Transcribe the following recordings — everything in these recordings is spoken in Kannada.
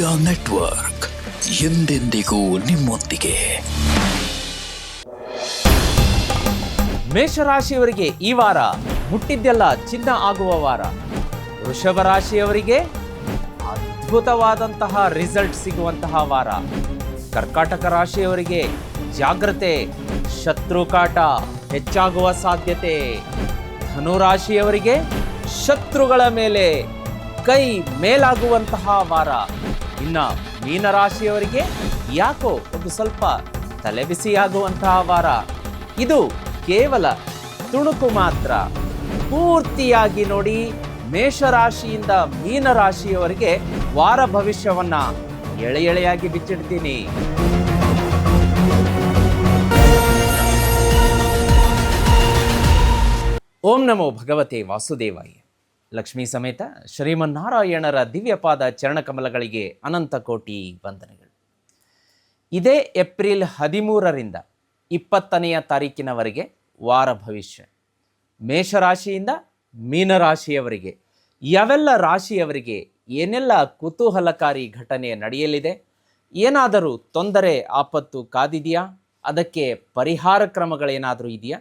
ಮೀಡಿಯಾ ನೆಟ್ವರ್ಕ್ ಎಂದೆಂದಿಗೂ ನಿಮ್ಮೊಂದಿಗೆ. ಮೇಷರಾಶಿಯವರಿಗೆ ಈ ವಾರ ಮುಟ್ಟಿದ್ದೆಲ್ಲ ಚಿನ್ನ ಆಗುವ ವಾರ. ವೃಷಭ ರಾಶಿಯವರಿಗೆ ಅದ್ಭುತವಾದಂತಹ ರಿಸಲ್ಟ್ ಸಿಗುವಂತಹ ವಾರ. ಕರ್ಕಾಟಕ ರಾಶಿಯವರಿಗೆ ಜಾಗ್ರತೆ, ಶತ್ರುಕಾಟ ಹೆಚ್ಚಾಗುವ ಸಾಧ್ಯತೆ. ಧನುರಾಶಿಯವರಿಗೆ ಶತ್ರುಗಳ ಮೇಲೆ ಕೈ ಮೇಲಾಗುವಂತಹ ವಾರ. ಇನ್ನ ಮೀನರಾಶಿಯವರಿಗೆ ಯಾಕೋ ಒಂದು ಸ್ವಲ್ಪ ತಲೆಬಿಸಿಯಾಗುವಂತಹ ವಾರ. ಇದು ಕೇವಲ ತುಣುಕು ಮಾತ್ರ. ಪೂರ್ತಿಯಾಗಿ ನೋಡಿ. ಮೇಷರಾಶಿಯಿಂದ ಮೀನರಾಶಿಯವರಿಗೆ ವಾರ ಭವಿಷ್ಯವನ್ನ ಎಳೆ ಎಳೆಯಾಗಿ ಬಿಚ್ಚಿಡ್ತೀನಿ. ಓಂ ನಮೋ ಭಗವತೆ ವಾಸುದೇವಾಯ. ಲಕ್ಷ್ಮೀ ಸಮೇತ ಶ್ರೀಮನ್ನಾರಾಯಣರ ದಿವ್ಯಪಾದ ಚರಣಕಮಲಗಳಿಗೆ ಅನಂತ ಕೋಟಿ ವಂದನೆಗಳು. ಇದೇ ಏಪ್ರಿಲ್ 13ರಿಂದ 20ನೇ ತಾರೀಕಿನವರೆಗೆ ವಾರ ಭವಿಷ್ಯ. ಮೇಷರಾಶಿಯಿಂದ ಮೀನರಾಶಿಯವರಿಗೆ ಯಾವೆಲ್ಲ ರಾಶಿಯವರಿಗೆ ಏನೆಲ್ಲ ಕುತೂಹಲಕಾರಿ ಘಟನೆ ನಡೆಯಲಿದೆ, ಏನಾದರೂ ತೊಂದರೆ ಆಪತ್ತು ಕಾದಿದೆಯಾ, ಅದಕ್ಕೆ ಪರಿಹಾರ ಕ್ರಮಗಳೇನಾದರೂ ಇದೆಯಾ,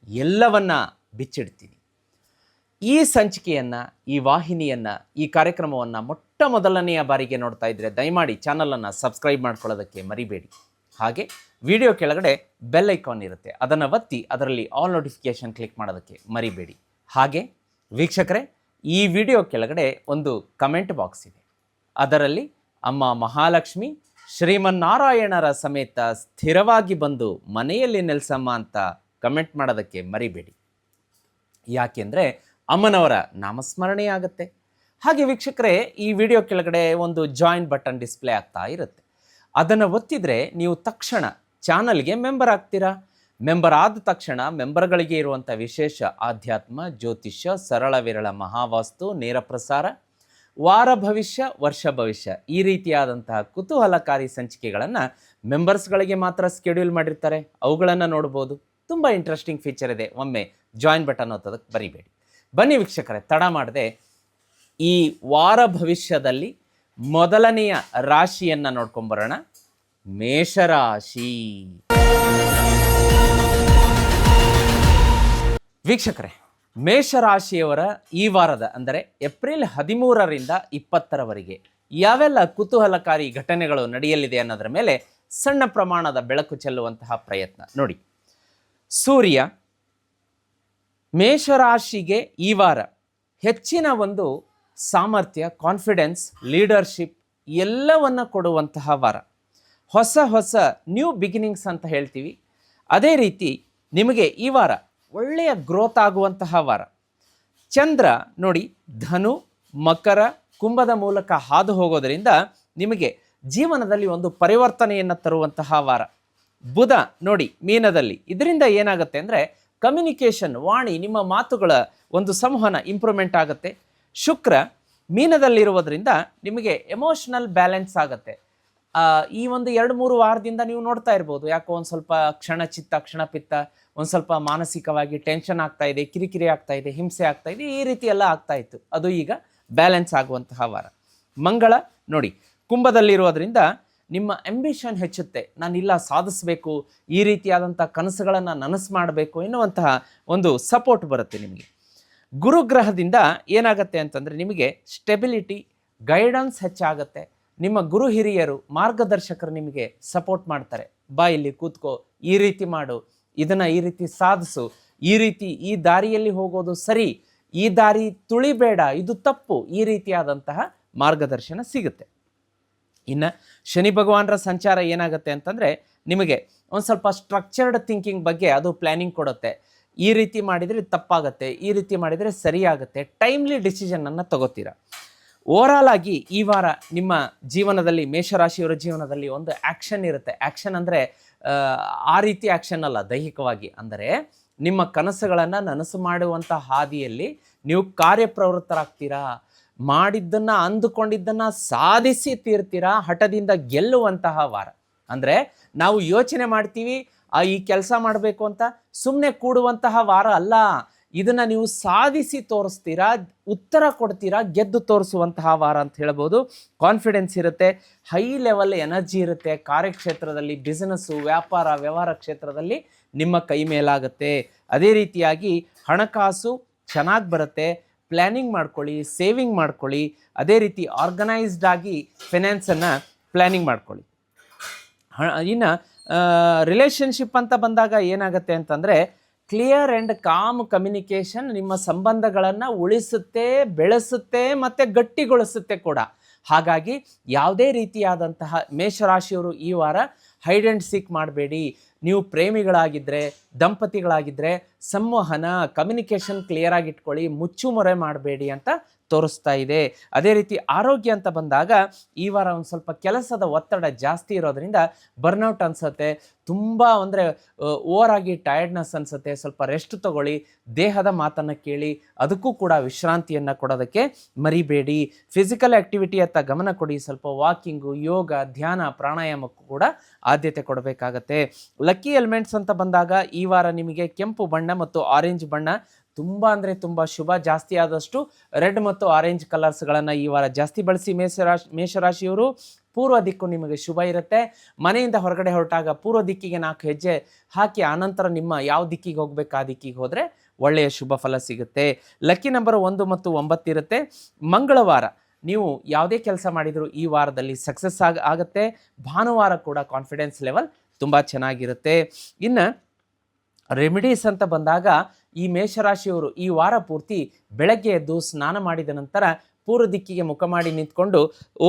ಎಲ್ಲವನ್ನ ಬಿಚ್ಚಿಡ್ತೀನಿ. ಈ ಸಂಚಿಕೆಯನ್ನು, ಈ ವಾಹಿನಿಯನ್ನು, ಈ ಕಾರ್ಯಕ್ರಮವನ್ನು ಮೊಟ್ಟ ಮೊದಲನೆಯ ಬಾರಿಗೆ ನೋಡ್ತಾ ಇದ್ದರೆ ದಯಮಾಡಿ ಚಾನಲನ್ನು ಸಬ್ಸ್ಕ್ರೈಬ್ ಮಾಡ್ಕೊಳ್ಳೋದಕ್ಕೆ ಮರಿಬೇಡಿ. ಹಾಗೆ ವಿಡಿಯೋ ಕೆಳಗಡೆ ಬೆಲ್ ಐಕಾನ್ ಇರುತ್ತೆ, ಅದನ್ನು ಒತ್ತಿ ಅದರಲ್ಲಿ ಆಲ್ ನೋಟಿಫಿಕೇಷನ್ ಕ್ಲಿಕ್ ಮಾಡೋದಕ್ಕೆ ಮರಿಬೇಡಿ. ಹಾಗೆ ವೀಕ್ಷಕರೇ, ಈ ವಿಡಿಯೋ ಕೆಳಗಡೆ ಒಂದು ಕಮೆಂಟ್ ಬಾಕ್ಸ್ ಇದೆ. ಅದರಲ್ಲಿ ಅಮ್ಮ ಮಹಾಲಕ್ಷ್ಮಿ ಶ್ರೀಮನ್ನಾರಾಯಣರ ಸಮೇತ ಸ್ಥಿರವಾಗಿ ಬಂದು ಮನೆಯಲ್ಲಿ ನೆಲೆಸಮ್ಮ ಅಂತ ಕಮೆಂಟ್ ಮಾಡೋದಕ್ಕೆ ಮರಿಬೇಡಿ. ಯಾಕೆಂದರೆ ಅಮ್ಮನವರ ನಾಮಸ್ಮರಣೆ ಆಗುತ್ತೆ. ಹಾಗೆ ವೀಕ್ಷಕರೇ, ಈ ವಿಡಿಯೋ ಕೆಳಗಡೆ ಒಂದು ಜಾಯಿನ್ ಬಟನ್ ಡಿಸ್ಪ್ಲೇ ಆಗ್ತಾ ಇರುತ್ತೆ. ಅದನ್ನು ಒತ್ತಿದರೆ ನೀವು ತಕ್ಷಣ ಚಾನಲ್ಗೆ ಮೆಂಬರ್ ಆಗ್ತೀರಾ. ಮೆಂಬರ್ ಆದ ತಕ್ಷಣ ಮೆಂಬರ್ಗಳಿಗೆ ಇರುವಂಥ ವಿಶೇಷ ಆಧ್ಯಾತ್ಮ, ಜ್ಯೋತಿಷ್ಯ, ಸರಳ ವಿರಳ ಮಹಾವಾಸ್ತು, ನೇರ ಪ್ರಸಾರ, ವಾರ ಭವಿಷ್ಯ, ವರ್ಷ ಭವಿಷ್ಯ, ಈ ರೀತಿಯಾದಂತಹ ಕುತೂಹಲಕಾರಿ ಸಂಚಿಕೆಗಳನ್ನು ಮೆಂಬರ್ಸ್ಗಳಿಗೆ ಮಾತ್ರ ಸ್ಕೆಡ್ಯೂಲ್ ಮಾಡಿರ್ತಾರೆ. ಅವುಗಳನ್ನು ನೋಡ್ಬೋದು. ತುಂಬ ಇಂಟ್ರೆಸ್ಟಿಂಗ್ ಫೀಚರ್ ಇದೆ. ಒಮ್ಮೆ ಜಾಯಿನ್ ಬಟನ್ ಒತ್ತೋದಕ್ಕೆ ಬರಿಬೇಡಿ. ಬನ್ನಿ ವೀಕ್ಷಕರೇ, ತಡ ಮಾಡದೆ ಈ ವಾರ ಭವಿಷ್ಯದಲ್ಲಿ ಮೊದಲನೆಯ ರಾಶಿಯನ್ನು ನೋಡ್ಕೊಂಬರೋಣ. ಮೇಷರಾಶಿ. ವೀಕ್ಷಕರೇ, ಮೇಷರಾಶಿಯವರ ಈ ವಾರದ ಅಂದರೆ ಏಪ್ರಿಲ್ 13ರಿಂದ 20ರವರೆಗೆ ಯಾವೆಲ್ಲ ಕುತೂಹಲಕಾರಿ ಘಟನೆಗಳು ನಡೆಯಲಿದೆ ಅನ್ನೋದರ ಮೇಲೆ ಸಣ್ಣ ಪ್ರಮಾಣದ ಬೆಳಕು ಚೆಲ್ಲುವಂತಹ ಪ್ರಯತ್ನ ನೋಡಿ. ಸೂರ್ಯ ಮೇಷರಾಶಿಗೆ ಈ ವಾರ ಹೆಚ್ಚಿನ ಒಂದು ಸಾಮರ್ಥ್ಯ, ಕಾನ್ಫಿಡೆನ್ಸ್, ಲೀಡರ್ಶಿಪ್ ಎಲ್ಲವನ್ನು ಕೊಡುವಂತಹ ವಾರ. ಹೊಸ ನ್ಯೂ ಬಿಗಿನಿಂಗ್ಸ್ ಅಂತ ಹೇಳ್ತೀವಿ. ಅದೇ ರೀತಿ ನಿಮಗೆ ಈ ವಾರ ಒಳ್ಳೆಯ ಗ್ರೋತ್ ಆಗುವಂತಹ ವಾರ. ಚಂದ್ರ ನೋಡಿ ಧನು, ಮಕರ, ಕುಂಭದ ಮೂಲಕ ಹಾದು ಹೋಗೋದರಿಂದ ನಿಮಗೆ ಜೀವನದಲ್ಲಿ ಒಂದು ಪರಿವರ್ತನೆಯನ್ನು ತರುವಂತಹ ವಾರ. ಬುಧ ನೋಡಿ ಮೀನದಲ್ಲಿ, ಇದರಿಂದ ಏನಾಗುತ್ತೆ ಅಂದರೆ ಕಮ್ಯುನಿಕೇಷನ್, ವಾಣಿ, ನಿಮ್ಮ ಮಾತುಗಳ ಒಂದು ಸಂವಹನ ಇಂಪ್ರೂವ್ಮೆಂಟ್ ಆಗುತ್ತೆ. ಶುಕ್ರ ಮೀನದಲ್ಲಿರುವುದರಿಂದ ನಿಮಗೆ ಎಮೋಷನಲ್ ಬ್ಯಾಲೆನ್ಸ್ ಆಗುತ್ತೆ. ಈ ಒಂದು 2-3 ವಾರದಿಂದ ನೀವು ನೋಡ್ತಾ ಇರ್ಬೋದು, ಯಾಕೋ ಒಂದು ಸ್ವಲ್ಪ ಕ್ಷಣಚಿತ್ತ, ಕ್ಷಣಪಿತ್ತ, ಒಂದು ಸ್ವಲ್ಪ ಮಾನಸಿಕವಾಗಿ ಟೆನ್ಷನ್ ಆಗ್ತಾ ಇದೆ, ಕಿರಿಕಿರಿ ಆಗ್ತಾ ಇದೆ, ಹಿಂಸೆ ಆಗ್ತಾ ಇದೆ, ಈ ರೀತಿ ಎಲ್ಲ ಆಗ್ತಾ ಇತ್ತು. ಅದು ಈಗ ಬ್ಯಾಲೆನ್ಸ್ ಆಗುವಂತಹ ವಾರ. ಮಂಗಳ ನೋಡಿ ಕುಂಭದಲ್ಲಿರೋದ್ರಿಂದ ನಿಮ್ಮ ಅಂಬಿಷನ್ ಹೆಚ್ಚುತ್ತೆ. ನಾನಿಲ್ಲ ಸಾಧಿಸಬೇಕು, ಈ ರೀತಿಯಾದಂಥ ಕನಸುಗಳನ್ನು ನನಸು ಮಾಡಬೇಕು ಎನ್ನುವಂತಹ ಒಂದು ಸಪೋರ್ಟ್ ಬರುತ್ತೆ ನಿಮಗೆ. ಗುರುಗ್ರಹದಿಂದ ಏನಾಗುತ್ತೆ ಅಂತಂದರೆ ನಿಮಗೆ ಸ್ಟೆಬಿಲಿಟಿ, ಗೈಡೆನ್ಸ್ ಹೆಚ್ಚಾಗುತ್ತೆ. ನಿಮ್ಮ ಗುರು ಹಿರಿಯರು, ಮಾರ್ಗದರ್ಶಕರು ನಿಮಗೆ ಸಪೋರ್ಟ್ ಮಾಡ್ತಾರೆ. ಬಾ ಇಲ್ಲಿ ಕೂತ್ಕೋ, ಈ ರೀತಿ ಮಾಡು, ಇದನ್ನು ಈ ರೀತಿ ಸಾಧಿಸು, ಈ ರೀತಿ ಈ ದಾರಿಯಲ್ಲಿ ಹೋಗೋದು ಸರಿ, ಈ ದಾರಿ ತುಳಿಬೇಡ, ಇದು ತಪ್ಪು, ಈ ರೀತಿಯಾದಂತಹ ಮಾರ್ಗದರ್ಶನ ಸಿಗುತ್ತೆ. ಇನ್ನು ಶನಿ ಭಗವಾನರ ಸಂಚಾರ ಏನಾಗುತ್ತೆ ಅಂತಂದರೆ ನಿಮಗೆ ಒಂದು ಸ್ವಲ್ಪ ಸ್ಟ್ರಕ್ಚರ್ಡ್ ಥಿಂಕಿಂಗ್ ಬಗ್ಗೆ ಅದು ಪ್ಲ್ಯಾನಿಂಗ್ ಕೊಡುತ್ತೆ. ಈ ರೀತಿ ಮಾಡಿದರೆ ತಪ್ಪಾಗುತ್ತೆ, ಈ ರೀತಿ ಮಾಡಿದರೆ ಸರಿಯಾಗುತ್ತೆ, ಟೈಮ್ಲಿ ಡಿಸಿಷನನ್ನು ತಗೋತೀರ. ಓವರಾಲ್ ಆಗಿ ಈ ವಾರ ನಿಮ್ಮ ಜೀವನದಲ್ಲಿ, ಮೇಷರಾಶಿಯವರ ಜೀವನದಲ್ಲಿ ಒಂದು ಆ್ಯಕ್ಷನ್ ಇರುತ್ತೆ. ಆ್ಯಕ್ಷನ್ ಅಂದರೆ ಆ ರೀತಿ ಆ್ಯಕ್ಷನ್ ಅಲ್ಲ, ದೈಹಿಕವಾಗಿ. ಅಂದರೆ ನಿಮ್ಮ ಕನಸುಗಳನ್ನು ನನಸು ಮಾಡುವಂಥ ಹಾದಿಯಲ್ಲಿ ನೀವು ಕಾರ್ಯಪ್ರವೃತ್ತರಾಗ್ತೀರಾ. ಮಾಡಿದ್ದನ್ನು, ಅಂದುಕೊಂಡಿದ್ದನ್ನು ಸಾಧಿಸಿ ತೀರ್ತೀರಾ. ಹಠದಿಂದ ಗೆಲ್ಲುವಂತಹ ವಾರ. ಅಂದರೆ ನಾವು ಯೋಚನೆ ಮಾಡ್ತೀವಿ ಈ ಕೆಲಸ ಮಾಡಬೇಕು ಅಂತ, ಸುಮ್ಮನೆ ಕೂಡುವಂತಹ ವಾರ ಅಲ್ಲ. ಇದನ್ನು ನೀವು ಸಾಧಿಸಿ ತೋರಿಸ್ತೀರಾ, ಉತ್ತರ ಕೊಡ್ತೀರಾ, ಗೆದ್ದು ತೋರಿಸುವಂತಹ ವಾರ ಅಂತ ಹೇಳ್ಬೋದು. ಕಾನ್ಫಿಡೆನ್ಸ್ ಇರುತ್ತೆ, ಹೈ ಲೆವೆಲ್ ಎನರ್ಜಿ ಇರುತ್ತೆ. ಕಾರ್ಯಕ್ಷೇತ್ರದಲ್ಲಿ, ಬಿಸ್ನೆಸ್ಸು, ವ್ಯಾಪಾರ, ವ್ಯವಹಾರ ಕ್ಷೇತ್ರದಲ್ಲಿ ನಿಮ್ಮ ಕೈ ಮೇಲಾಗುತ್ತೆ. ಅದೇ ರೀತಿಯಾಗಿ ಹಣಕಾಸು ಚೆನ್ನಾಗಿ ಬರುತ್ತೆ. ಪ್ಲ್ಯಾನಿಂಗ್ ಮಾಡ್ಕೊಳ್ಳಿ, ಸೇವಿಂಗ್ ಮಾಡ್ಕೊಳ್ಳಿ. ಅದೇ ರೀತಿ ಆರ್ಗನೈಸ್ಡ್ ಆಗಿ ಫಿನಾನ್ಸನ್ನು ಪ್ಲ್ಯಾನಿಂಗ್ ಮಾಡ್ಕೊಳ್ಳಿ. ಇನ್ನು ರಿಲೇಷನ್ಶಿಪ್ ಅಂತ ಬಂದಾಗ ಏನಾಗುತ್ತೆ ಅಂತಂದರೆ, ಕ್ಲಿಯರ್ ಆ್ಯಂಡ್ ಕಾಮ್ ಕಮ್ಯುನಿಕೇಷನ್ ನಿಮ್ಮ ಸಂಬಂಧಗಳನ್ನು ಉಳಿಸುತ್ತೆ, ಬೆಳೆಸುತ್ತೆ ಮತ್ತು ಗಟ್ಟಿಗೊಳಿಸುತ್ತೆ ಕೂಡ. ಹಾಗಾಗಿ ಯಾವುದೇ ರೀತಿಯಾದಂತಹ ಮೇಷರಾಶಿಯವರು ಈ ವಾರ ಹೈಡ್ ಆ್ಯಂಡ್ ಸೀಕ್ ಮಾಡಬೇಡಿ. ನೀವು ಪ್ರೇಮಿಗಳಾಗಿದ್ದರೆ, ದಂಪತಿಗಳಾಗಿದ್ದರೆ ಸಂವಹನ, ಕಮ್ಯುನಿಕೇಷನ್ ಕ್ಲಿಯರಾಗಿ ಇಟ್ಕೊಳ್ಳಿ, ಮುಚ್ಚುಮರೆ ಮಾಡಬೇಡಿ ಅಂತ ತೋರಿಸ್ತಾ ಇದೆ. ಅದೇ ರೀತಿ ಆರೋಗ್ಯ ಅಂತ ಬಂದಾಗ ಈ ವಾರ ಒಂದು ಸ್ವಲ್ಪ ಕೆಲಸದ ಒತ್ತಡ ಜಾಸ್ತಿ ಇರೋದ್ರಿಂದ ಬರ್ನೌಟ್ ಅನಿಸುತ್ತೆ. ತುಂಬ ಅಂದರೆ ಓವರ್ ಆಗಿ ಟಯರ್ಡ್ನೆಸ್ ಅನಿಸುತ್ತೆ. ಸ್ವಲ್ಪ ರೆಸ್ಟ್ ತಗೊಳ್ಳಿ, ದೇಹದ ಮಾತನ್ನು ಕೇಳಿ, ಅದಕ್ಕೂ ಕೂಡ ವಿಶ್ರಾಂತಿಯನ್ನು ಕೊಡೋದಕ್ಕೆ ಮರಿಬೇಡಿ. ಫಿಸಿಕಲ್ ಆ್ಯಕ್ಟಿವಿಟಿಯತ್ತ ಗಮನ ಕೊಡಿ. ಸ್ವಲ್ಪ ವಾಕಿಂಗು, ಯೋಗ, ಧ್ಯಾನ, ಪ್ರಾಣಾಯಾಮಕ್ಕೂ ಕೂಡ ಆದ್ಯತೆ ಕೊಡಬೇಕಾಗತ್ತೆ. ಲಕ್ಕಿ ಎಲಿಮೆಂಟ್ಸ್ ಅಂತ ಬಂದಾಗ ಈ ವಾರ ನಿಮಗೆ ಕೆಂಪು ಬಣ್ಣ ಮತ್ತು ಆರೆಂಜ್ ಬಣ್ಣ ತುಂಬ ಅಂದರೆ ತುಂಬ ಶುಭ. ಜಾಸ್ತಿ ಆದಷ್ಟು ರೆಡ್ ಮತ್ತು ಆರೆಂಜ್ ಕಲರ್ಸ್ಗಳನ್ನು ಈ ವಾರ ಜಾಸ್ತಿ ಬಳಸಿ. ಮೇಷರಾಶಿಯವರು ಪೂರ್ವ ದಿಕ್ಕು ನಿಮಗೆ ಶುಭ ಇರುತ್ತೆ. ಮನೆಯಿಂದ ಹೊರಗಡೆ ಹೊರಟಾಗ ಪೂರ್ವ ದಿಕ್ಕಿಗೆ 4 ಹೆಜ್ಜೆ ಹಾಕಿ ಆನಂತರ ನಿಮ್ಮ ಯಾವ ದಿಕ್ಕಿಗೆ ಹೋಗಬೇಕು ಆ ದಿಕ್ಕಿಗೆ ಹೋದರೆ ಒಳ್ಳೆಯ ಶುಭ ಫಲ ಸಿಗುತ್ತೆ. ಲಕ್ಕಿ ನಂಬರ್ 1 ಮತ್ತು 9 ಇರುತ್ತೆ. ಮಂಗಳವಾರ ನೀವು ಯಾವುದೇ ಕೆಲಸ ಮಾಡಿದರೂ ಈ ವಾರದಲ್ಲಿ ಸಕ್ಸಸ್ ಆಗುತ್ತೆ. ಭಾನುವಾರ ಕೂಡ ಕಾನ್ಫಿಡೆನ್ಸ್ ಲೆವೆಲ್ ತುಂಬ ಚೆನ್ನಾಗಿರುತ್ತೆ. ಇನ್ನು ರೆಮಿಡೀಸ್ ಅಂತ ಬಂದಾಗ ಈ ಮೇಷರಾಶಿಯವರು ಈ ವಾರ ಪೂರ್ತಿ ಬೆಳಗ್ಗೆ ಎದ್ದು ಸ್ನಾನ ಮಾಡಿದ ನಂತರ ಪೂರ್ವ ದಿಕ್ಕಿಗೆ ಮುಖ ಮಾಡಿ ನಿಂತ್ಕೊಂಡು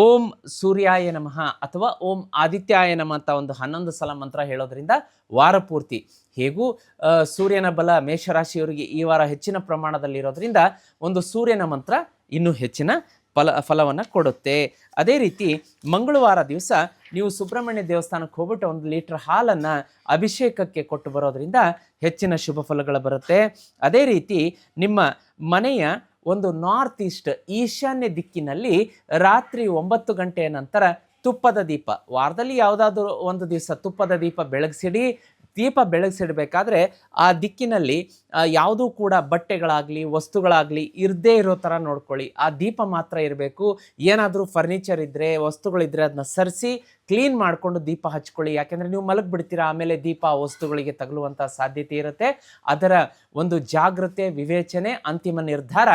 ಓಂ ಸೂರ್ಯಾಯ ನಮಃ ಅಥವಾ ಓಂ ಆದಿತ್ಯಾಯ ನಮಃ ಅಂತ ಒಂದು 11 ಸಲ ಮಂತ್ರ ಹೇಳೋದ್ರಿಂದ ವಾರ ಪೂರ್ತಿ ಹೇಗೂ ಸೂರ್ಯನ ಬಲ ಮೇಷರಾಶಿಯವರಿಗೆ ಈ ವಾರ ಹೆಚ್ಚಿನ ಪ್ರಮಾಣದಲ್ಲಿರೋದ್ರಿಂದ ಒಂದು ಸೂರ್ಯನ ಮಂತ್ರ ಇನ್ನೂ ಹೆಚ್ಚಿನ ಫಲವನ್ನು ಕೊಡುತ್ತೆ. ಅದೇ ರೀತಿ ಮಂಗಳವಾರ ದಿವಸ ನೀವು ಸುಬ್ರಹ್ಮಣ್ಯ ದೇವಸ್ಥಾನಕ್ಕೆ ಹೋಗ್ಬಿಟ್ಟು 1 ಲೀಟರ್ ಹಾಲನ್ನು ಅಭಿಷೇಕಕ್ಕೆ ಕೊಟ್ಟು ಬರೋದ್ರಿಂದ ಹೆಚ್ಚಿನ ಶುಭ ಫಲಗಳು ಬರುತ್ತೆ. ಅದೇ ರೀತಿ ನಿಮ್ಮ ಮನೆಯ ಒಂದು ನಾರ್ತ್ ಈಸ್ಟ್ ಈಶಾನ್ಯ ದಿಕ್ಕಿನಲ್ಲಿ ರಾತ್ರಿ 9 ಗಂಟೆಯ ನಂತರ ತುಪ್ಪದ ದೀಪ, ವಾರದಲ್ಲಿ ಯಾವುದಾದ್ರೂ ಒಂದು ದಿವಸ ತುಪ್ಪದ ದೀಪ ಬೆಳಗಿಸಿಡಿ. ದೀಪ ಬೆಳಗಿಸಿಡಬೇಕಾದ್ರೆ ಆ ದಿಕ್ಕಿನಲ್ಲಿ ಯಾವುದೂ ಕೂಡ ಬಟ್ಟೆಗಳಾಗಲಿ ವಸ್ತುಗಳಾಗಲಿ ಇರದೇ ಇರೋ ಥರ ನೋಡ್ಕೊಳ್ಳಿ. ಆ ದೀಪ ಮಾತ್ರ ಇರಬೇಕು. ಏನಾದರೂ ಫರ್ನಿಚರ್ ಇದ್ದರೆ, ವಸ್ತುಗಳಿದ್ದರೆ ಅದನ್ನ ಸರಿಸಿ ಕ್ಲೀನ್ ಮಾಡಿಕೊಂಡು ದೀಪ ಹಚ್ಕೊಳ್ಳಿ. ಯಾಕೆಂದರೆ ನೀವು ಮಲಗಿಬಿಡ್ತೀರಾ, ಆಮೇಲೆ ದೀಪ ವಸ್ತುಗಳಿಗೆ ತಗಲುವಂಥ ಸಾಧ್ಯತೆ ಇರುತ್ತೆ. ಅದರ ಒಂದು ಜಾಗೃತೆ, ವಿವೇಚನೆ, ಅಂತಿಮ ನಿರ್ಧಾರ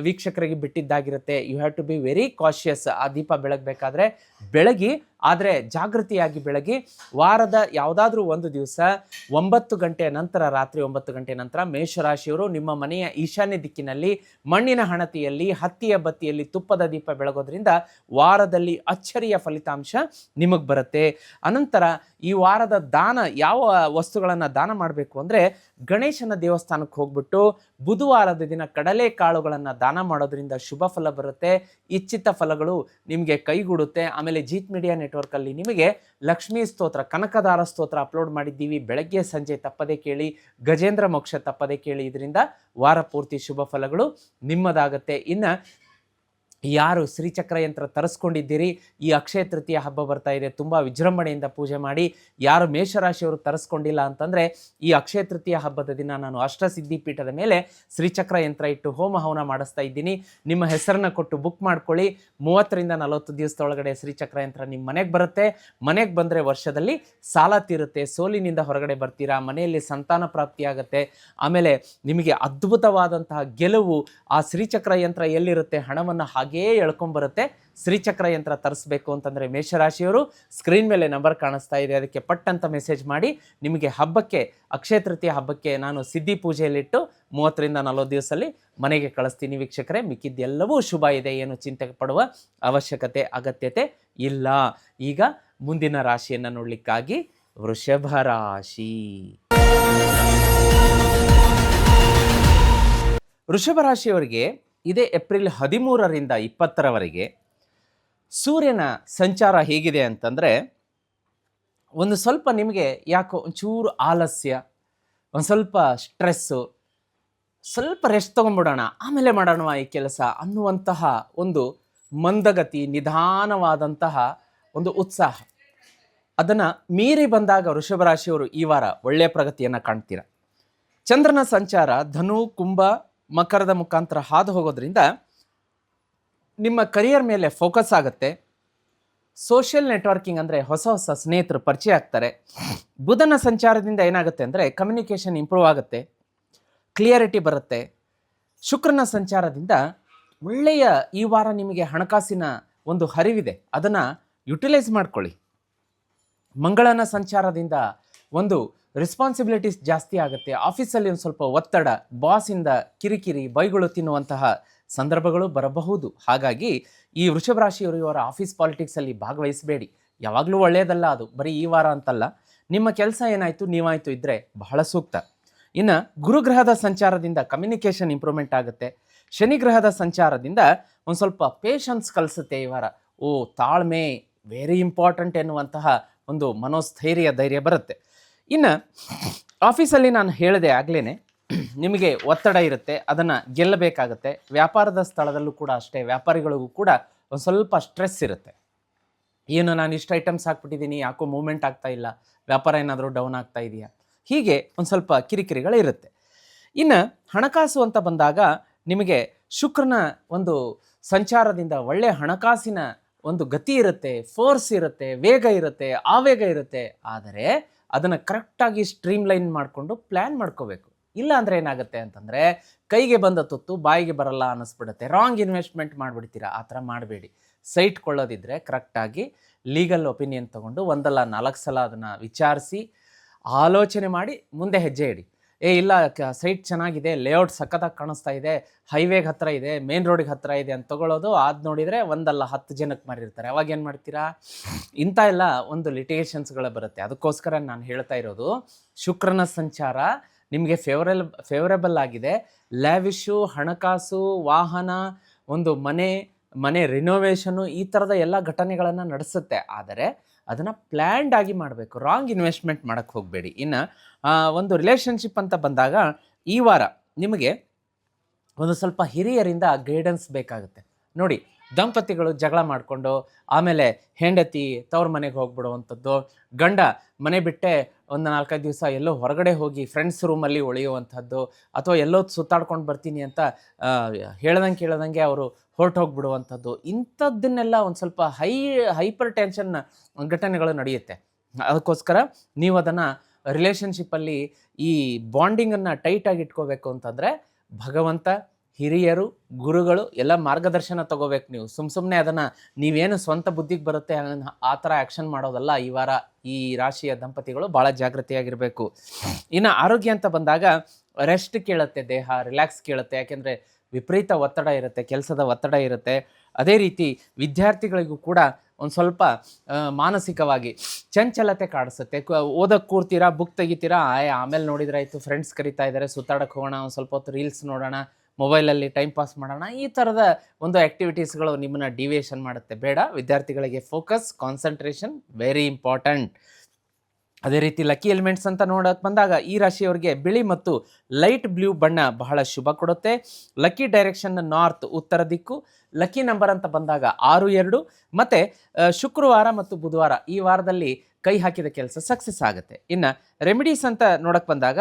ವೀಕ್ಷಕರಿಗೆ ಬಿಟ್ಟಿದ್ದಾಗಿರುತ್ತೆ. You have to be very cautious. ಆ ದೀಪ ಬೆಳಗಬೇಕಾದ್ರೆ ಬೆಳಗಿ, ಆದರೆ ಜಾಗೃತಿಯಾಗಿ ಬೆಳಗಿ. ವಾರದ ಯಾವುದಾದ್ರೂ ಒಂದು ದಿವಸ 9 ಗಂಟೆಯ ನಂತರ, ರಾತ್ರಿ 9 ಗಂಟೆ ನಂತರ ಮೇಷರಾಶಿಯವರು ನಿಮ್ಮ ಮನೆಯ ಈಶಾನ್ಯ ದಿಕ್ಕಿನಲ್ಲಿ ಮಣ್ಣಿನ ಹಣತೆಯಲ್ಲಿ, ಹತ್ತಿಯ ಬತ್ತಿಯಲ್ಲಿ ತುಪ್ಪದ ದೀಪ ಬೆಳಗೋದ್ರಿಂದ ವಾರದಲ್ಲಿ ಅಚ್ಚರಿಯ ಫಲಿತಾಂಶ ನಿಮಗೆ ಬರುತ್ತೆ. ಅನಂತರ ಈ ವಾರದ ದಾನ, ಯಾವ ವಸ್ತುಗಳನ್ನು ದಾನ ಮಾಡಬೇಕು ಅಂದರೆ ಗಣೇಶನ ದೇವಸ್ಥಾನಕ್ಕೆ ಹೋಗ್ಬಿಟ್ಟು ಬುಧವಾರದ ದಿನ ಕಡಲೆಕಾಳುಗಳನ್ನು ದಾನ ಮಾಡೋದ್ರಿಂದ ಶುಭ ಫಲ ಬರುತ್ತೆ. ಇಚ್ಛಿತ ಫಲಗಳು ನಿಮಗೆ ಕೈಗೂಡುತ್ತೆ. ಆಮೇಲೆ ಜೀತ್ ಮೀಡಿಯಾ ನೆಟ್ವರ್ಕಲ್ಲಿ ನಿಮಗೆ ಲಕ್ಷ್ಮೀ ಸ್ತೋತ್ರ, ಕನಕದಾರ ಸ್ತೋತ್ರ ಅಪ್ಲೋಡ್ ಮಾಡಿದ್ದೀವಿ. ಬೆಳಗ್ಗೆ ಸಂಜೆ ತಪ್ಪದೆ ಕೇಳಿ, ಗಜೇಂದ್ರ ಮೋಕ್ಷ ತಪ್ಪದೆ ಕೇಳಿ. ಇದರಿಂದ ವಾರ ಪೂರ್ತಿ ಶುಭ ಫಲಗಳು ನಿಮ್ಮದಾಗತ್ತೆ. ಇನ್ನು ಯಾರು ಶ್ರೀಚಕ್ರ ಯಂತ್ರ ತರಿಸ್ಕೊಂಡಿದ್ದೀರಿ, ಈ ಅಕ್ಷಯ ತೃತೀಯ ಹಬ್ಬ ಬರ್ತಾ ಇದೆ, ತುಂಬ ವಿಜೃಂಭಣೆಯಿಂದ ಪೂಜೆ ಮಾಡಿ. ಯಾರು ಮೇಷರಾಶಿಯವರು ತರಿಸ್ಕೊಂಡಿಲ್ಲ ಅಂತಂದರೆ ಈ ಅಕ್ಷಯ ತೃತೀಯ ಹಬ್ಬದ ದಿನ ನಾನು ಅಷ್ಟಸಿದ್ಧಿ ಪೀಠದ ಮೇಲೆ ಶ್ರೀಚಕ್ರ ಯಂತ್ರ ಇಟ್ಟು ಹೋಮ ಹವನ ಮಾಡಿಸ್ತಾ ಇದ್ದೀನಿ. ನಿಮ್ಮ ಹೆಸರನ್ನು ಕೊಟ್ಟು ಬುಕ್ ಮಾಡ್ಕೊಳ್ಳಿ. 30ರಿಂದ 40 ದಿವಸದೊಳಗಡೆ ಶ್ರೀಚಕ್ರ ಯಂತ್ರ ನಿಮ್ಮ ಮನೆಗೆ ಬರುತ್ತೆ. ಮನೆಗೆ ಬಂದರೆ ವರ್ಷದಲ್ಲಿ ಸಾಲ ತೀರುತ್ತೆ, ಸೋಲಿನಿಂದ ಹೊರಗಡೆ ಬರ್ತೀರಾ, ಮನೆಯಲ್ಲಿ ಸಂತಾನ ಪ್ರಾಪ್ತಿಯಾಗುತ್ತೆ. ಆಮೇಲೆ ನಿಮಗೆ ಅದ್ಭುತವಾದಂತಹ ಗೆಲುವು. ಆ ಶ್ರೀಚಕ್ರ ಯಂತ್ರ ಎಲ್ಲಿರುತ್ತೆ, ಹಣವನ್ನು ಹಾಗೇ ಎಳ್ಕೊಂಬರುತ್ತೆ. ಶ್ರೀಚಕ್ರ ಯಂತ್ರ ತರಿಸ್ಬೇಕು ಅಂತಂದರೆ ಮೇಷರಾಶಿಯವರು ಸ್ಕ್ರೀನ್ ಮೇಲೆ ನಂಬರ್ ಕಾಣಿಸ್ತಾ ಇದೆ, ಅದಕ್ಕೆ ಪಟ್ಟಂತ ಮೆಸೇಜ್ ಮಾಡಿ. ನಿಮಗೆ ಹಬ್ಬಕ್ಕೆ, ಅಕ್ಷಯ ತೃತೀಯ ಹಬ್ಬಕ್ಕೆ ನಾನು ಸಿದ್ಧಿ ಪೂಜೆಯಲ್ಲಿಟ್ಟು 30ರಿಂದ 40 ದಿವಸದಲ್ಲಿ ಮನೆಗೆ ಕಳಿಸ್ತೀನಿ ವೀಕ್ಷಕರೇ. ಮಿಕ್ಕಿದ್ದೆಲ್ಲವೂ ಶುಭ ಇದೆ, ಏನು ಚಿಂತೆ ಪಡುವ ಅವಶ್ಯಕತೆ, ಅಗತ್ಯತೆ ಇಲ್ಲ. ಈಗ ಮುಂದಿನ ರಾಶಿಯನ್ನು ನೋಡಲಿಕ್ಕಾಗಿ ವೃಷಭ ರಾಶಿ. ವೃಷಭ ರಾಶಿಯವರಿಗೆ ಇದೇ ಏಪ್ರಿಲ್ 13ರಿಂದ 20ರವರೆಗೆ ಸೂರ್ಯನ ಸಂಚಾರ ಹೇಗಿದೆ ಅಂತಂದರೆ, ಒಂದು ಸ್ವಲ್ಪ ನಿಮಗೆ ಯಾಕೋ ಒಂಚೂರು ಆಲಸ್ಯ, ಒಂದು ಸ್ವಲ್ಪ ಸ್ಟ್ರೆಸ್ಸು, ಸ್ವಲ್ಪ ರೆಸ್ಟ್ ತೊಗೊಂಡ್ಬಿಡೋಣ ಆಮೇಲೆ ಮಾಡೋಣ ಈ ಕೆಲಸ ಅನ್ನುವಂತಹ ಒಂದು ಮಂದಗತಿ, ನಿಧಾನವಾದಂತಹ ಒಂದು ಉತ್ಸಾಹ, ಅದನ್ನು ಮೀರಿ ಬಂದಾಗ ವೃಷಭ ರಾಶಿಯವರು ಈ ವಾರ ಒಳ್ಳೆಯ ಪ್ರಗತಿಯನ್ನು ಕಾಣ್ತೀರ. ಚಂದ್ರನ ಸಂಚಾರ ಧನು, ಕುಂಭ, ಮಕರದ ಮುಖಾಂತರ ಹಾದು ಹೋಗೋದ್ರಿಂದ ನಿಮ್ಮ ಕರಿಯರ್ ಮೇಲೆ ಫೋಕಸ್ ಆಗುತ್ತೆ. ಸೋಷಿಯಲ್ ನೆಟ್ವರ್ಕಿಂಗ್ ಅಂದರೆ ಹೊಸ ಹೊಸ ಸ್ನೇಹಿತರು ಪರಿಚಯ ಆಗ್ತಾರೆ. ಬುಧನ ಸಂಚಾರದಿಂದ ಏನಾಗುತ್ತೆ ಅಂದರೆ ಕಮ್ಯುನಿಕೇಷನ್ ಇಂಪ್ರೂವ್ ಆಗುತ್ತೆ, ಕ್ಲಿಯರಿಟಿ ಬರುತ್ತೆ. ಶುಕ್ರನ ಸಂಚಾರದಿಂದ ಒಳ್ಳೆಯ ಈ ವಾರ ನಿಮಗೆ ಹಣಕಾಸಿನ ಒಂದು ಹರಿವಿದೆ, ಅದನ್ನು ಯುಟಿಲೈಸ್ ಮಾಡ್ಕೊಳ್ಳಿ. ಮಂಗಳನ ಸಂಚಾರದಿಂದ ಒಂದು ರೆಸ್ಪಾನ್ಸಿಬಿಲಿಟೀಸ್ ಜಾಸ್ತಿ ಆಗುತ್ತೆ. ಆಫೀಸಲ್ಲಿ ಒಂದು ಸ್ವಲ್ಪ ಒತ್ತಡ, ಬಾಸಿಂದ ಕಿರಿಕಿರಿ, ಬೈಗಳು ತಿನ್ನುವಂತಹ ಸಂದರ್ಭಗಳು ಬರಬಹುದು. ಹಾಗಾಗಿ ಈ ವೃಷಭ ರಾಶಿಯವರು ಇವರ ಆಫೀಸ್ ಪಾಲಿಟಿಕ್ಸಲ್ಲಿ ಭಾಗವಹಿಸಬೇಡಿ. ಯಾವಾಗಲೂ ಒಳ್ಳೆಯದಲ್ಲ ಅದು, ಬರೀ ಈ ವಾರ ಅಂತಲ್ಲ. ನಿಮ್ಮ ಕೆಲಸ ಏನಾಯಿತು ನೀವಾಯಿತು ಇದ್ದರೆ ಬಹಳ ಸೂಕ್ತ. ಇನ್ನು ಗುರುಗ್ರಹದ ಸಂಚಾರದಿಂದ ಕಮ್ಯುನಿಕೇಷನ್ ಇಂಪ್ರೂವ್ಮೆಂಟ್ ಆಗುತ್ತೆ. ಶನಿ ಗ್ರಹದ ಸಂಚಾರದಿಂದ ಒಂದು ಸ್ವಲ್ಪ ಪೇಷನ್ಸ್ ಕಲಿಸುತ್ತೆ ಈ ವಾರ. ತಾಳ್ಮೆ ವೆರಿ ಇಂಪಾರ್ಟೆಂಟ್ ಎನ್ನುವಂತಹ ಒಂದು ಮನೋಸ್ಥೈರ್ಯ, ಧೈರ್ಯ ಬರುತ್ತೆ. ಇನ್ನು ಆಫೀಸಲ್ಲಿ ನಾನು ಹೇಳಿದೆ ಆಗಲೇ, ನಿಮಗೆ ಒತ್ತಡ ಇರುತ್ತೆ, ಅದನ್ನು ಗೆಲ್ಲಬೇಕಾಗತ್ತೆ. ವ್ಯಾಪಾರದ ಸ್ಥಳದಲ್ಲೂ ಕೂಡ ಅಷ್ಟೇ, ವ್ಯಾಪಾರಿಗಳಿಗೂ ಕೂಡ ಒಂದು ಸ್ವಲ್ಪ ಸ್ಟ್ರೆಸ್ ಇರುತ್ತೆ. ಏನು ನಾನು ಇಷ್ಟು ಐಟಮ್ಸ್ ಹಾಕ್ಬಿಟ್ಟಿದ್ದೀನಿ, ಯಾಕೋ ಮೂವ್ಮೆಂಟ್ ಆಗ್ತಾ ಇಲ್ಲ, ವ್ಯಾಪಾರ ಏನಾದರೂ ಡೌನ್ ಆಗ್ತಾ ಇದೆಯಾ, ಹೀಗೆ ಒಂದು ಸ್ವಲ್ಪ ಕಿರಿಕಿರಿಗಳಿರುತ್ತೆ. ಇನ್ನು ಹಣಕಾಸು ಅಂತ ಬಂದಾಗ ನಿಮಗೆ ಶುಕ್ರನ ಒಂದು ಸಂಚಾರದಿಂದ ಒಳ್ಳೆಯ ಹಣಕಾಸಿನ ಒಂದು ಗತಿ ಇರುತ್ತೆ, ಫೋರ್ಸ್ ಇರುತ್ತೆ, ವೇಗ ಇರುತ್ತೆ, ಆವೇಗ ಇರುತ್ತೆ. ಆದರೆ ಅದನ್ನು ಕರೆಕ್ಟಾಗಿ ಸ್ಟ್ರೀಮ್ಲೈನ್ ಮಾಡಿಕೊಂಡು ಪ್ಲ್ಯಾನ್ ಮಾಡ್ಕೋಬೇಕು. ಇಲ್ಲ ಅಂದರೆ ಏನಾಗುತ್ತೆ ಅಂತಂದರೆ ಕೈಗೆ ಬಂದ ತುತ್ತು ಬಾಯಿಗೆ ಬರಲ್ಲ ಅನ್ನಿಸ್ಬಿಡುತ್ತೆ. Wrong investment ಮಾಡಿಬಿಡ್ತೀರಾ. ಆ ಥರ ಮಾಡಬೇಡಿ. ಸೈಟ್ ಕೊಳ್ಳೋದಿದ್ದರೆ ಕರೆಕ್ಟಾಗಿ ಲೀಗಲ್ ಒಪಿನಿಯನ್ ತೊಗೊಂಡು ಒಂದಲ್ಲ 4 ಸಲ ಅದನ್ನು ವಿಚಾರಿಸಿ ಆಲೋಚನೆ ಮಾಡಿ ಮುಂದೆ ಹೆಜ್ಜೆ ಇಡಿ. ಇಲ್ಲ ಸೈಟ್ ಚೆನ್ನಾಗಿದೆ, ಲೇಔಟ್ ಸಖತ್ತಾಗಿ ಕಾಣಿಸ್ತಾ ಇದೆ, ಹೈವೇಗೆ ಹತ್ತಿರ ಇದೆ, ಮೇನ್ ರೋಡಿಗೆ ಹತ್ತಿರ ಇದೆ ಅಂತ ತೊಗೊಳ್ಳೋದು, ಅದು ನೋಡಿದರೆ ಒಂದಲ್ಲ 10 ಜನಕ್ಕೆ ಮಾರಿರ್ತಾರೆ. ಅವಾಗ ಏನು ಮಾಡ್ತೀರಾ? ಇಂಥ ಎಲ್ಲ ಒಂದು ಲಿಟಿಗೇಷನ್ಸ್ಗಳು ಬರುತ್ತೆ. ಅದಕ್ಕೋಸ್ಕರ ನಾನು ಹೇಳ್ತಾ ಇರೋದು, ಶುಕ್ರನ ಸಂಚಾರ ನಿಮಗೆ ಫೇವರೇಬಲ್ ಆಗಿದೆ. ಲ್ಯಾವಿಶು, ಹಣಕಾಸು, ವಾಹನ, ಒಂದು ಮನೆ ರಿನೋವೇಷನು, ಈ ಥರದ ಎಲ್ಲ ಘಟನೆಗಳನ್ನು ನಡೆಸುತ್ತೆ. ಆದರೆ ಅದನ್ನು ಪ್ಲ್ಯಾಂಡ್ ಆಗಿ ಮಾಡಬೇಕು. ರಾಂಗ್ ಇನ್ವೆಸ್ಟ್ಮೆಂಟ್ ಮಾಡೋಕ್ಕೆ ಹೋಗಬೇಡಿ. ಇನ್ನು ಒಂದು ರಿಲೇಷನ್ಶಿಪ್ ಅಂತ ಬಂದಾಗ ಈ ವಾರ ನಿಮಗೆ ಒಂದು ಸ್ವಲ್ಪ ಹಿರಿಯರಿಂದ ಗೈಡೆನ್ಸ್ ಬೇಕಾಗುತ್ತೆ. ನೋಡಿ, ದಂಪತಿಗಳು ಜಗಳ ಮಾಡಿಕೊಂಡು ಆಮೇಲೆ ಹೆಂಡತಿ ತವ್ರ ಮನೆಗೆ ಹೋಗ್ಬಿಡುವಂಥದ್ದು, ಗಂಡ ಮನೆ ಬಿಟ್ಟೆ ಒಂದು 4-5 ದಿವಸ ಎಲ್ಲೋ ಹೊರಗಡೆ ಹೋಗಿ ಫ್ರೆಂಡ್ಸ್ ರೂಮಲ್ಲಿ ಉಳಿಯುವಂಥದ್ದು, ಅಥವಾ ಎಲ್ಲೋ ಸುತ್ತಾಡ್ಕೊಂಡು ಬರ್ತೀನಿ ಅಂತ ಕೇಳ್ದಂಗೆ ಅವರು ಹೊರಟೋಗ್ಬಿಡುವಂಥದ್ದು, ಇಂಥದ್ದನ್ನೆಲ್ಲ ಒಂದು ಸ್ವಲ್ಪ ಹೈಪರ್ ಟೆನ್ಷನ್ ಘಟನೆಗಳು ನಡೆಯುತ್ತೆ. ಅದಕ್ಕೋಸ್ಕರ ನೀವು ಅದನ್ನು ರಿಲೇಷನ್ಶಿಪ್ಪಲ್ಲಿ ಈ ಬಾಂಡಿಂಗನ್ನು ಟೈಟಾಗಿ ಇಟ್ಕೋಬೇಕು ಅಂತಂದರೆ ಭಗವಂತ, ಹಿರಿಯರು, ಗುರುಗಳು ಎಲ್ಲ ಮಾರ್ಗದರ್ಶನ ತಗೋಬೇಕು. ನೀವು ಸುಮ್ಮನೆ ಅದನ್ನು ನೀವೇನು ಸ್ವಂತ ಬುದ್ಧಿಗೆ ಬರುತ್ತೆ ಆ ಥರ ಆ್ಯಕ್ಷನ್ ಮಾಡೋದಲ್ಲ. ಈ ವಾರ ಈ ರಾಶಿಯ ದಂಪತಿಗಳು ಭಾಳ ಜಾಗೃತಿಯಾಗಿರಬೇಕು. ಇನ್ನು ಆರೋಗ್ಯ ಅಂತ ಬಂದಾಗ ರೆಸ್ಟ್ ಕೇಳುತ್ತೆ, ದೇಹ ರಿಲ್ಯಾಕ್ಸ್ ಕೇಳುತ್ತೆ. ಯಾಕೆಂದರೆ ವಿಪರೀತ ಒತ್ತಡ ಇರುತ್ತೆ, ಕೆಲಸದ ಒತ್ತಡ ಇರುತ್ತೆ. ಅದೇ ರೀತಿ ವಿದ್ಯಾರ್ಥಿಗಳಿಗೂ ಕೂಡ ಒಂದು ಸ್ವಲ್ಪ ಮಾನಸಿಕವಾಗಿ ಚಂಚಲತೆ ಕಾಣಿಸುತ್ತೆ. ಓದಕ್ಕೆ ಕೂರ್ತೀರಾ, ಬುಕ್ ತೆಗಿತೀರಾ, ಆಮೇಲೆ ನೋಡಿದ್ರೆ ಆಯಿತು ಫ್ರೆಂಡ್ಸ್ ಕರಿತಾ ಇದ್ದಾರೆ, ಸುತ್ತಾಡಕ್ಕೆ ಹೋಗೋಣ, ಒಂದು ಸ್ವಲ್ಪ ಹೊತ್ತು ರೀಲ್ಸ್ ನೋಡೋಣ, ಮೊಬೈಲಲ್ಲಿ ಟೈಮ್ ಪಾಸ್ ಮಾಡೋಣ, ಈ ಥರದ ಒಂದು ಆ್ಯಕ್ಟಿವಿಟೀಸ್ಗಳು ನಿಮ್ಮನ್ನು ಡಿವಿಯೇಷನ್ ಮಾಡುತ್ತೆ. ಬೇಡ. ವಿದ್ಯಾರ್ಥಿಗಳಿಗೆ ಫೋಕಸ್, ಕಾನ್ಸಂಟ್ರೇಷನ್ ವೆರಿ ಇಂಪಾರ್ಟೆಂಟ್. ಅದೇ ರೀತಿ ಲಕ್ಕಿ ಎಲಿಮೆಂಟ್ಸ್ ಅಂತ ನೋಡೋಕೆ ಬಂದಾಗ ಈ ರಾಶಿಯವರಿಗೆ ಬಿಳಿ ಮತ್ತು ಲೈಟ್ ಬ್ಲೂ ಬಣ್ಣ ಬಹಳ ಶುಭ ಕೊಡುತ್ತೆ. ಲಕ್ಕಿ ಡೈರೆಕ್ಷನ್ ನಾರ್ತ್, ಉತ್ತರ ದಿಕ್ಕು. ಲಕ್ಕಿ ನಂಬರ್ ಅಂತ ಬಂದಾಗ 6-2. ಮತ್ತು ಶುಕ್ರವಾರ ಮತ್ತು ಬುಧವಾರ ಈ ವಾರದಲ್ಲಿ ಕೈ ಹಾಕಿದ ಕೆಲಸ ಸಕ್ಸಸ್ ಆಗುತ್ತೆ. ಇನ್ನು ರೆಮಿಡೀಸ್ ಅಂತ ನೋಡೋಕೆ ಬಂದಾಗ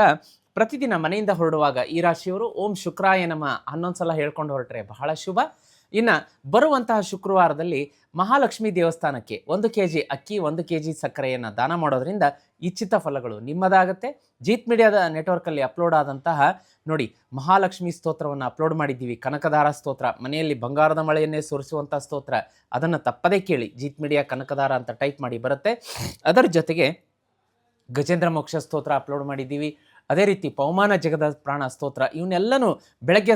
ಪ್ರತಿದಿನ ಮನೆಯಿಂದ ಹೊರಡುವಾಗ ಈ ರಾಶಿಯವರು ಓಂ ಶುಕ್ರಾಯ ನಮಃ 11 ಸಲ ಹೇಳ್ಕೊಂಡು ಹೊರಟ್ರೆ ಬಹಳ ಶುಭ. ಇನ್ನು ಬರುವಂತಹ ಶುಕ್ರವಾರದಲ್ಲಿ ಮಹಾಲಕ್ಷ್ಮಿ ದೇವಸ್ಥಾನಕ್ಕೆ 1 kg ಅಕ್ಕಿ, 1 kg ಸಕ್ಕರೆಯನ್ನು ದಾನ ಮಾಡೋದ್ರಿಂದ ಇಚ್ಛಿತ ಫಲಗಳು ನಿಮ್ಮದಾಗುತ್ತೆ. ಜೀತ್ ಮೀಡಿಯಾದ ನೆಟ್ವರ್ಕಲ್ಲಿ ಅಪ್ಲೋಡ್ ಆದಂತಹ ನೋಡಿ ಮಹಾಲಕ್ಷ್ಮಿ ಸ್ತೋತ್ರವನ್ನು ಅಪ್ಲೋಡ್ ಮಾಡಿದ್ದೀವಿ. ಕನಕದಾರ ಸ್ತೋತ್ರ, ಮನೆಯಲ್ಲಿ ಬಂಗಾರದ ಮಳೆಯನ್ನೇ ಸುರಿಸುವಂಥ ಸ್ತೋತ್ರ, ಅದನ್ನು ತಪ್ಪದೇ ಕೇಳಿ. ಜೀತ್ ಮೀಡಿಯಾ ಕನಕದಾರ ಅಂತ ಟೈಪ್ ಮಾಡಿ ಬರುತ್ತೆ. ಅದರ ಜೊತೆಗೆ ಗಜೇಂದ್ರ ಮೋಕ್ಷ ಸ್ತೋತ್ರ ಅಪ್ಲೋಡ್ ಮಾಡಿದ್ದೀವಿ. ಅದೇ ರೀತಿ ಪವಮಾನ ಜಗದ ಪ್ರಾಣ ಸ್ತೋತ್ರ, ಇವನ್ನೆಲ್ಲನೂ ಬೆಳಗ್ಗೆ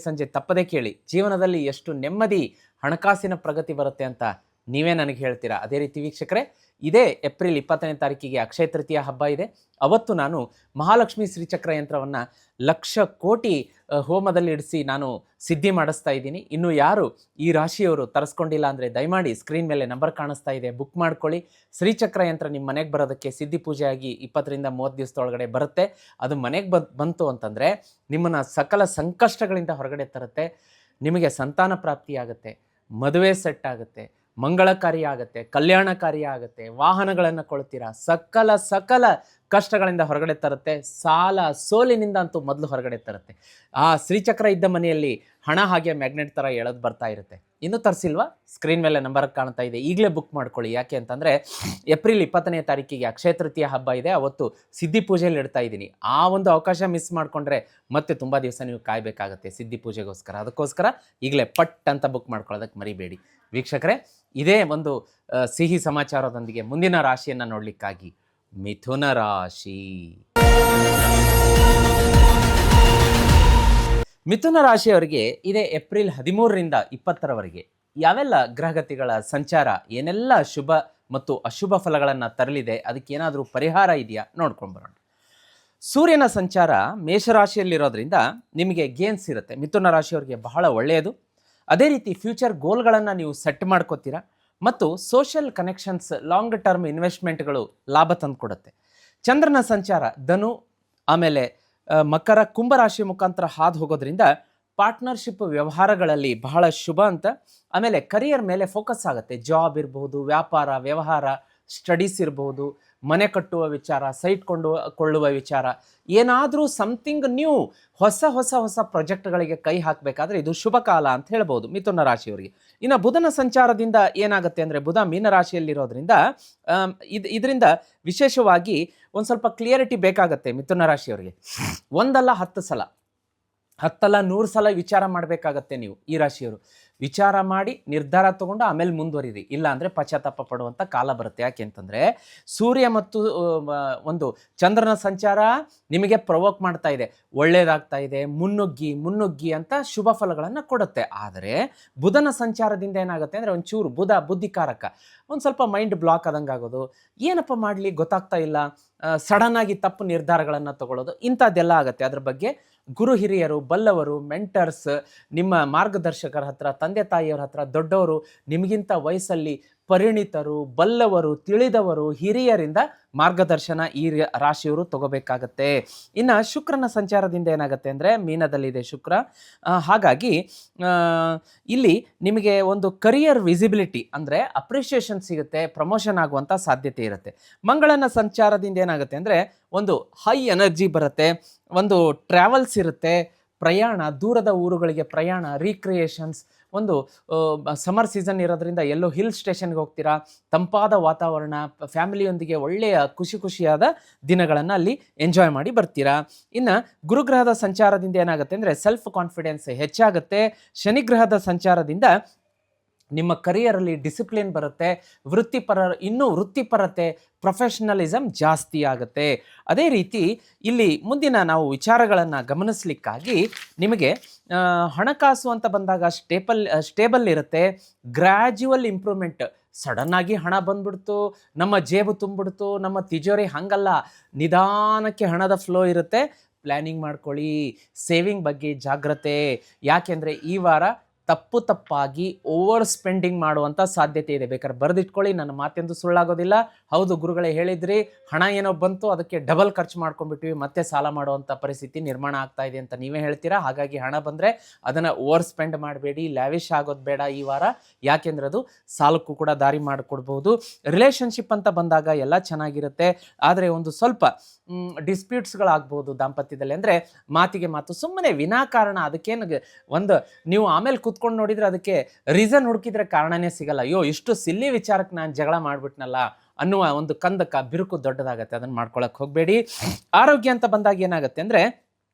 ಸಂಜೆ ತಪ್ಪದೇ ಕೇಳಿ. ಜೀವನದಲ್ಲಿ ಎಷ್ಟು ನೆಮ್ಮದಿ, ಹಣಕಾಸಿನ ಪ್ರಗತಿ ಬರುತ್ತೆ ಅಂತ ನೀವೇ ನನಗೆ ಹೇಳ್ತೀರಾ. ಅದೇ ರೀತಿ ವೀಕ್ಷಕರೇ, ಇದೇ ಏಪ್ರಿಲ್ 20ನೇ ತಾರೀಕಿಗೆ ಅಕ್ಷಯ ತೃತೀಯ ಹಬ್ಬ ಇದೆ. ಅವತ್ತು ನಾನು ಮಹಾಲಕ್ಷ್ಮಿ ಶ್ರೀಚಕ್ರ ಯಂತ್ರವನ್ನು 1,00,000 ಕೋಟಿ ಹೋಮದಲ್ಲಿ ಇಡಿಸಿ ನಾನು ಸಿದ್ಧಿ ಮಾಡಿಸ್ತಾ ಇದ್ದೀನಿ. ಇನ್ನು ಯಾರು ಈ ರಾಶಿಯವರು ತರಿಸ್ಕೊಂಡಿಲ್ಲ ಅಂದರೆ ದಯಮಾಡಿ ಸ್ಕ್ರೀನ್ ಮೇಲೆ ನಂಬರ್ ಕಾಣಿಸ್ತಾ ಇದೆ, ಬುಕ್ ಮಾಡ್ಕೊಳ್ಳಿ. ಶ್ರೀಚಕ್ರ ಯಂತ್ರ ನಿಮ್ಮ ಮನೆಗೆ ಬರೋದಕ್ಕೆ ಸಿದ್ಧಿ ಪೂಜೆಯಾಗಿ 20ರಿಂದ 30 ದಿವಸದೊಳಗಡೆ ಬರುತ್ತೆ. ಅದು ಮನೆಗೆ ಬಂತು ಅಂತಂದರೆ ನಿಮ್ಮನ್ನು ಸಕಲ ಸಂಕಷ್ಟಗಳಿಂದ ಹೊರಗಡೆ ತರುತ್ತೆ. ನಿಮಗೆ ಸಂತಾನ ಪ್ರಾಪ್ತಿಯಾಗುತ್ತೆ, ಮದುವೆ ಸೆಟ್ ಆಗುತ್ತೆ, ಮಂಗಳಕಾರಿ ಆಗುತ್ತೆ, ಕಲ್ಯಾಣಕಾರಿ ಆಗುತ್ತೆ, ವಾಹನಗಳನ್ನು ಕೊಳ್ತೀರಾ, ಸಕಲ ಕಷ್ಟಗಳಿಂದ ಹೊರಗಡೆ ತರುತ್ತೆ, ಸಾಲ ಸೋಲಿನಿಂದ ಅಂತೂ ಮೊದಲು ಹೊರಗಡೆ ತರುತ್ತೆ. ಆ ಶ್ರೀಚಕ್ರ ಇದ್ದ ಮನೆಯಲ್ಲಿ ಹಣ ಹಾಗೆ ಮ್ಯಾಗ್ನೆಟ್ ಥರ ಎಳೆದು ಬರ್ತಾ ಇರುತ್ತೆ. ಇನ್ನೂ ತರಿಸಿಲ್ವಾ? ಸ್ಕ್ರೀನ್ ಮೇಲೆ ನಂಬರ್ ಕಾಣ್ತಾ ಇದೆ, ಈಗಲೇ ಬುಕ್ ಮಾಡ್ಕೊಳ್ಳಿ. ಯಾಕೆ ಅಂತಂದರೆ ಏಪ್ರಿಲ್ 20ನೇ ತಾರೀಕಿಗೆ ಅಕ್ಷಯ ತೃತೀಯ ಹಬ್ಬ ಇದೆ, ಅವತ್ತು ಸಿದ್ಧಿ ಪೂಜೆಯಲ್ಲಿ ಇಡ್ತಾ ಇದ್ದೀನಿ. ಆ ಒಂದು ಅವಕಾಶ ಮಿಸ್ ಮಾಡಿಕೊಂಡ್ರೆ ಮತ್ತೆ ತುಂಬ ದಿವಸ ನೀವು ಕಾಯಬೇಕಾಗತ್ತೆ ಸಿದ್ಧಿ ಪೂಜೆಗೋಸ್ಕರ. ಅದಕ್ಕೋಸ್ಕರ ಈಗಲೇ ಪಟ್ ಅಂತ ಬುಕ್ ಮಾಡ್ಕೊಳ್ಳೋದಕ್ಕೆ ಮರಿಬೇಡಿ. ವೀಕ್ಷಕರೇ, ಇದೇ ಒಂದು ಸಿಹಿ ಸಮಾಚಾರದೊಂದಿಗೆ ಮುಂದಿನ ರಾಶಿಯನ್ನು ನೋಡಲಿಕ್ಕಾಗಿ ಮಿಥುನ ರಾಶಿ. ಮಿಥುನ ರಾಶಿಯವರಿಗೆ ಇದೇ ಏಪ್ರಿಲ್ 13ರಿಂದ 20ರವರೆಗೆ ಯಾವೆಲ್ಲ ಗ್ರಹಗತಿಗಳ ಸಂಚಾರ ಏನೆಲ್ಲ ಶುಭ ಮತ್ತು ಅಶುಭ ಫಲಗಳನ್ನು ತರಲಿದೆ, ಅದಕ್ಕೆ ಏನಾದರೂ ಪರಿಹಾರ ಇದೆಯಾ ನೋಡ್ಕೊಂಡು ಬರೋಣ. ಸೂರ್ಯನ ಸಂಚಾರ ಮೇಷರಾಶಿಯಲ್ಲಿರೋದ್ರಿಂದ ನಿಮಗೆ ಗೇನ್ಸ್ ಇರುತ್ತೆ. ಮಿಥುನ ರಾಶಿಯವರಿಗೆ ಬಹಳ ಒಳ್ಳೆಯದು. ಅದೇ ರೀತಿ ಫ್ಯೂಚರ್ ಗೋಲ್ಗಳನ್ನು ನೀವು ಸೆಟ್ ಮಾಡ್ಕೋತೀರಾ ಮತ್ತು ಸೋಷಿಯಲ್ ಕನೆಕ್ಷನ್ಸ್, ಲಾಂಗ್ ಟರ್ಮ್ ಇನ್ವೆಸ್ಟ್ಮೆಂಟ್ಗಳು ಲಾಭ ತಂದು ಕೊಡುತ್ತೆ. ಚಂದ್ರನ ಸಂಚಾರ ಧನು ಆಮೇಲೆ ಮಕರ ಕುಂಭರಾಶಿ ಮುಖಾಂತರ ಹಾದು ಹೋಗೋದ್ರಿಂದ ಪಾರ್ಟ್ನರ್ಶಿಪ್ ವ್ಯವಹಾರಗಳಲ್ಲಿ ಬಹಳ ಶುಭ ಅಂತ. ಆಮೇಲೆ ಕರಿಯರ್ ಮೇಲೆ ಫೋಕಸ್ ಆಗುತ್ತೆ. ಜಾಬ್ ಇರ್ಬೋದು, ವ್ಯಾಪಾರ ವ್ಯವಹಾರ, ಸ್ಟಡೀಸ್ ಇರ್ಬೋದು, ಮನೆ ಕಟ್ಟುವ ವಿಚಾರ, ಸೈಟ್ ಕೊಳ್ಳುವ ವಿಚಾರ, ಏನಾದರೂ ಸಮಥಿಂಗ್ ನ್ಯೂ ಹೊಸ ಪ್ರಾಜೆಕ್ಟ್ಗಳಿಗೆ ಕೈ ಹಾಕಬೇಕಾದ್ರೆ ಇದು ಶುಭ ಕಾಲ ಅಂತ ಹೇಳ್ಬೋದು ಮಿಥುನ ರಾಶಿಯವರಿಗೆ. ಇನ್ನು ಬುಧನ ಸಂಚಾರದಿಂದ ಏನಾಗುತ್ತೆ ಅಂದರೆ, ಬುಧ ಮೀನರಾಶಿಯಲ್ಲಿರೋದ್ರಿಂದ ಇದರಿಂದ ವಿಶೇಷವಾಗಿ ಒಂದು ಸ್ವಲ್ಪ ಕ್ಲಿಯರಿಟಿ ಬೇಕಾಗತ್ತೆ ಮಿಥುನ ರಾಶಿಯವರಿಗೆ. ಒಂದಲ್ಲ 10 ಸಲ, 100 ಸಲ ವಿಚಾರ ಮಾಡಬೇಕಾಗತ್ತೆ ನೀವು. ಈ ರಾಶಿಯವರು ವಿಚಾರ ಮಾಡಿ ನಿರ್ಧಾರ ತಗೊಂಡು ಆಮೇಲೆ ಮುಂದುವರಿರಿ, ಇಲ್ಲ ಅಂದರೆ ಪಶ್ಚಾತ್ತಾಪ ಪಡುವಂಥ ಕಾಲ ಬರುತ್ತೆ. ಯಾಕೆ ಅಂತಂದರೆ ಸೂರ್ಯ ಮತ್ತು ಒಂದು ಚಂದ್ರನ ಸಂಚಾರ ನಿಮಗೆ ಪ್ರವೋಕ್ ಮಾಡ್ತಾ ಇದೆ, ಒಳ್ಳೆಯದಾಗ್ತಾ ಇದೆ, ಮುನ್ನುಗ್ಗಿ ಅಂತ ಶುಭ ಫಲಗಳನ್ನು ಕೊಡುತ್ತೆ. ಆದರೆ ಬುಧನ ಸಂಚಾರದಿಂದ ಏನಾಗುತ್ತೆ ಅಂದರೆ ಒಂಚೂರು ಬುಧ ಬುದ್ಧಿಕಾರಕ, ಒಂದು ಸ್ವಲ್ಪ ಮೈಂಡ್ ಬ್ಲಾಕ್ ಆದಂಗೆ ಆಗೋದು, ಏನಪ್ಪ ಮಾಡಲಿ ಗೊತ್ತಾಗ್ತಾ ಇಲ್ಲ, ಸಡನ್ನಾಗಿ ತಪ್ಪು ನಿರ್ಧಾರಗಳನ್ನು ತಗೊಳ್ಳೋದು, ಇಂಥದ್ದೆಲ್ಲ ಆಗುತ್ತೆ. ಅದ್ರ ಬಗ್ಗೆ ಗುರು ಹಿರಿಯರು, ಬಲ್ಲವರು, ಮೆಂಟರ್ಸ್, ನಿಮ್ಮ ಮಾರ್ಗದರ್ಶಕರ ಹತ್ರ, ತಂದೆ ತಾಯಿಯವರ ಹತ್ರ, ದೊಡ್ಡವರು, ನಿಮಗಿಂತ ವಯಸ್ಸಲ್ಲಿ ಪರಿಣಿತರು, ಬಲ್ಲವರು, ತಿಳಿದವರು, ಹಿರಿಯರಿಂದ ಮಾರ್ಗದರ್ಶನ ಈ ರಾಶಿಯವರು ತಗೋಬೇಕಾಗತ್ತೆ. ಇನ್ನು ಶುಕ್ರನ ಸಂಚಾರದಿಂದ ಏನಾಗುತ್ತೆ ಅಂದರೆ, ಮೀನದಲ್ಲಿದೆ ಶುಕ್ರ, ಹಾಗಾಗಿ ಇಲ್ಲಿ ನಿಮಗೆ ಒಂದು ಕರಿಯರ್ ವಿಸಿಬಿಲಿಟಿ ಅಂದರೆ ಅಪ್ರಿಷಿಯೇಷನ್ ಸಿಗುತ್ತೆ, ಪ್ರಮೋಷನ್ ಆಗುವಂಥ ಸಾಧ್ಯತೆ ಇರುತ್ತೆ. ಮಂಗಳನ ಸಂಚಾರದಿಂದ ಏನಾಗುತ್ತೆ ಅಂದರೆ ಒಂದು ಹೈ ಎನರ್ಜಿ ಬರುತ್ತೆ, ಒಂದು ಟ್ರಾವೆಲ್ಸ್ ಇರುತ್ತೆ, ಪ್ರಯಾಣ, ದೂರದ ಊರುಗಳಿಗೆ ಪ್ರಯಾಣ, ರೀಕ್ರಿಯೇಷನ್ಸ್, ಒಂದು ಸಮರ್ ಸೀಸನ್ ಇರೋದ್ರಿಂದ ಎಲ್ಲೋ ಹಿಲ್ ಸ್ಟೇಷನ್ಗೆ ಹೋಗ್ತೀರಾ, ತಂಪಾದ ವಾತಾವರಣ, ಫ್ಯಾಮಿಲಿಯೊಂದಿಗೆ ಒಳ್ಳೆಯ ಖುಷಿಯಾದ ದಿನಗಳನ್ನು ಅಲ್ಲಿ ಎಂಜಾಯ್ ಮಾಡಿ ಬರ್ತೀರಾ. ಇನ್ನು ಗುರುಗ್ರಹದ ಸಂಚಾರದಿಂದ ಏನಾಗುತ್ತೆ ಅಂದರೆ ಸೆಲ್ಫ್ ಕಾನ್ಫಿಡೆನ್ಸ್ ಹೆಚ್ಚಾಗುತ್ತೆ. ಶನಿಗ್ರಹದ ಸಂಚಾರದಿಂದ ನಿಮ್ಮ ಕರಿಯರಲ್ಲಿ ಡಿಸಿಪ್ಲಿನ್ ಬರುತ್ತೆ, ವೃತ್ತಿಪರತೆ, ಪ್ರೊಫೆಷನಲಿಸಮ್ ಜಾಸ್ತಿ ಆಗುತ್ತೆ. ಅದೇ ರೀತಿ ಇಲ್ಲಿ ಮುಂದಿನ ನಾವು ವಿಚಾರಗಳನ್ನು ಗಮನಿಸಲಿಕ್ಕಾಗಿ ನಿಮಗೆ ಹಣಕಾಸು ಅಂತ ಬಂದಾಗ ಸ್ಟೇಬಲ್ ಇರುತ್ತೆ, ಗ್ರ್ಯಾಜುವಲ್ ಇಂಪ್ರೂವ್ಮೆಂಟ್. ಸಡನ್ನಾಗಿ ಹಣ ಬಂದ್ಬಿಡ್ತು, ನಮ್ಮ ಜೇಬು ತುಂಬಿಡ್ತು, ನಮ್ಮ ತಿಜೋರಿ ಹಂಗಲ್ಲ, ನಿಧಾನಕ್ಕೆ ಹಣದ ಫ್ಲೋ ಇರುತ್ತೆ. ಪ್ಲ್ಯಾನಿಂಗ್ ಮಾಡ್ಕೊಳ್ಳಿ, ಸೇವಿಂಗ್ ಬಗ್ಗೆ ಜಾಗ್ರತೆ. ಯಾಕೆಂದರೆ ಈ ವಾರ ತಪ್ಪಾಗಿ ಓವರ್ ಸ್ಪೆಂಡಿಂಗ್ ಮಾಡುವಂಥ ಸಾಧ್ಯತೆ ಇದೆ. ಬೇಕಾದ್ರೆ ಬರೆದಿಟ್ಕೊಳ್ಳಿ, ನನ್ನ ಮಾತೆಂದು ಸುಳ್ಳಾಗೋದಿಲ್ಲ. ಹೌದು ಗುರುಗಳೇ ಹೇಳಿದ್ರಿ, ಹಣ ಏನೋ ಬಂತು ಅದಕ್ಕೆ ಡಬಲ್ ಖರ್ಚು ಮಾಡ್ಕೊಂಡ್ಬಿಟ್ವಿ, ಮತ್ತೆ ಸಾಲ ಮಾಡುವಂಥ ಪರಿಸ್ಥಿತಿ ನಿರ್ಮಾಣ ಆಗ್ತಾ ಇದೆ ಅಂತ ನೀವೇ ಹೇಳ್ತೀರಾ. ಹಾಗಾಗಿ ಹಣ ಬಂದರೆ ಅದನ್ನು ಓವರ್ ಸ್ಪೆಂಡ್ ಮಾಡಬೇಡಿ, ಲ್ಯಾವಿಶ್ ಆಗೋದು ಬೇಡ ಈ ವಾರ. ಯಾಕೆಂದ್ರೆ ಅದು ಸಾಲಕ್ಕೂ ಕೂಡ ದಾರಿ ಮಾಡಿಕೊಡ್ಬೋದು. ರಿಲೇಷನ್ಶಿಪ್ ಅಂತ ಬಂದಾಗ ಎಲ್ಲ ಚೆನ್ನಾಗಿರುತ್ತೆ, ಆದರೆ ಒಂದು ಸ್ವಲ್ಪ ಡಿಸ್ಪ್ಯೂಟ್ಸ್ಗಳಾಗ್ಬೋದು ದಾಂಪತ್ಯದಲ್ಲಿ. ಅಂದರೆ ಮಾತಿಗೆ ಮಾತು, ಸುಮ್ಮನೆ ವಿನಾಕಾರಣ ಅದಕ್ಕೇನು ಒಂದು ನೀವು ಆಮೇಲೆ ಕೂತ್ಕೊಂಡು ನೋಡಿದರೆ ಅದಕ್ಕೆ ರೀಸನ್ ಹುಡುಕಿದ್ರೆ ಕಾರಣನೇ ಸಿಗಲ್ಲ. ಅಯ್ಯೋ ಇಷ್ಟು ಸಿಲ್ಲಿ ವಿಚಾರಕ್ಕೆ ನಾನು ಜಗಳ ಮಾಡಿಬಿಟ್ನಲ್ಲ ಅನ್ನುವ ಒಂದು ಬಿರುಕು ದೊಡ್ಡದಾಗತ್ತೆ. ಅದನ್ನು ಮಾಡ್ಕೊಳಕ್ಕೆ ಹೋಗಬೇಡಿ. ಆರೋಗ್ಯ ಅಂತ ಬಂದಾಗ ಏನಾಗುತ್ತೆ ಅಂದರೆ,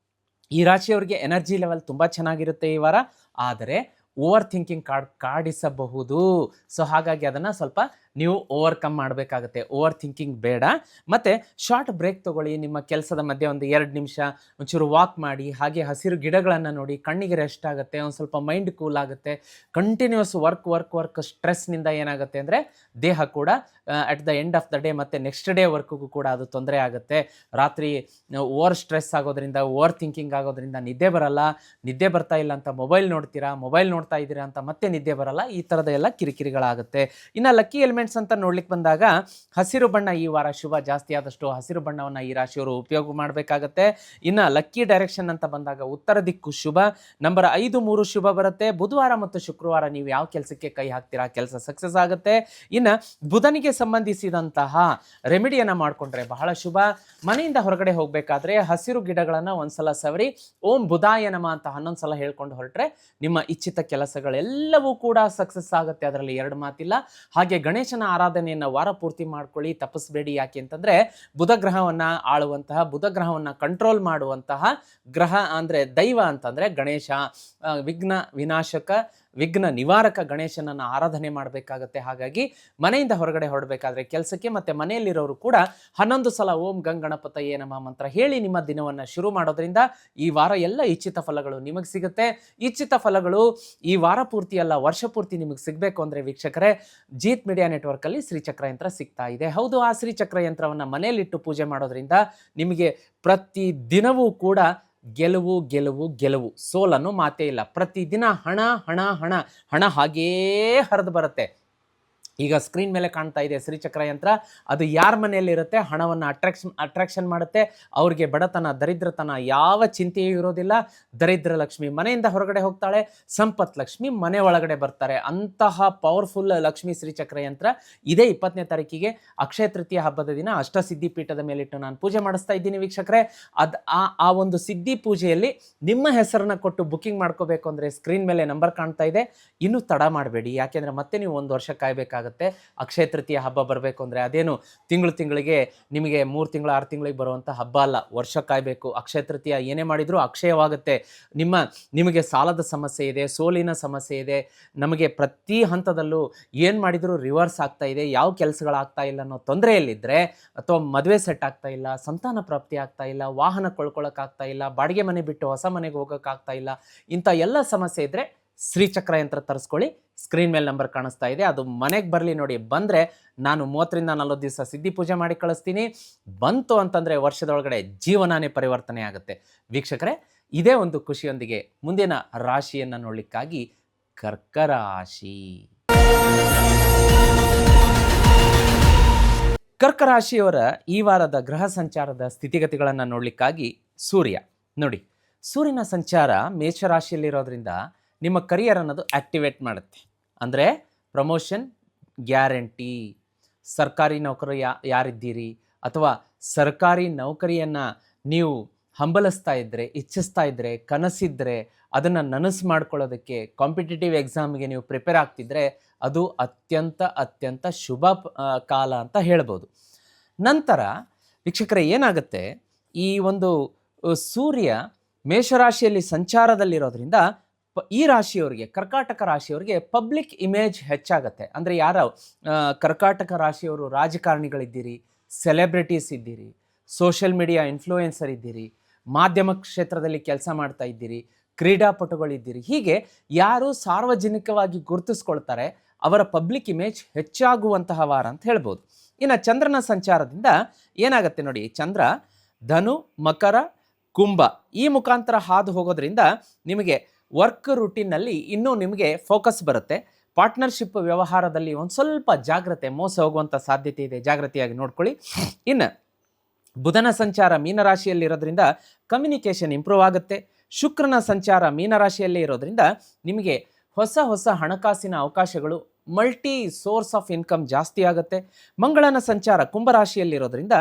ಈ ರಾಶಿಯವರಿಗೆ ಎನರ್ಜಿ ಲೆವೆಲ್ ತುಂಬ ಚೆನ್ನಾಗಿರುತ್ತೆ ಈ ವಾರ, ಆದರೆ ಓವರ್ ಥಿಂಕಿಂಗ್ ಕಾಡಿಸಬಹುದು. ಸೊ ಹಾಗಾಗಿ ಅದನ್ನು ಸ್ವಲ್ಪ ನೀವು ಓವರ್ಕಮ್ ಮಾಡಬೇಕಾಗತ್ತೆ. ಓವರ್ ಥಿಂಕಿಂಗ್ ಬೇಡ. ಮತ್ತು ಶಾರ್ಟ್ ಬ್ರೇಕ್ ತೊಗೊಳ್ಳಿ. ನಿಮ್ಮ ಕೆಲಸದ ಮಧ್ಯೆ ಒಂದು 2 ನಿಮಿಷ ಒಂಚೂರು ವಾಕ್ ಮಾಡಿ, ಹಾಗೆ ಹಸಿರು ಗಿಡಗಳನ್ನು ನೋಡಿ, ಕಣ್ಣಿಗೆ ರೆಸ್ಟ್ ಆಗುತ್ತೆ, ಒಂದು ಸ್ವಲ್ಪ ಮೈಂಡ್ ಕೂಲ್ ಆಗುತ್ತೆ. ಕಂಟಿನ್ಯೂಸ್ ವರ್ಕ್ ಸ್ಟ್ರೆಸ್ನಿಂದ ಏನಾಗುತ್ತೆ ಅಂದರೆ ದೇಹ ಕೂಡ at the end of the day ಮತ್ತು ನೆಕ್ಸ್ಟ್ ಡೇ ವರ್ಕ್ಗೂ ಕೂಡ ಅದು ತೊಂದರೆ ಆಗುತ್ತೆ. ರಾತ್ರಿ ಓವರ್ ಸ್ಟ್ರೆಸ್ ಆಗೋದ್ರಿಂದ, ಓವರ್ ಥಿಂಕಿಂಗ್ ಆಗೋದ್ರಿಂದ ನಿದ್ದೆ ಬರಲ್ಲ. ನಿದ್ದೆ ಬರ್ತಾ ಇಲ್ಲ ಅಂತ ಮೊಬೈಲ್ ನೋಡ್ತಾ ಇದ್ದೀರಾ ಅಂತ ಮತ್ತೆ ನಿದ್ದೆ ಬರಲ್ಲ. ಈ ಥರದ ಎಲ್ಲ ಕಿರಿಕಿರಿಗಳಾಗುತ್ತೆ. ಇನ್ನು ಲಕ್ಕಿ ಎಲಿಮೆಂಟ್ ಪಾಯಿಂಟ್ಸ್ ಅಂತ ನೋಡ್ಲಿಕ್ಕೆ ಬಂದಾಗ ಹಸಿರು ಬಣ್ಣ ಈ ವಾರ ಶುಭ, ಜಾಸ್ತಿ ಆದಷ್ಟು ಹಸಿರು ಬಣ್ಣವನ್ನು ಈ ರಾಶಿಯವರು ಉಪಯೋಗ ಮಾಡಬೇಕಾಗತ್ತೆ. ಇನ್ನು ಲಕ್ಕಿ ಡೈರೆಕ್ಷನ್ ಅಂತ ಬಂದಾಗ ಉತ್ತರ ದಿಕ್ಕು ಶುಭ. ನಂಬರ್ 5, 3 ಶುಭ ಬರುತ್ತೆ. ಬುಧವಾರ ಮತ್ತು ಶುಕ್ರವಾರ ನೀವು ಯಾವ ಕೆಲಸಕ್ಕೆ ಕೈ ಹಾಕ್ತೀರಾ ಕೆಲಸ ಸಕ್ಸಸ್ ಆಗುತ್ತೆ. ಇನ್ನು ಬುಧನಿಗೆ ಸಂಬಂಧಿಸಿದಂತಹ ರೆಮಿಡಿಯನ್ನು ಮಾಡಿಕೊಂಡ್ರೆ ಬಹಳ ಶುಭ. ಮನೆಯಿಂದ ಹೊರಗಡೆ ಹೋಗಬೇಕಾದ್ರೆ ಹಸಿರು ಗಿಡಗಳನ್ನು ಒಂದ್ಸಲ ಸವರಿ ಓಂ ಬುಧಾಯ ನಮಃ ಅಂತ 11 ಸಲ ಹೇಳ್ಕೊಂಡು ಹೊರಟ್ರೆ ನಿಮ್ಮ ಇಚ್ಛಿತ ಕೆಲಸಗಳೆಲ್ಲವೂ ಕೂಡ ಸಕ್ಸಸ್ ಆಗುತ್ತೆ, ಅದರಲ್ಲಿ ಎರಡು ಮಾತಿಲ್ಲ. ಹಾಗೆ ಗಣೇಶನ ಆರಾಧನೆಯನ್ನು ವಾರ ಪೂರ್ತಿ ಮಾಡ್ಕೊಳ್ಳಿ, ತಪ್ಪಿಸ್ಬೇಡಿ. ಯಾಕೆ ಅಂತಂದ್ರೆ ಬುಧ ಗ್ರಹವನ್ನ ಆಳುವಂತಹ, ಬುಧ ಗ್ರಹವನ್ನ ಕಂಟ್ರೋಲ್ ಮಾಡುವಂತಹ ಗ್ರಹ ಅಂದ್ರೆ ದೈವ ಅಂತಂದ್ರೆ ಗಣೇಶ. ವಿಘ್ನ ವಿನಾಶಕ, ವಿಘ್ನ ನಿವಾರಕ ಗಣೇಶನನ್ನು ಆರಾಧನೆ ಮಾಡಬೇಕಾಗತ್ತೆ. ಹಾಗಾಗಿ ಮನೆಯಿಂದ ಹೊರಗಡೆ ಹೊರಡಬೇಕಾದ್ರೆ ಕೆಲಸಕ್ಕೆ ಮತ್ತೆ ಮನೆಯಲ್ಲಿರೋರು ಕೂಡ 11 ಸಲ ಓಂ ಗಣಪತಯೇ ನಮಃ ಮಂತ್ರ ಹೇಳಿ ನಿಮ್ಮ ದಿನವನ್ನು ಶುರು ಮಾಡೋದ್ರಿಂದ ಈ ವಾರ ಎಲ್ಲ ಇಚ್ಛಿತ ಫಲಗಳು ನಿಮಗೆ ಸಿಗುತ್ತೆ. ಇಚ್ಛಿತ ಫಲಗಳು ಈ ವಾರ ಪೂರ್ತಿ ಅಲ್ಲ, ವರ್ಷ ಪೂರ್ತಿ ನಿಮಗೆ ಸಿಗಬೇಕು ಅಂದರೆ ವೀಕ್ಷಕರೇ, ಜೀತ್ ಮೀಡಿಯಾ ನೆಟ್ವರ್ಕಲ್ಲಿ ಶ್ರೀಚಕ್ರ ಯಂತ್ರ ಸಿಗ್ತಾ ಇದೆ. ಹೌದು, ಆ ಶ್ರೀಚಕ್ರ ಯಂತ್ರವನ್ನು ಮನೆಯಲ್ಲಿಟ್ಟು ಪೂಜೆ ಮಾಡೋದ್ರಿಂದ ನಿಮಗೆ ಪ್ರತಿ ದಿನವೂ ಕೂಡ ಗೆಲುವು ಗೆಲುವು ಗೆಲುವು, ಸೋಲನ್ನು ಮಾತೇ ಇಲ್ಲ. ಪ್ರತಿದಿನ ಹಣ ಹಣ ಹಣ ಹಣ ಹಾಗೇ ಹರಿದು ಬರುತ್ತೆ. ಈಗ ಸ್ಕ್ರೀನ್ ಮೇಲೆ ಕಾಣ್ತಾ ಇದೆ ಶ್ರೀಚಕ್ರ ಯಂತ್ರ, ಅದು ಯಾರ ಮನೆಯಲ್ಲಿರುತ್ತೆ ಹಣವನ್ನು ಅಟ್ರಾಕ್ಷನ್ ಮಾಡುತ್ತೆ. ಅವ್ರಿಗೆ ಬಡತನ ದರಿದ್ರತನ ಯಾವ ಚಿಂತೆಯೂ ಇರೋದಿಲ್ಲ. ದರಿದ್ರ ಲಕ್ಷ್ಮಿ ಮನೆಯಿಂದ ಹೊರಗಡೆ ಹೋಗ್ತಾಳೆ, ಸಂಪತ್ ಲಕ್ಷ್ಮಿ ಮನೆ ಒಳಗಡೆ ಬರ್ತಾರೆ. ಅಂತಹ ಪವರ್ಫುಲ್ ಲಕ್ಷ್ಮಿ ಶ್ರೀಚಕ್ರ ಯಂತ್ರ ಇದೇ 20ನೇ ತಾರೀಕಿಗೆ ಅಕ್ಷಯ ತೃತೀಯ ಹಬ್ಬದ ದಿನ ಅಷ್ಟಸಿದ್ಧಿ ಪೀಠದ ಮೇಲಿಟ್ಟು ನಾನು ಪೂಜೆ ಮಾಡಿಸ್ತಾ ಇದ್ದೀನಿ ವೀಕ್ಷಕರೇ. ಆ ಒಂದು ಸಿದ್ಧಿ ಪೂಜೆಯಲ್ಲಿ ನಿಮ್ಮ ಹೆಸರನ್ನ ಕೊಟ್ಟು ಬುಕ್ಕಿಂಗ್ ಮಾಡ್ಕೋಬೇಕು ಅಂದರೆ ಸ್ಕ್ರೀನ್ ಮೇಲೆ ನಂಬರ್ ಕಾಣ್ತಾ ಇದೆ. ಇನ್ನೂ ತಡ ಮಾಡಬೇಡಿ, ಯಾಕೆಂದರೆ ಮತ್ತೆ ನೀವು 1 ವರ್ಷ ಕಾಯಬೇಕಾಗುತ್ತೆ. ಅಕ್ಷಯ ತೃತೀಯ ಹಬ್ಬ ಬರಬೇಕು ಅಂದರೆ ಅದೇನು ತಿಂಗಳಿಗೆ ನಿಮಗೆ 3 ತಿಂಗಳು 6 ತಿಂಗಳಿಗೆ ಬರುವಂಥ ಹಬ್ಬ ಅಲ್ಲ, ವರ್ಷ ಕಾಯಬೇಕು. ಅಕ್ಷಯ ತೃತೀಯ ಏನೇ ಮಾಡಿದರೂ ಅಕ್ಷಯವಾಗುತ್ತೆ. ನಿಮಗೆ ಸಾಲದ ಸಮಸ್ಯೆ ಇದೆ, ಸೋಲಿನ ಸಮಸ್ಯೆ ಇದೆ, ನಮಗೆ ಪ್ರತಿ ಹಂತದಲ್ಲೂ ಏನು ಮಾಡಿದರೂ ರಿವರ್ಸ್ ಆಗ್ತಾ ಇದೆ, ಯಾವ ಕೆಲಸಗಳಾಗ್ತಾ ಇಲ್ಲ ಅನ್ನೋ ತೊಂದರೆಯಲ್ಲಿದ್ದರೆ, ಅಥವಾ ಮದುವೆ ಸೆಟ್ ಆಗ್ತಾ ಇಲ್ಲ, ಸಂತಾನ ಪ್ರಾಪ್ತಿ ಆಗ್ತಾ ಇಲ್ಲ, ವಾಹನ ಕೊಳ್ಳೋಕ್ಕಾಗ್ತಾ ಇಲ್ಲ, ಬಾಡಿಗೆ ಮನೆ ಬಿಟ್ಟು ಹೊಸ ಮನೆಗೆ ಹೋಗೋಕ್ಕಾಗ್ತಾ ಇಲ್ಲ, ಇಂಥ ಎಲ್ಲ ಸಮಸ್ಯೆ ಇದ್ದರೆ ಶ್ರೀಚಕ್ರ ಯಂತ್ರ ತರಿಸ್ಕೊಳ್ಳಿ. ಸ್ಕ್ರೀನ್ ಮೇಲೆ ನಂಬರ್ ಕಾಣಿಸ್ತಾ ಇದೆ, ಅದು ಮನೆಗೆ ಬರಲಿ. ನೋಡಿ, ಬಂದರೆ ನಾನು 30ರಿಂದ 40 ದಿವಸ ಸಿದ್ಧಿ ಪೂಜೆ ಮಾಡಿ ಕಳಿಸ್ತೀನಿ. ಬಂತು ಅಂತಂದರೆ ವರ್ಷದೊಳಗಡೆ ಜೀವನನೇ ಪರಿವರ್ತನೆ ಆಗುತ್ತೆ. ವೀಕ್ಷಕರೇ, ಇದೇ ಒಂದು ಖುಷಿಯೊಂದಿಗೆ ಮುಂದಿನ ರಾಶಿಯನ್ನು ನೋಡಲಿಕ್ಕಾಗಿ ಕರ್ಕ ರಾಶಿ. ಕರ್ಕ ರಾಶಿಯವರ ಈ ವಾರದ ಗ್ರಹ ಸಂಚಾರದ ಸ್ಥಿತಿಗತಿಗಳನ್ನು ನೋಡಲಿಕ್ಕಾಗಿ ಸೂರ್ಯ ನೋಡಿ, ಸೂರ್ಯನ ಸಂಚಾರ ಮೇಷರಾಶಿಯಲ್ಲಿರೋದ್ರಿಂದ ನಿಮ್ಮ ಕರಿಯರ್ ಅನ್ನೋದು ಆ್ಯಕ್ಟಿವೇಟ್ ಮಾಡುತ್ತೆ. ಅಂದರೆ ಪ್ರಮೋಷನ್ ಗ್ಯಾರಂಟಿ. ಸರ್ಕಾರಿ ನೌಕರಿ ಯಾರಿದ್ದೀರಿ ಅಥವಾ ಸರ್ಕಾರಿ ನೌಕರಿಯನ್ನು ನೀವು ಹಂಬಲಿಸ್ತಾ ಇದ್ದರೆ, ಇಚ್ಛಿಸ್ತಾ ಇದ್ದರೆ, ಕನಸಿದ್ದರೆ, ಅದನ್ನು ನನಸು ಮಾಡ್ಕೊಳ್ಳೋದಕ್ಕೆ ಕಾಂಪಿಟೇಟಿವ್ ಎಕ್ಸಾಮ್ಗೆ ನೀವು ಪ್ರಿಪೇರ್ ಆಗ್ತಿದ್ರೆ ಅದು ಅತ್ಯಂತ ಶುಭ ಕಾಲ ಅಂತ ಹೇಳ್ಬೋದು. ನಂತರ ವೀಕ್ಷಕರೇ ಏನಾಗುತ್ತೆ, ಈ ಒಂದು ಸೂರ್ಯ ಮೇಷರಾಶಿಯಲ್ಲಿ ಸಂಚಾರದಲ್ಲಿರೋದ್ರಿಂದ ಈ ರಾಶಿಯವರಿಗೆ, ಕರ್ಕಾಟಕ ರಾಶಿಯವರಿಗೆ ಪಬ್ಲಿಕ್ ಇಮೇಜ್ ಹೆಚ್ಚಾಗುತ್ತೆ. ಅಂದರೆ ಯಾರು ಕರ್ಕಾಟಕ ರಾಶಿಯವರು ರಾಜಕಾರಣಿಗಳಿದ್ದೀರಿ, ಸೆಲೆಬ್ರಿಟೀಸ್ ಇದ್ದೀರಿ, ಸೋಷಿಯಲ್ ಮೀಡಿಯಾ ಇನ್ಫ್ಲೂಯೆನ್ಸರ್ ಇದ್ದೀರಿ, ಮಾಧ್ಯಮ ಕ್ಷೇತ್ರದಲ್ಲಿ ಕೆಲಸ ಮಾಡ್ತಾ ಇದ್ದೀರಿ, ಕ್ರೀಡಾಪಟುಗಳಿದ್ದೀರಿ, ಹೀಗೆ ಯಾರು ಸಾರ್ವಜನಿಕವಾಗಿ ಗುರುತಿಸ್ಕೊಳ್ತಾರೆ ಅವರ ಪಬ್ಲಿಕ್ ಇಮೇಜ್ ಹೆಚ್ಚಾಗುವಂತಹ ವಾರ ಅಂತ ಹೇಳ್ಬೋದು. ಇನ್ನು ಚಂದ್ರನ ಸಂಚಾರದಿಂದ ಏನಾಗುತ್ತೆ ನೋಡಿ, ಚಂದ್ರ ಧನು, ಮಕರ, ಕುಂಭ ಈ ಮುಖಾಂತರ ಹಾದು ಹೋಗೋದ್ರಿಂದ ನಿಮಗೆ ವರ್ಕ್ ರೂಟೀನ್ನಲ್ಲಿ ಇನ್ನೂ ನಿಮಗೆ ಫೋಕಸ್ ಬರುತ್ತೆ. ಪಾರ್ಟ್ನರ್ಶಿಪ್ ವ್ಯವಹಾರದಲ್ಲಿ ಒಂದು ಸ್ವಲ್ಪ ಜಾಗ್ರತೆ, ಮೋಸ ಹೋಗುವಂಥ ಸಾಧ್ಯತೆ ಇದೆ, ಜಾಗ್ರತೆಯಾಗಿ ನೋಡ್ಕೊಳ್ಳಿ. ಇನ್ನು ಬುಧನ ಸಂಚಾರ ಮೀನರಾಶಿಯಲ್ಲಿರೋದ್ರಿಂದ ಕಮ್ಯುನಿಕೇಷನ್ ಇಂಪ್ರೂವ್ ಆಗುತ್ತೆ. ಶುಕ್ರನ ಸಂಚಾರ ಮೀನರಾಶಿಯಲ್ಲೇ ಇರೋದ್ರಿಂದ ನಿಮಗೆ ಹೊಸ ಹಣಕಾಸಿನ ಅವಕಾಶಗಳು, ಮಲ್ಟಿ ಸೋರ್ಸ್ ಆಫ್ ಇನ್ಕಮ್ ಜಾಸ್ತಿ ಆಗುತ್ತೆ. ಮಂಗಳನ ಸಂಚಾರ ಕುಂಭರಾಶಿಯಲ್ಲಿರೋದ್ರಿಂದ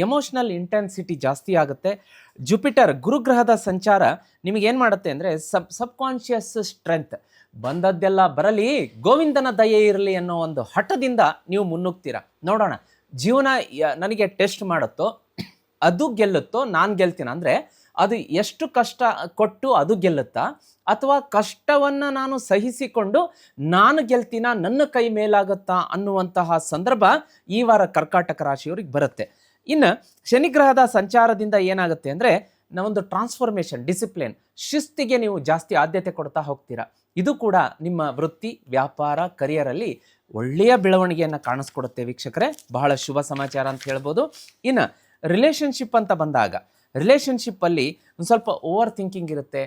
ಎಮೋಷ್ನಲ್ ಇಂಟೆನ್ಸಿಟಿ ಜಾಸ್ತಿ ಆಗುತ್ತೆ. ಜುಪಿಟರ್ ಗುರುಗ್ರಹದ ಸಂಚಾರ ನಿಮಗೇನು ಮಾಡುತ್ತೆ ಅಂದರೆ ಸಬ್ಕಾನ್ಷಿಯಸ್ ಸ್ಟ್ರೆಂತ್, ಬಂದದ್ದೆಲ್ಲ ಬರಲಿ, ಗೋವಿಂದನ ದಯೆ ಇರಲಿ ಅನ್ನೋ ಒಂದು ಹಠದಿಂದ ನೀವು ಮುನ್ನುಗ್ತೀರ. ನೋಡೋಣ ಜೀವನ ನನಗೆ ಟೆಸ್ಟ್ ಮಾಡುತ್ತೋ ಅದು ಗೆಲ್ಲುತ್ತೋ ನಾನು ಗೆಲ್ತೀನಿ, ಅಂದರೆ ಅದು ಎಷ್ಟು ಕಷ್ಟ ಕೊಟ್ಟು ಅದು ಗೆಲ್ಲುತ್ತಾ, ಅಥವಾ ಕಷ್ಟವನ್ನು ನಾನು ಸಹಿಸಿಕೊಂಡು ನಾನು ಗೆಲ್ತೀನ, ನನ್ನ ಕೈ ಮೇಲಾಗುತ್ತಾ ಅನ್ನುವಂತಹ ಸಂದರ್ಭ ಈ ವಾರ ಕರ್ಕಾಟಕ ರಾಶಿಯವ್ರಿಗೆ ಬರುತ್ತೆ. ಇನ್ನು ಶನಿಗ್ರಹದ ಸಂಚಾರದಿಂದ ಏನಾಗುತ್ತೆ ಅಂದರೆ ನಾವೊಂದು ಟ್ರಾನ್ಸ್ಫಾರ್ಮೇಷನ್, ಡಿಸಿಪ್ಲಿನ್, ಶಿಸ್ತಿಗೆ ನೀವು ಜಾಸ್ತಿ ಆದ್ಯತೆ ಕೊಡ್ತಾ ಹೋಗ್ತೀರಾ. ಇದು ಕೂಡ ನಿಮ್ಮ ವೃತ್ತಿ, ವ್ಯಾಪಾರ, ಕರಿಯರಲ್ಲಿ ಒಳ್ಳೆಯ ಬೆಳವಣಿಗೆಯನ್ನು ಕಾಣಿಸ್ಕೊಡುತ್ತೆ ವೀಕ್ಷಕರೇ. ಬಹಳ ಶುಭ ಸಮಾಚಾರ ಅಂತ ಹೇಳ್ಬೋದು. ಇನ್ನು ರಿಲೇಷನ್ಶಿಪ್ ಅಂತ ಬಂದಾಗ ರಿಲೇಷನ್ಶಿಪ್ಪಲ್ಲಿ ಒಂದು ಸ್ವಲ್ಪ ಓವರ್ ಥಿಂಕಿಂಗ್ ಇರುತ್ತೆ,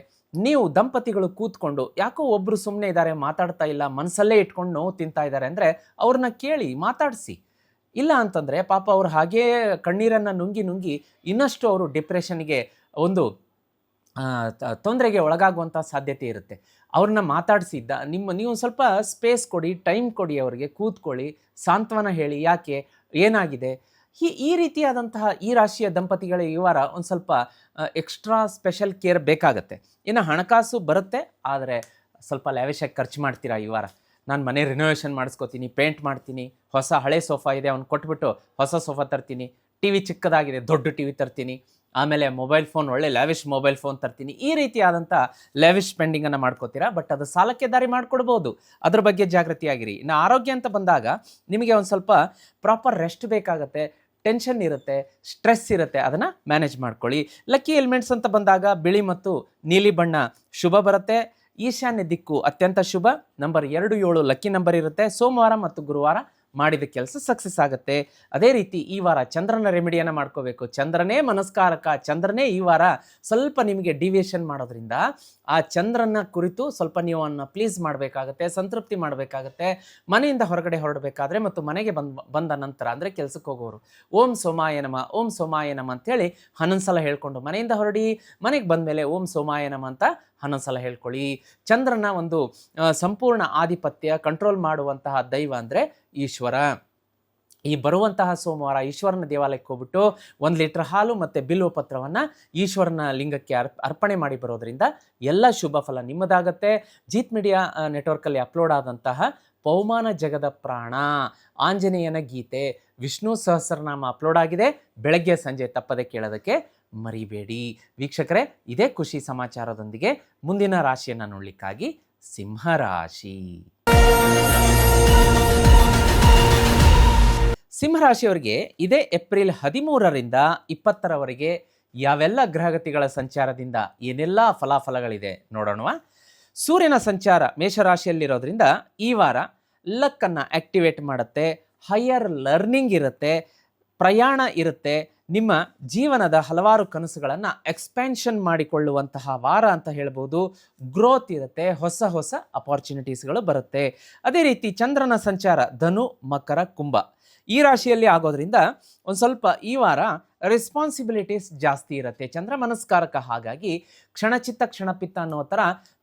ನೀವು ದಂಪತಿಗಳು ಕೂತ್ಕೊಂಡು ಯಾಕೋ ಒಬ್ಬರು ಸುಮ್ಮನೆ ಇದ್ದಾರೆ, ಮಾತಾಡ್ತಾ ಇಲ್ಲ, ಮನಸ್ಸಲ್ಲೇ ಇಟ್ಕೊಂಡು ನೋವು ತಿಂತಾ ಇದ್ದಾರೆ ಅಂದರೆ ಅವ್ರನ್ನ ಕೇಳಿ ಮಾತಾಡಿಸಿ. ಇಲ್ಲ ಅಂತಂದರೆ ಪಾಪ ಅವ್ರು ಹಾಗೇ ಕಣ್ಣೀರನ್ನು ನುಂಗಿ ನುಂಗಿ ಇನ್ನಷ್ಟು ಅವರು ಡಿಪ್ರೆಷನ್ಗೆ ಒಂದು ತೊಂದರೆಗೆ ಒಳಗಾಗುವಂಥ ಸಾಧ್ಯತೆ ಇರುತ್ತೆ. ಅವ್ರನ್ನ ಮಾತಾಡಿಸಿದ್ದ ನೀವು ಸ್ವಲ್ಪ ಸ್ಪೇಸ್ ಕೊಡಿ, ಟೈಮ್ ಕೊಡಿ, ಅವರಿಗೆ ಕೂತ್ಕೊಳ್ಳಿ, ಸಾಂತ್ವನ ಹೇಳಿ, ಯಾಕೆ ಏನಾಗಿದೆ. ಈ ರೀತಿಯಾದಂತಹ ಈ ರಾಶಿಯ ದಂಪತಿಗಳ ಈ ವಾರ ಒಂದು ಸ್ವಲ್ಪ ಎಕ್ಸ್ಟ್ರಾ ಸ್ಪೆಷಲ್ ಕೇರ್ ಬೇಕಾಗತ್ತೆ. ಇನ್ನು ಹಣಕಾಸು ಬರುತ್ತೆ, ಆದರೆ ಸ್ವಲ್ಪ ಲ್ಯಾವಿಶಾಗಿ ಖರ್ಚು ಮಾಡ್ತೀರಾ ಈ ವಾರ. ನಾನು ಮನೆ ರಿನೋವೇಷನ್ ಮಾಡಿಸ್ಕೋತೀನಿ, ಪೇಂಟ್ ಮಾಡ್ತೀನಿ, ಹಳೆ ಸೋಫಾ ಇದೆ ಅವ್ನು ಕೊಟ್ಬಿಟ್ಟು ಹೊಸ ಸೋಫಾ ತರ್ತೀನಿ, ಟಿ ವಿ ಚಿಕ್ಕದಾಗಿದೆ ದೊಡ್ಡ ಟಿ ವಿ ತರ್ತೀನಿ, ಆಮೇಲೆ ಮೊಬೈಲ್ ಫೋನ್ ಒಳ್ಳೆ ಲ್ಯಾವಿಶ್ ಮೊಬೈಲ್ ಫೋನ್ ತರ್ತೀನಿ. ಈ ರೀತಿಯಾದಂಥ ಲ್ಯಾವಿಶ್ ಸ್ಪೆಂಡಿಂಗನ್ನು ಮಾಡ್ಕೋತೀರಾ. ಬಟ್ ಅದು ಸಾಲಕ್ಕೆ ದಾರಿ ಮಾಡಿಕೊಡ್ಬೋದು, ಅದ್ರ ಬಗ್ಗೆ ಜಾಗೃತಿಯಾಗಿರಿ. ಇನ್ನು ಆರೋಗ್ಯ ಅಂತ ಬಂದಾಗ ನಿಮಗೆ ಒಂದು ಸ್ವಲ್ಪ ಪ್ರಾಪರ್ ರೆಸ್ಟ್ ಬೇಕಾಗತ್ತೆ, ಟೆನ್ಷನ್ ಇರುತ್ತೆ, ಸ್ಟ್ರೆಸ್ ಇರುತ್ತೆ, ಅದನ್ನು ಮ್ಯಾನೇಜ್ ಮಾಡ್ಕೊಳ್ಳಿ. ಲಕ್ಕಿ ಎಲಿಮೆಂಟ್ಸ್ ಅಂತ ಬಂದಾಗ ಬಿಳಿ ಮತ್ತು ನೀಲಿ ಬಣ್ಣ ಶುಭ ಬರುತ್ತೆ. ಈಶಾನ್ಯ ದಿಕ್ಕು ಅತ್ಯಂತ ಶುಭ. ನಂಬರ್ 2, 7 ಲಕ್ಕಿ ನಂಬರ್ ಇರುತ್ತೆ. ಸೋಮವಾರ ಮತ್ತು ಗುರುವಾರ ಮಾಡಿದ ಕೆಲಸ ಸಕ್ಸಸ್ ಆಗುತ್ತೆ. ಅದೇ ರೀತಿ ಈ ವಾರ ಚಂದ್ರನ ರೆಮಿಡಿಯನ್ನು ಮಾಡ್ಕೋಬೇಕು. ಚಂದ್ರನೇ ಮನಸ್ಕಾರಕ. ಚಂದ್ರನೇ ಈ ವಾರ ಸ್ವಲ್ಪ ನಿಮಗೆ ಡಿವಿಯೇಷನ್ ಮಾಡೋದ್ರಿಂದ ಆ ಚಂದ್ರನ ಕುರಿತು ಸ್ವಲ್ಪ ನೀವು ಅವನ್ನ ಪ್ಲೀಸ್ ಮಾಡಬೇಕಾಗತ್ತೆ, ಸಂತೃಪ್ತಿ ಮಾಡಬೇಕಾಗತ್ತೆ. ಮನೆಯಿಂದ ಹೊರಗಡೆ ಹೊರಡಬೇಕಾದ್ರೆ ಮತ್ತು ಮನೆಗೆ ಬಂದ ನಂತರ ಅಂದರೆ ಕೆಲಸಕ್ಕೆ ಹೋಗೋರು ಓಂ ಸೋಮಾಯ ನಮ, ಓಂ ಸೋಮಾಯ ನಮ ಅಂತೇಳಿ 11 ಸಲ ಹೇಳ್ಕೊಂಡು ಮನೆಯಿಂದ ಹೊರಡಿ. ಮನೆಗೆ ಬಂದ ಮೇಲೆ ಓಂ ಸೋಮಾಯ ನಮ ಅಂತ 11 ಸಲ ಹೇಳ್ಕೊಳ್ಳಿ. ಚಂದ್ರನ ಒಂದು ಸಂಪೂರ್ಣ ಆಧಿಪತ್ಯ ಕಂಟ್ರೋಲ್ ಮಾಡುವಂತಹ ದೈವ ಅಂದರೆ ಈಶ್ವರ. ಈ ಬರುವಂತಹ ಸೋಮವಾರ ಈಶ್ವರನ ದೇವಾಲಯಕ್ಕೆ ಹೋಗ್ಬಿಟ್ಟು 1 ಲೀಟರ್ ಹಾಲು ಮತ್ತು ಬಿಲ್ವ ಪತ್ರವನ್ನು ಈಶ್ವರನ ಲಿಂಗಕ್ಕೆ ಅರ್ಪಣೆ ಮಾಡಿ ಬರೋದ್ರಿಂದ ಎಲ್ಲ ಶುಭ ಫಲ ನಿಮ್ಮದಾಗತ್ತೆ. ಜೀತ್ ಮೀಡಿಯಾ ನೆಟ್ವರ್ಕಲ್ಲಿ ಅಪ್ಲೋಡ್ ಆದಂತಹ ಪೌಮಾನ ಜಗದ ಪ್ರಾಣ, ಆಂಜನೇಯನ ಗೀತೆ, ವಿಷ್ಣು ಸಹಸ್ರನಾಮ ಅಪ್ಲೋಡ್ ಆಗಿದೆ. ಬೆಳಗ್ಗೆ ಸಂಜೆ ತಪ್ಪದೆ ಕೇಳೋದಕ್ಕೆ ಮರಿಬೇಡಿ. ವೀಕ್ಷಕರೇ, ಇದೇ ಖುಷಿ ಸಮಾಚಾರದೊಂದಿಗೆ ಮುಂದಿನ ರಾಶಿಯನ್ನು ನೋಡಲಿಕ್ಕಾಗಿ ಸಿಂಹರಾಶಿ. ಸಿಂಹರಾಶಿಯವರಿಗೆ ಇದೇ ಏಪ್ರಿಲ್ 13ರಿಂದ 20ರವರೆಗೆ ಯಾವೆಲ್ಲ ಗ್ರಹಗತಿಗಳ ಸಂಚಾರದಿಂದ ಏನೆಲ್ಲ ಫಲಾಫಲಗಳಿದೆ ನೋಡೋಣ. ಸೂರ್ಯನ ಸಂಚಾರ ಮೇಷರಾಶಿಯಲ್ಲಿರೋದ್ರಿಂದ ಈ ವಾರ ಲಕ್ಕನ್ನು ಆಕ್ಟಿವೇಟ್ ಮಾಡುತ್ತೆ, ಹೈಯರ್ ಲರ್ನಿಂಗ್ ಇರುತ್ತೆ, ಪ್ರಯಾಣ ಇರುತ್ತೆ, ನಿಮ್ಮ ಜೀವನದ ಹಲವಾರು ಕನಸುಗಳನ್ನು ಎಕ್ಸ್ಪ್ಯಾನ್ಷನ್ ಮಾಡಿಕೊಳ್ಳುವಂತಹ ವಾರ ಅಂತ ಹೇಳ್ಬೋದು. ಗ್ರೋತ್ ಇರುತ್ತೆ, ಹೊಸ ಹೊಸ ಅಪಾರ್ಚುನಿಟೀಸ್ಗಳು ಬರುತ್ತೆ. ಅದೇ ರೀತಿ ಚಂದ್ರನ ಸಂಚಾರ ಧನು, ಮಕರ, ಕುಂಭ ಈ ರಾಶಿಯಲ್ಲಿ ಆಗೋದ್ರಿಂದ ಒಂದು ಸ್ವಲ್ಪ ಈ ವಾರ ರೆಸ್ಪಾನ್ಸಿಬಿಲಿಟೀಸ್ ಜಾಸ್ತಿ ಇರುತ್ತೆ. ಚಂದ್ರ ಮನಸ್ಕಾರಕ, ಹಾಗಾಗಿ ಕ್ಷಣಚಿತ್ತ ಕ್ಷಣಪಿತ್ತ ಅನ್ನೋ ಥರ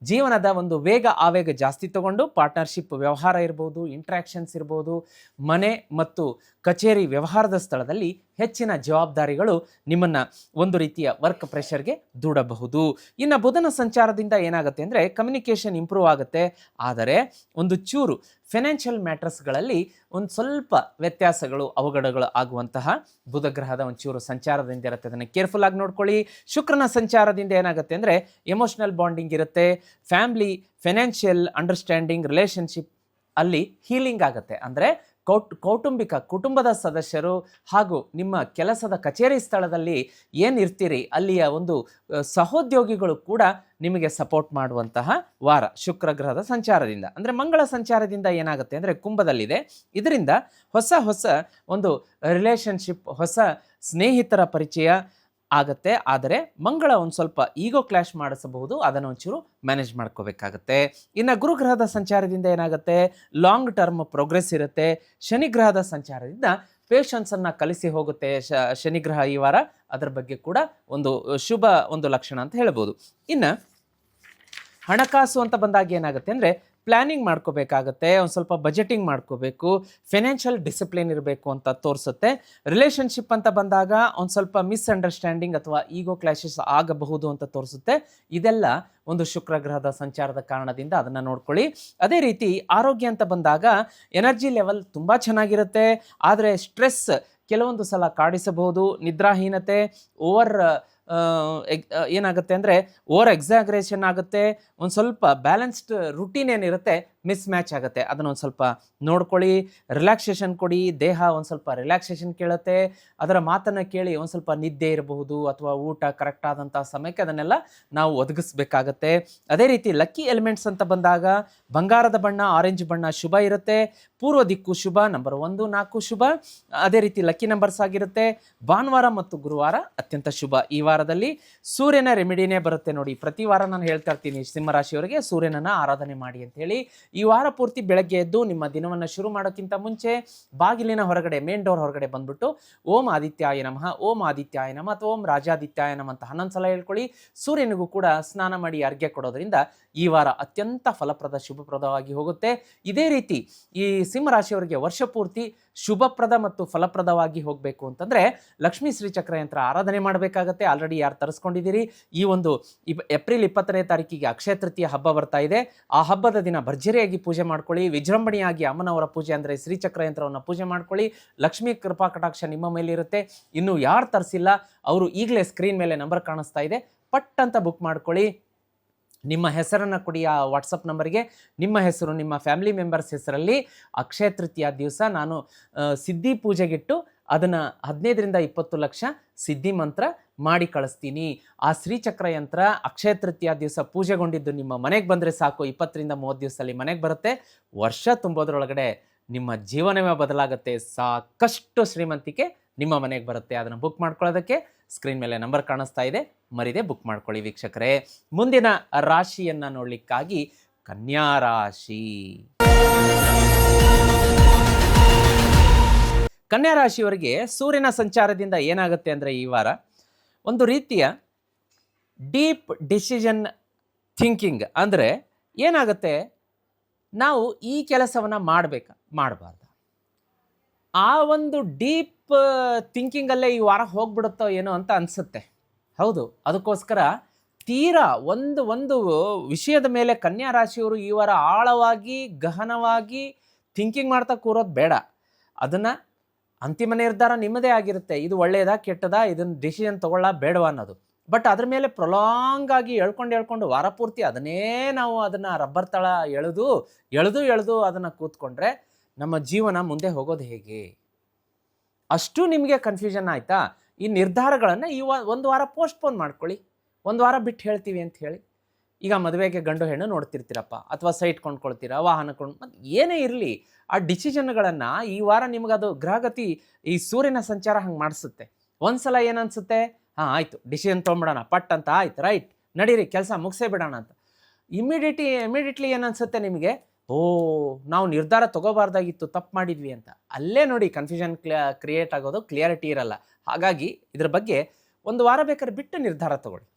ಜೀವನದ ಒಂದು ವೇಗ ಆವೇಗ ಜಾಸ್ತಿ ತಗೊಂಡು ಪಾರ್ಟ್ನರ್ಶಿಪ್ ವ್ಯವಹಾರ ಇರ್ಬೋದು, ಇಂಟ್ರ್ಯಾಕ್ಷನ್ಸ್ ಇರ್ಬೋದು, ಮನೆ ಮತ್ತು ಕಚೇರಿ ವ್ಯವಹಾರದ ಸ್ಥಳದಲ್ಲಿ ಹೆಚ್ಚಿನ ಜವಾಬ್ದಾರಿಗಳು ನಿಮ್ಮನ್ನು ಒಂದು ರೀತಿಯ ವರ್ಕ್ ಪ್ರೆಷರ್ಗೆ ದೂಡಬಹುದು. ಇನ್ನು ಬುಧನ ಸಂಚಾರದಿಂದ ಏನಾಗುತ್ತೆ ಅಂದರೆ ಕಮ್ಯುನಿಕೇಷನ್ ಇಂಪ್ರೂವ್ ಆಗುತ್ತೆ, ಆದರೆ ಒಂದು ಚೂರು ಫೈನಾನ್ಷಿಯಲ್ ಮ್ಯಾಟರ್ಸ್ಗಳಲ್ಲಿ ಒಂದು ಸ್ವಲ್ಪ ವ್ಯತ್ಯಾಸಗಳು ಅವಘಡಗಳು ಆಗುವಂತಹ ಬುಧ ಗ್ರಹದ ಒಂಚೂರು ಸಂಚಾರದಿಂದ ಇರುತ್ತೆ. ಅದನ್ನು ಕೇರ್ಫುಲ್ ಆಗಿ ನೋಡ್ಕೊಳ್ಳಿ. ಶುಕ್ರನ ಸಂಚಾರದಿಂದ ಏನಾಗುತ್ತೆ ಅಂದರೆ ಎಮೋಷನಲ್ ಬಾಂಡಿಂಗ್ ಇರುತ್ತೆ, ಫ್ಯಾಮಿಲಿ ಫೈನಾನ್ಷಿಯಲ್ ಅಂಡರ್ಸ್ಟ್ಯಾಂಡಿಂಗ್ ರಿಲೇಷನ್ಶಿಪ್ ಅಲ್ಲಿ ಹೀಲಿಂಗ್ ಆಗುತ್ತೆ. ಅಂದರೆ ಕುಟುಂಬದ ಸದಸ್ಯರು ಹಾಗೂ ನಿಮ್ಮ ಕೆಲಸದ ಕಚೇರಿ ಸ್ಥಳದಲ್ಲಿ ಏನಿರ್ತೀರಿ ಅಲ್ಲಿಯ ಒಂದು ಸಹೋದ್ಯೋಗಿಗಳು ಕೂಡ ನಿಮಗೆ ಸಪೋರ್ಟ್ ಮಾಡುವಂತಹ ವಾರ ಶುಕ್ರ ಗ್ರಹದ ಸಂಚಾರದಿಂದ. ಅಂದರೆ ಮಂಗಳ ಸಂಚಾರದಿಂದ ಏನಾಗುತ್ತೆ ಅಂದರೆ ಕುಂಭದಲ್ಲಿದೆ. ಇದರಿಂದ ಹೊಸ ಹೊಸ ಒಂದು ರಿಲೇಷನ್ಶಿಪ್, ಹೊಸ ಸ್ನೇಹಿತರ ಪರಿಚಯ ಆಗುತ್ತೆ. ಆದರೆ ಮಂಗಳ ಒಂದು ಸ್ವಲ್ಪ ಈಗೋ ಕ್ಲಾಶ್ ಮಾಡಿಸಬಹುದು, ಅದನ್ನು ಒಂಚೂರು ಮ್ಯಾನೇಜ್ ಮಾಡ್ಕೋಬೇಕಾಗತ್ತೆ. ಇನ್ನು ಗುರುಗ್ರಹದ ಸಂಚಾರದಿಂದ ಏನಾಗುತ್ತೆ, ಲಾಂಗ್ ಟರ್ಮ್ ಪ್ರೋಗ್ರೆಸ್ ಇರುತ್ತೆ. ಶನಿಗ್ರಹದ ಸಂಚಾರದಿಂದ ಪೇಷನ್ಸನ್ನು ಕಲಿಸಿ ಹೋಗುತ್ತೆ ಶನಿಗ್ರಹ ಈ ವಾರ. ಅದರ ಬಗ್ಗೆ ಕೂಡ ಒಂದು ಶುಭ ಒಂದು ಲಕ್ಷಣ ಅಂತ ಹೇಳ್ಬೋದು. ಇನ್ನು ಹಣಕಾಸು ಅಂತ ಬಂದಾಗ ಏನಾಗುತ್ತೆ ಅಂದರೆ ಪ್ಲ್ಯಾನಿಂಗ್ ಮಾಡ್ಕೋಬೇಕಾಗತ್ತೆ, ಒಂದು ಸ್ವಲ್ಪ ಬಜೆಟಿಂಗ್ ಮಾಡ್ಕೋಬೇಕು, ಫೈನಾನ್ಷಿಯಲ್ ಡಿಸಿಪ್ಲಿನ್ ಇರಬೇಕು ಅಂತ ತೋರಿಸುತ್ತೆ. ರಿಲೇಷನ್ಶಿಪ್ ಅಂತ ಬಂದಾಗ ಒಂದು ಸ್ವಲ್ಪ ಮಿಸ್ಅಂಡರ್ಸ್ಟ್ಯಾಂಡಿಂಗ್ ಅಥವಾ ಈಗೋ ಕ್ಲಾಶಸ್ ಆಗಬಹುದು ಅಂತ ತೋರಿಸುತ್ತೆ. ಇದೆಲ್ಲ ಒಂದು ಶುಕ್ರ ಗ್ರಹದ ಸಂಚಾರದ ಕಾರಣದಿಂದ ಅದನ್ನು ನೋಡ್ಕೊಳ್ಳಿ. ಅದೇ ರೀತಿ ಆರೋಗ್ಯ ಅಂತ ಬಂದಾಗ ಎನರ್ಜಿ ಲೆವೆಲ್ ತುಂಬ ಚೆನ್ನಾಗಿರುತ್ತೆ, ಆದರೆ ಸ್ಟ್ರೆಸ್ ಕೆಲವೊಂದು ಸಲ ಕಾಡಿಸಬಹುದು. ನಿದ್ರಾಹೀನತೆ, ಏನಾಗುತ್ತೆ ಅಂದರೆ ಓವರ್ ಎಕ್ಸಾಗ್ರೇಷನ್ ಆಗುತ್ತೆ. ಒಂದು ಸ್ವಲ್ಪ ಬ್ಯಾಲೆನ್ಸ್ಡ್ ರುಟೀನ್ ಏನಿರುತ್ತೆ ಮಿಸ್ ಮ್ಯಾಚ್ ಆಗುತ್ತೆ. ಅದನ್ನೊಂದು ಸ್ವಲ್ಪ ನೋಡ್ಕೊಳ್ಳಿ. ರಿಲ್ಯಾಕ್ಸೇಷನ್ ಕೊಡಿ, ದೇಹ ಒಂದು ಸ್ವಲ್ಪ ರಿಲ್ಯಾಕ್ಸೇಷನ್ ಕೇಳುತ್ತೆ. ಅದರ ಮಾತನ್ನು ಕೇಳಿ ಒಂದು ಸ್ವಲ್ಪ ನಿದ್ದೆ ಇರಬಹುದು ಅಥವಾ ಊಟ ಕರೆಕ್ಟ್ ಆದಂಥ ಸಮಯಕ್ಕೆ ಅದನ್ನೆಲ್ಲ ನಾವು ಒದಗಿಸ್ಬೇಕಾಗತ್ತೆ. ಅದೇ ರೀತಿ ಲಕ್ಕಿ ಎಲಿಮೆಂಟ್ಸ್ ಅಂತ ಬಂದಾಗ ಬಂಗಾರದ ಬಣ್ಣ, ಆರೆಂಜ್ ಬಣ್ಣ ಶುಭ ಇರುತ್ತೆ. ಪೂರ್ವ ದಿಕ್ಕು ಶುಭ, ನಂಬರ್ 1, 4 ಶುಭ. ಅದೇ ರೀತಿ ಲಕ್ಕಿ ನಂಬರ್ಸ್ ಆಗಿರುತ್ತೆ. ಭಾನುವಾರ ಮತ್ತು ಗುರುವಾರ ಅತ್ಯಂತ ಶುಭ ಈ ವಾರ. ವಾರದಲ್ಲಿ ಸೂರ್ಯನ ರೆಮಿಡಿನೇ ಬರುತ್ತೆ ನೋಡಿ. ಪ್ರತಿ ವಾರ ನಾನು ಹೇಳ್ತಾ ಇರ್ತೀನಿ ಸಿಂಹರಾಶಿಯವರಿಗೆ ಸೂರ್ಯನನ್ನು ಆರಾಧನೆ ಮಾಡಿ ಅಂತೇಳಿ. ಈ ವಾರ ಪೂರ್ತಿ ಬೆಳಗ್ಗೆ ಎದ್ದು ನಿಮ್ಮ ದಿನವನ್ನು ಶುರು ಮಾಡೋಕ್ಕಿಂತ ಮುಂಚೆ ಬಾಗಿಲಿನ ಹೊರಗಡೆ, ಮೇನ್ ಡೋರ್ ಹೊರಗಡೆ ಬಂದ್ಬಿಟ್ಟು ಓಂ ಆದಿತ್ಯಾಯ ನಮಃ, ಓಂ ಆದಿತ್ಯಾಯ ನಮಃ ಅಥವಾ ಓಂ ರಾಜಾದಿತ್ಯಾಯ ನಮಃ ಅಂತ 11 ಸಲ ಹೇಳ್ಕೊಳ್ಳಿ. ಸೂರ್ಯನಿಗೂ ಕೂಡ ಸ್ನಾನ ಮಾಡಿ ಅರ್ಘ್ಯ ಕೊಡೋದ್ರಿಂದ ಈ ವಾರ ಅತ್ಯಂತ ಫಲಪ್ರದ ಶುಭಪ್ರದವಾಗಿ ಹೋಗುತ್ತೆ. ಇದೇ ರೀತಿ ಈ ಸಿಂಹರಾಶಿಯವರಿಗೆ ವರ್ಷ ಪೂರ್ತಿ ಶುಭಪ್ರದ ಮತ್ತು ಫಲಪ್ರದವಾಗಿ ಹೋಗಬೇಕು ಅಂತಂದರೆ ಲಕ್ಷ್ಮೀ ಶ್ರೀಚಕ್ರ ಯಂತ್ರ ಆರಾಧನೆ ಮಾಡಬೇಕಾಗತ್ತೆ. ಆಲ್ರೆಡಿ ಯಾರು ತರಿಸ್ಕೊಂಡಿದ್ದೀರಿ, ಈ ಒಂದು ಏಪ್ರಿಲ್ 20ನೇ ತಾರೀಕಿಗೆ ಅಕ್ಷಯ ತೃತೀಯ ಹಬ್ಬ ಬರ್ತಾ ಇದೆ. ಆ ಹಬ್ಬದ ದಿನ ಭರ್ಜರಿಯಾಗಿ ಪೂಜೆ ಮಾಡ್ಕೊಳ್ಳಿ. ವಿಜೃಂಭಣೆಯಾಗಿ ಅಮ್ಮನವರ ಪೂಜೆ ಅಂದರೆ ಶ್ರೀಚಕ್ರ ಯಂತ್ರವನ್ನು ಪೂಜೆ ಮಾಡ್ಕೊಳ್ಳಿ. ಲಕ್ಷ್ಮೀ ಕೃಪಾ ಕಟಾಕ್ಷ ನಿಮ್ಮ ಮೇಲಿರುತ್ತೆ. ಇನ್ನು ಯಾರು ತರಿಸಿಲ್ಲ ಅವರು ಈಗಲೇ ಸ್ಕ್ರೀನ್ ಮೇಲೆ ನಂಬರ್ ಕಾಣಿಸ್ತಾ ಇದೆ, ಪಟ್ ಅಂತ ಬುಕ್ ಮಾಡ್ಕೊಳ್ಳಿ. ನಿಮ್ಮ ಹೆಸರನ್ನು ಕೊಡಿ ಆ ವಾಟ್ಸಪ್ ನಂಬರ್ಗೆ. ನಿಮ್ಮ ಹೆಸರು, ನಿಮ್ಮ ಫ್ಯಾಮಿಲಿ ಮೆಂಬರ್ಸ್ ಹೆಸರಲ್ಲಿ ಅಕ್ಷಯ ತೃತೀಯ ದಿವಸ ನಾನು ಸಿದ್ಧಿ ಪೂಜೆಗಿಟ್ಟು ಅದನ್ನು 15ರಿಂದ 20 ಲಕ್ಷ ಸಿದ್ಧಿ ಮಂತ್ರ ಮಾಡಿ ಕಳಿಸ್ತೀನಿ. ಆ ಶ್ರೀಚಕ್ರ ಯಂತ್ರ ಅಕ್ಷಯ ತೃತೀಯ ದಿವಸ ಪೂಜೆಗೊಂಡಿದ್ದು ನಿಮ್ಮ ಮನೆಗೆ ಬಂದರೆ ಸಾಕು, 20ರಿಂದ 30 ದಿವಸದಲ್ಲಿ ಮನೆಗೆ ಬರುತ್ತೆ. ವರ್ಷ ತುಂಬೋದ್ರೊಳಗಡೆ ನಿಮ್ಮ ಜೀವನವೇ ಬದಲಾಗುತ್ತೆ. ಸಾಕಷ್ಟು ಶ್ರೀಮಂತಿಕೆ ನಿಮ್ಮ ಮನೆಗೆ ಬರುತ್ತೆ. ಅದನ್ನು ಬುಕ್ ಮಾಡ್ಕೊಳ್ಳೋದಕ್ಕೆ ಸ್ಕ್ರೀನ್ ಮೇಲೆ ನಂಬರ್ ಕಾಣಿಸ್ತಾ ಇದೆ, ಮರಿದೆ ಬುಕ್ ಮಾಡ್ಕೊಳ್ಳಿ ವೀಕ್ಷಕರೇ. ಮುಂದಿನ ರಾಶಿಯನ್ನು ನೋಡಲಿಕ್ಕಾಗಿ ಕನ್ಯಾ ರಾಶಿ. ಕನ್ಯಾ ರಾಶಿಯವರಿಗೆ ಸೂರ್ಯನ ಸಂಚಾರದಿಂದ ಏನಾಗುತ್ತೆ ಅಂದರೆ ಈ ವಾರ ಒಂದು ರೀತಿಯ ಡೀಪ್ ಡಿಸಿಷನ್ ಥಿಂಕಿಂಗ್. ಅಂದರೆ ಏನಾಗುತ್ತೆ, ನಾವು ಈ ಕೆಲಸವನ್ನು ಮಾಡಬಾರ್ದು, ಆ ಒಂದು ಡೀಪ್ ಥಿಂಕಿಂಗಲ್ಲೇ ಈ ವಾರ ಹೋಗ್ಬಿಡುತ್ತೋ ಏನೋ ಅಂತ ಅನಿಸುತ್ತೆ. ಹೌದು, ಅದಕ್ಕೋಸ್ಕರ ತೀರಾ ಒಂದು ವಿಷಯದ ಮೇಲೆ ಕನ್ಯಾ ರಾಶಿಯವರು ಈ ವಾರ ಆಳವಾಗಿ ಗಹನವಾಗಿ ಥಿಂಕಿಂಗ್ ಮಾಡ್ತಾ ಕೂರೋದು ಬೇಡ. ಅದನ್ನು ಅಂತಿಮ ನಿರ್ಧಾರ ನಿಮ್ಮದೇ ಆಗಿರುತ್ತೆ. ಇದು ಒಳ್ಳೆಯದಾ ಕೆಟ್ಟದಾ, ಇದನ್ನು ಡಿಸಿಷನ್ ತೊಗೊಳ್ಳ ಬೇಡವಾ ಅನ್ನೋದು. ಬಟ್ ಅದ್ರ ಮೇಲೆ ಪ್ರೊಲಾಂಗ್ ಆಗಿ ಎಳ್ಕೊಂಡು ವಾರ ಪೂರ್ತಿ ಅದನ್ನೇ ನಾವು ಅದನ್ನು ರಬ್ಬರ್ ತಳ ಎಳೆದು ಅದನ್ನು ಕೂತ್ಕೊಂಡ್ರೆ ನಮ್ಮ ಜೀವನ ಮುಂದೆ ಹೋಗೋದು ಹೇಗೆ? ಅಷ್ಟು ನಿಮಗೆ ಕನ್ಫ್ಯೂಷನ್ ಆಯಿತಾ? ಈ ನಿರ್ಧಾರಗಳನ್ನು ಒಂದು ವಾರ ಪೋಸ್ಟ್ಪೋನ್ ಮಾಡ್ಕೊಳ್ಳಿ, ಒಂದು ವಾರ ಬಿಟ್ಟು ಹೇಳ್ತೀವಿ ಅಂತ ಹೇಳಿ. ಈಗ ಮದುವೆಗೆ ಗಂಡು ಹೆಣ್ಣು ನೋಡ್ತಿರ್ತೀರಪ್ಪ, ಅಥವಾ ಸೈಟ್ ಕೊಂಡ್ಕೊಳ್ತೀರಾ, ವಾಹನ ಮತ್ತು ಏನೇ ಇರಲಿ, ಆ ಡಿಸಿಷನ್ಗಳನ್ನು ಈ ವಾರ ನಿಮಗದು ಗ್ರಹಗತಿ ಈ ಸೂರ್ಯನ ಸಂಚಾರ ಹಂಗೆ ಮಾಡಿಸುತ್ತೆ. ಒಂದು ಸಲ ಏನನ್ಸುತ್ತೆ, ಹಾಂ ಆಯಿತು ಡಿಸಿಷನ್ ತೊಗೊಂಬಿಡೋಣ ಪಟ್ ಅಂತ, ಆಯ್ತು ರೈಟ್ ನಡೀರಿ ಕೆಲಸ ಮುಗಿಸೇ ಬಿಡೋಣ ಅಂತ. ಇಮಿಡಿಯೇಟ್ಲಿ ಏನನ್ಸುತ್ತೆ ನಿಮಗೆ, ನಾವು ನಿರ್ಧಾರ ತೊಗೋಬಾರ್ದಾಗಿತ್ತು, ತಪ್ಪು ಮಾಡಿದ್ವಿ ಅಂತ. ಅಲ್ಲೇ ನೋಡಿ ಕನ್ಫ್ಯೂಷನ್ ಕ್ರಿಯೇಟ್ ಆಗೋದು, ಕ್ಲಿಯರಿಟಿ ಇರಲ್ಲ. ಹಾಗಾಗಿ ಇದ್ರ ಬಗ್ಗೆ ಒಂದು ವಾರ ಬೇಕಾದ್ರೆ ಬಿಟ್ಟು ನಿರ್ಧಾರ ತಗೊಳ್ಳಿ.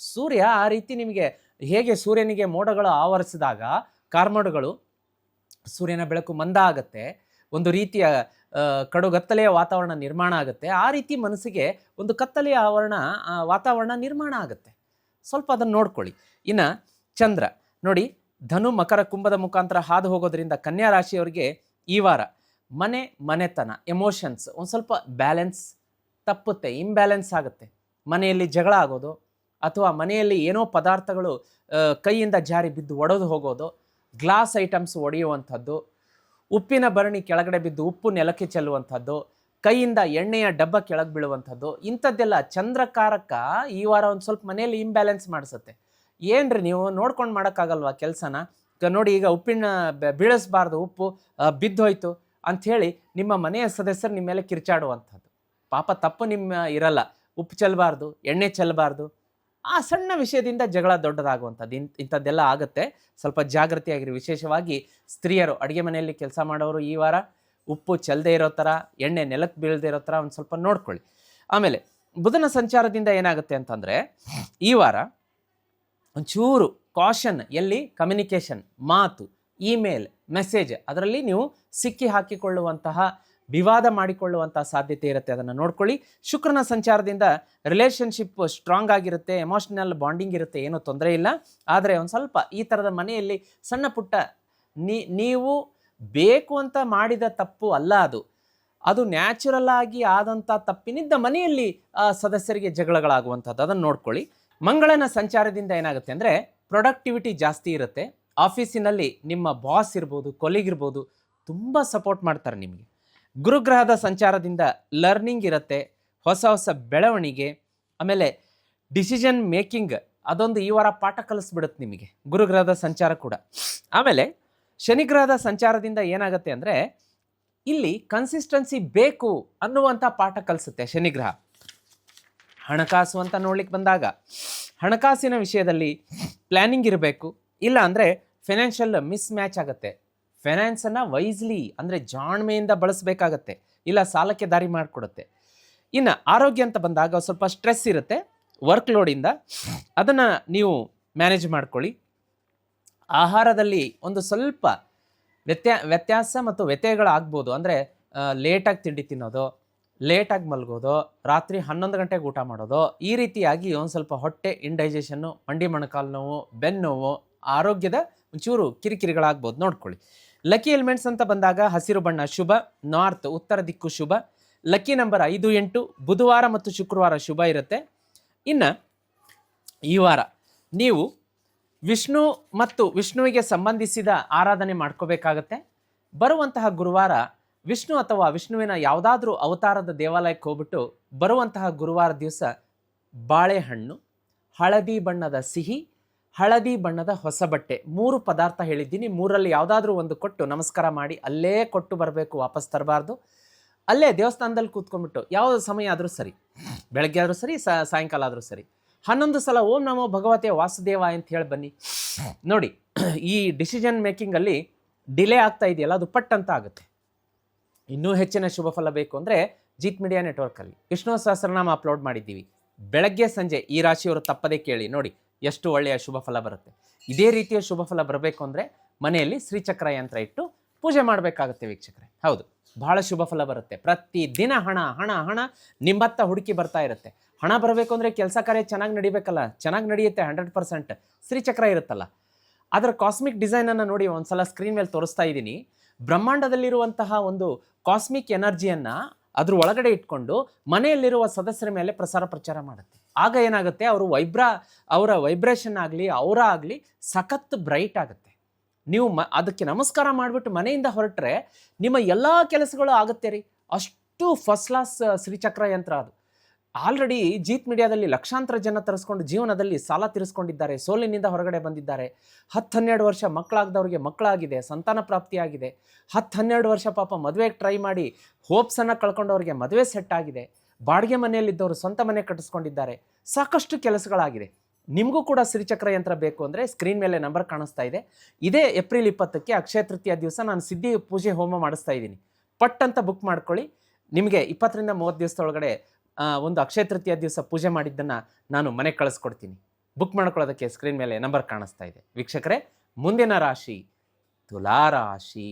ಸೂರ್ಯ ಆ ರೀತಿ ನಿಮಗೆ ಹೇಗೆ ಸೂರ್ಯನಿಗೆ ಮೋಡಗಳು ಆವರಿಸಿದಾಗ ಕಾರ್ಮೋಡಗಳು ಸೂರ್ಯನ ಬೆಳಕು ಮಂದ ಆಗುತ್ತೆ, ಒಂದು ರೀತಿಯ ಕಡುಗತ್ತಲೆಯ ವಾತಾವರಣ ನಿರ್ಮಾಣ ಆಗುತ್ತೆ. ಆ ರೀತಿ ಮನಸ್ಸಿಗೆ ಒಂದು ಕತ್ತಲೆಯ ವಾತಾವರಣ ನಿರ್ಮಾಣ ಆಗುತ್ತೆ. ಸ್ವಲ್ಪ ಅದನ್ನು ನೋಡ್ಕೊಳ್ಳಿ. ಇನ್ನು ಚಂದ್ರ ನೋಡಿ, ಧನು ಮಕರ ಕುಂಭದ ಮುಖಾಂತರ ಹಾದು ಹೋಗೋದ್ರಿಂದ ಕನ್ಯಾ ರಾಶಿಯವರಿಗೆ ಈ ವಾರ ಮನೆತನ ಎಮೋಷನ್ಸ್ ಒಂದು ಸ್ವಲ್ಪ ಬ್ಯಾಲೆನ್ಸ್ ತಪ್ಪುತ್ತೆ, ಇಂಬ್ಯಾಲೆನ್ಸ್ ಆಗುತ್ತೆ. ಮನೆಯಲ್ಲಿ ಜಗಳ ಆಗೋದು, ಅಥವಾ ಮನೆಯಲ್ಲಿ ಏನೋ ಪದಾರ್ಥಗಳು ಕೈಯಿಂದ ಜಾರಿ ಬಿದ್ದು ಒಡೆದು ಹೋಗೋದು, ಗ್ಲಾಸ್ ಐಟಮ್ಸ್ ಒಡೆಯುವಂಥದ್ದು, ಉಪ್ಪಿನ ಭರಣಿ ಕೆಳಗಡೆ ಬಿದ್ದು ಉಪ್ಪು ನೆಲಕ್ಕೆ ಚೆಲ್ಲುವಂಥದ್ದು, ಕೈಯಿಂದ ಎಣ್ಣೆಯ ಡಬ್ಬ ಕೆಳಗೆ ಬೀಳುವಂಥದ್ದು, ಇಂಥದ್ದೆಲ್ಲ ಚಂದ್ರಕಾರಕ ಈ ವಾರ ಒಂದು ಸ್ವಲ್ಪ ಮನೆಯಲ್ಲಿ ಇಂಬ್ಯಾಲೆನ್ಸ್ ಮಾಡಿಸುತ್ತೆ. ಏನ್ರಿ ನೀವು ನೋಡ್ಕೊಂಡು ಮಾಡೋಕ್ಕಾಗಲ್ವಾ ಕೆಲಸನ? ನೋಡಿ, ಈಗ ಉಪ್ಪಿನ ಬೀಳಿಸ್ಬಾರ್ದು, ಉಪ್ಪು ಬಿದ್ದೋಯ್ತು ಅಂಥೇಳಿ ನಿಮ್ಮ ಮನೆಯ ಸದಸ್ಯರು ನಿಮ್ಮ ಮೇಲೆ ಕಿರ್ಚಾಡುವಂಥದ್ದು. ಪಾಪ ತಪ್ಪು ನಿಮ್ಮ ಇರಲ್ಲ, ಉಪ್ಪು ಚೆಲ್ಲಬಾರ್ದು, ಎಣ್ಣೆ ಚೆಲ್ಲಬಾರ್ದು, ಆ ಸಣ್ಣ ವಿಷಯದಿಂದ ಜಗಳ ದೊಡ್ಡದಾಗುವಂಥದ್ದು ಇಂಥದ್ದೆಲ್ಲ ಆಗುತ್ತೆ. ಸ್ವಲ್ಪ ಜಾಗೃತಿಯಾಗಿರಿ. ವಿಶೇಷವಾಗಿ ಸ್ತ್ರೀಯರು, ಅಡುಗೆ ಮನೆಯಲ್ಲಿ ಕೆಲಸ ಮಾಡೋರು ಈ ವಾರ ಉಪ್ಪು ಚೆಲ್ಲದೆ ಇರೋ ಥರ, ಎಣ್ಣೆ ನೆಲಕ್ಕೆ ಬೀಳದೇ ಇರೋ ಥರ ಒಂದು ಸ್ವಲ್ಪ ನೋಡ್ಕೊಳ್ಳಿ. ಆಮೇಲೆ ಬುಧನ ಸಂಚಾರದಿಂದ ಏನಾಗುತ್ತೆ ಅಂತಂದರೆ ಈ ವಾರ ಒಂಚೂರು ಕಾಷನ್, ಎಲ್ಲಿ ಕಮ್ಯುನಿಕೇಷನ್, ಮಾತು, ಇಮೇಲ್, ಮೆಸೇಜ್, ಅದರಲ್ಲಿ ನೀವು ಸಿಕ್ಕಿ ಹಾಕಿಕೊಳ್ಳುವಂತಹ, ವಿವಾದ ಮಾಡಿಕೊಳ್ಳುವಂಥ ಸಾಧ್ಯತೆ ಇರುತ್ತೆ. ಅದನ್ನು ನೋಡ್ಕೊಳ್ಳಿ. ಶುಕ್ರನ ಸಂಚಾರದಿಂದ ರಿಲೇಷನ್ಶಿಪ್ ಸ್ಟ್ರಾಂಗ್ ಆಗಿರುತ್ತೆ, ಎಮೋಷ್ನಲ್ ಬಾಂಡಿಂಗ್ ಇರುತ್ತೆ, ಏನೂ ತೊಂದರೆ ಇಲ್ಲ. ಆದರೆ ಒಂದು ಸ್ವಲ್ಪ ಈ ಥರದ ಮನೆಯಲ್ಲಿ ಸಣ್ಣ ಪುಟ್ಟ ನೀವು ಬೇಕು ಅಂತ ಮಾಡಿದ ತಪ್ಪು ಅಲ್ಲ, ಅದು ನ್ಯಾಚುರಲ್ ಆಗಿ ಆದಂಥ ತಪ್ಪಿನಿಂದ ಮನೆಯಲ್ಲಿ ಸದಸ್ಯರಿಗೆ ಜಗಳಗಳಾಗುವಂಥದ್ದು, ಅದನ್ನು ನೋಡ್ಕೊಳ್ಳಿ. ಮಂಗಳನ ಸಂಚಾರದಿಂದ ಏನಾಗುತ್ತೆ ಅಂದರೆ ಪ್ರೊಡಕ್ಟಿವಿಟಿ ಜಾಸ್ತಿ ಇರುತ್ತೆ. ಆಫೀಸಿನಲ್ಲಿ ನಿಮ್ಮ ಬಾಸ್ ಇರ್ಬೋದು, ಕೊಲೀಗ್ ಇರ್ಬೋದು, ತುಂಬ ಸಪೋರ್ಟ್ ಮಾಡ್ತಾರೆ ನಿಮಗೆ. ಗುರುಗ್ರಹದ ಸಂಚಾರದಿಂದ ಲರ್ನಿಂಗ್ ಇರುತ್ತೆ, ಹೊಸ ಬೆಳವಣಿಗೆ, ಆಮೇಲೆ ಡಿಸಿಷನ್ ಮೇಕಿಂಗ್, ಅದೊಂದು ಈ ವಾರ ಪಾಠ ಕಲಿಸ್ಬಿಡುತ್ತೆ ನಿಮಗೆ ಗುರುಗ್ರಹದ ಸಂಚಾರ ಕೂಡ. ಆಮೇಲೆ ಶನಿಗ್ರಹದ ಸಂಚಾರದಿಂದ ಏನಾಗುತ್ತೆ ಅಂದರೆ ಇಲ್ಲಿ ಕನ್ಸಿಸ್ಟೆನ್ಸಿ ಬೇಕು ಅನ್ನುವಂಥ ಪಾಠ ಕಲಿಸುತ್ತೆ ಶನಿಗ್ರಹ. ಹಣಕಾಸು ಅಂತ ನೋಡ್ಲಿಕ್ಕೆ ಬಂದಾಗ ಹಣಕಾಸಿನ ವಿಷಯದಲ್ಲಿ ಪ್ಲ್ಯಾನಿಂಗ್ ಇರಬೇಕು, ಇಲ್ಲ ಅಂದರೆ ಫೈನಾನ್ಷಿಯಲ್ ಮಿಸ್ ಮ್ಯಾಚ್ ಆಗುತ್ತೆ. ಫೈನಾನ್ಸನ್ನು ವೈಸ್ಲಿ ಅಂದರೆ ಜಾಣ್ಮೆಯಿಂದ ಬಳಸಬೇಕಾಗತ್ತೆ, ಇಲ್ಲ ಸಾಲಕ್ಕೆ ದಾರಿ ಮಾಡಿಕೊಡುತ್ತೆ. ಇನ್ನು ಆರೋಗ್ಯ ಅಂತ ಬಂದಾಗ ಸ್ವಲ್ಪ ಸ್ಟ್ರೆಸ್ ಇರುತ್ತೆ ವರ್ಕ್ ಲೋಡಿಂದ, ಅದನ್ನು ನೀವು ಮ್ಯಾನೇಜ್ ಮಾಡ್ಕೊಳ್ಳಿ. ಆಹಾರದಲ್ಲಿ ಒಂದು ಸ್ವಲ್ಪ ವ್ಯತ್ಯಾಸ ಮತ್ತು ವ್ಯತ್ಯಯಗಳಾಗ್ಬೋದು. ಅಂದರೆ ಲೇಟಾಗಿ ತಿಂಡಿ ತಿನ್ನೋದು, ಲೇಟಾಗಿ ಮಲಗೋದು, ರಾತ್ರಿ 11 ಗಂಟೆಗೆ ಊಟ ಮಾಡೋದು, ಈ ರೀತಿಯಾಗಿ ಒಂದು ಸ್ವಲ್ಪ ಹೊಟ್ಟೆ ಇಂಡೈಜೆಷನ್ನು, ಮಂಡಿ ಮೊಣಕಾಲು ನೋವು, ಬೆನ್ನು ನೋವು, ಆರೋಗ್ಯದ ಒಂಚೂರು ಕಿರಿಕಿರಿಗಳಾಗ್ಬೋದು, ನೋಡ್ಕೊಳ್ಳಿ. ಲಕ್ಕಿ ಎಲಿಮೆಂಟ್ಸ್ ಅಂತ ಬಂದಾಗ ಹಸಿರು ಬಣ್ಣ ಶುಭ, ನಾರ್ತ್ ಉತ್ತರ ದಿಕ್ಕು ಶುಭ, ಲಕ್ಕಿ ನಂಬರ್ 5, 8, ಬುಧವಾರ ಮತ್ತು ಶುಕ್ರವಾರ ಶುಭ ಇರುತ್ತೆ. ಇನ್ನು ಈ ವಾರ ನೀವು ವಿಷ್ಣು ಮತ್ತು ವಿಷ್ಣುವಿಗೆ ಸಂಬಂಧಿಸಿದ ಆರಾಧನೆ ಮಾಡ್ಕೋಬೇಕಾಗತ್ತೆ. ಬರುವಂತಹ ಗುರುವಾರ ವಿಷ್ಣು ಅಥವಾ ವಿಷ್ಣುವಿನ ಯಾವುದಾದ್ರೂ ಅವತಾರದ ದೇವಾಲಯಕ್ಕೆ ಹೋಗ್ಬಿಟ್ಟು ಬರುವಂತಹ ಗುರುವಾರ ದಿವಸ ಬಾಳೆಹಣ್ಣು, ಹಳದಿ ಬಣ್ಣದ ಸಿಹಿ, ಹಳದಿ ಬಣ್ಣದ ಹೊಸ ಬಟ್ಟೆ, 3 ಪದಾರ್ಥ ಹೇಳಿದ್ದೀನಿ. 3ರಲ್ಲಿ ಯಾವುದಾದ್ರೂ ಒಂದು ಕೊಟ್ಟು ನಮಸ್ಕಾರ ಮಾಡಿ ಅಲ್ಲೇ ಕೊಟ್ಟು ಬರಬೇಕು, ವಾಪಸ್ ತರಬಾರ್ದು. ಅಲ್ಲೇ ದೇವಸ್ಥಾನದಲ್ಲಿ ಕೂತ್ಕೊಂಡ್ಬಿಟ್ಟು ಯಾವ ಸಮಯ ಆದರೂ ಸರಿ, ಬೆಳಗ್ಗೆ ಆದರೂ ಸರಿ, ಸಾಯಂಕಾಲ ಆದರೂ ಸರಿ, 11 ಸಲ ಓಂ ನಮೋ ಭಗವತೆ ವಾಸುದೇವ ಅಂತ ಹೇಳಿ ಬನ್ನಿ. ನೋಡಿ, ಈ ಡಿಸಿಷನ್ ಮೇಕಿಂಗಲ್ಲಿ ಡಿಲೇ ಆಗ್ತಾ ಇದೆಯಲ್ಲ, ಅದು ಪಟ್ ಅಂತ ಆಗುತ್ತೆ. ಇನ್ನೂ ಹೆಚ್ಚಿನ ಶುಭ ಫಲ ಬೇಕು ಅಂದರೆ ಜೀತ್ ಮೀಡಿಯಾ ನೆಟ್ವರ್ಕಲ್ಲಿ ವಿಷ್ಣು ಸಹಸ್ರನಾಮ ಅಪ್ಲೋಡ್ ಮಾಡಿದ್ದೀವಿ. ಬೆಳಗ್ಗೆ ಸಂಜೆ ಈ ರಾಶಿಯವರು ತಪ್ಪದೇ ಕೇಳಿ ನೋಡಿ, ಎಷ್ಟು ಒಳ್ಳೆಯ ಶುಭ ಫಲ ಬರುತ್ತೆ. ಇದೇ ರೀತಿಯ ಶುಭ ಫಲ ಬರಬೇಕು ಅಂದರೆ ಮನೆಯಲ್ಲಿ ಶ್ರೀಚಕ್ರ ಯಂತ್ರ ಇಟ್ಟು ಪೂಜೆ ಮಾಡಬೇಕಾಗುತ್ತೆ ವೀಕ್ಷಕರೇ. ಹೌದು, ಬಹಳ ಶುಭ ಫಲ ಬರುತ್ತೆ. ಪ್ರತಿದಿನ ಹಣ ಹಣ ಹಣ ನಿಂಬತ್ತ ಹುಡುಕಿ ಬರ್ತಾ ಇರುತ್ತೆ. ಹಣ ಬರಬೇಕು ಅಂದರೆ ಕೆಲಸ ಕಾರ್ಯ ಚೆನ್ನಾಗಿ ನಡಿಬೇಕಲ್ಲ, ಚೆನ್ನಾಗಿ ನಡೆಯುತ್ತೆ. 100% ಶ್ರೀಚಕ್ರ ಇರುತ್ತಲ್ಲ. ಅದರ ಕಾಸ್ಮಿಕ್ ಡಿಸೈನನ್ನು ನೋಡಿ, ಒಂದು ಸಲ ಸ್ಕ್ರೀನ್ ಮೇಲೆ ತೋರಿಸ್ತಾ ಇದ್ದೀನಿ. ಬ್ರಹ್ಮಾಂಡದಲ್ಲಿರುವಂತಹ ಒಂದು ಕಾಸ್ಮಿಕ್ ಎನರ್ಜಿಯನ್ನು ಅದ್ರ ಒಳಗಡೆ ಇಟ್ಕೊಂಡು ಮನೆಯಲ್ಲಿರುವ ಸದಸ್ಯರ ಮೇಲೆ ಪ್ರಚಾರ ಮಾಡುತ್ತೆ. ಆಗ ಏನಾಗುತ್ತೆ, ಅವರ ವೈಬ್ರೇಷನ್ ಆಗಲಿ, ಅವರ ಆಗಲಿ ಸಖತ್ ಬ್ರೈಟ್ ಆಗುತ್ತೆ. ನೀವು ಅದಕ್ಕೆ ನಮಸ್ಕಾರ ಮಾಡಿಬಿಟ್ಟು ಮನೆಯಿಂದ ಹೊರಟ್ರೆ ನಿಮ್ಮ ಎಲ್ಲ ಕೆಲಸಗಳು ಆಗುತ್ತೆ ರೀ. ಅಷ್ಟು ಫಸ್ಟ್ ಕ್ಲಾಸ್ ಶ್ರೀಚಕ್ರ ಯಂತ್ರ ಅದು. ಆಲ್ರೆಡಿ ಜೀತ್ ಮೀಡಿಯಾದಲ್ಲಿ ಲಕ್ಷಾಂತರ ಜನ ತರಿಸ್ಕೊಂಡು ಜೀವನದಲ್ಲಿ ಸಾಲ ತೀರಿಸ್ಕೊಂಡಿದ್ದಾರೆ, ಸೋಲಿನಿಂದ ಹೊರಗಡೆ ಬಂದಿದ್ದಾರೆ. 10-12 ವರ್ಷ ಮಕ್ಕಳಾಗದವ್ರಿಗೆ ಮಕ್ಕಳಾಗಿದೆ, ಸಂತಾನ ಪ್ರಾಪ್ತಿಯಾಗಿದೆ. 10-12 ವರ್ಷ ಪಾಪ ಮದುವೆಗೆ ಟ್ರೈ ಮಾಡಿ ಹೋಪ್ಸನ್ನು ಕಳ್ಕೊಂಡವ್ರಿಗೆ ಮದುವೆ ಸೆಟ್ ಆಗಿದೆ. ಬಾಡಿಗೆ ಮನೆಯಲ್ಲಿದ್ದವರು ಸ್ವಂತ ಮನೆ ಕಟ್ಟಿಸ್ಕೊಂಡಿದ್ದಾರೆ. ಸಾಕಷ್ಟು ಕೆಲಸಗಳಾಗಿದೆ. ನಿಮಗೂ ಕೂಡ ಶ್ರೀಚಕ್ರ ಯಂತ್ರ ಬೇಕು ಅಂದರೆ ಸ್ಕ್ರೀನ್ ಮೇಲೆ ನಂಬರ್ ಕಾಣಿಸ್ತಾ ಇದೆ. ಇದೇ ಏಪ್ರಿಲ್ 20ಕ್ಕೆ ಅಕ್ಷಯ ತೃತೀಯ ದಿವಸ ನಾನು ಸಿದ್ಧಿ ಪೂಜೆ ಹೋಮ ಮಾಡಿಸ್ತಾ ಇದ್ದೀನಿ. ಪಟ್ ಅಂತ ಬುಕ್ ಮಾಡ್ಕೊಳ್ಳಿ. ನಿಮಗೆ 20ರಿಂದ 30 ದಿವಸದೊಳಗಡೆ ಒಂದು ಅಕ್ಷಯ ತೃತೀಯ ದಿವಸ ಪೂಜೆ ಮಾಡಿದ್ದನ್ನು ನಾನು ಮನೆಗೆ ಕಳಿಸ್ಕೊಡ್ತೀನಿ. ಬುಕ್ ಮಾಡ್ಕೊಳ್ಳೋದಕ್ಕೆ ಸ್ಕ್ರೀನ್ ಮೇಲೆ ನಂಬರ್ ಕಾಣಿಸ್ತಾ ಇದೆ. ವೀಕ್ಷಕರೇ, ಮುಂದಿನ ರಾಶಿ ತುಲಾರಾಶಿ.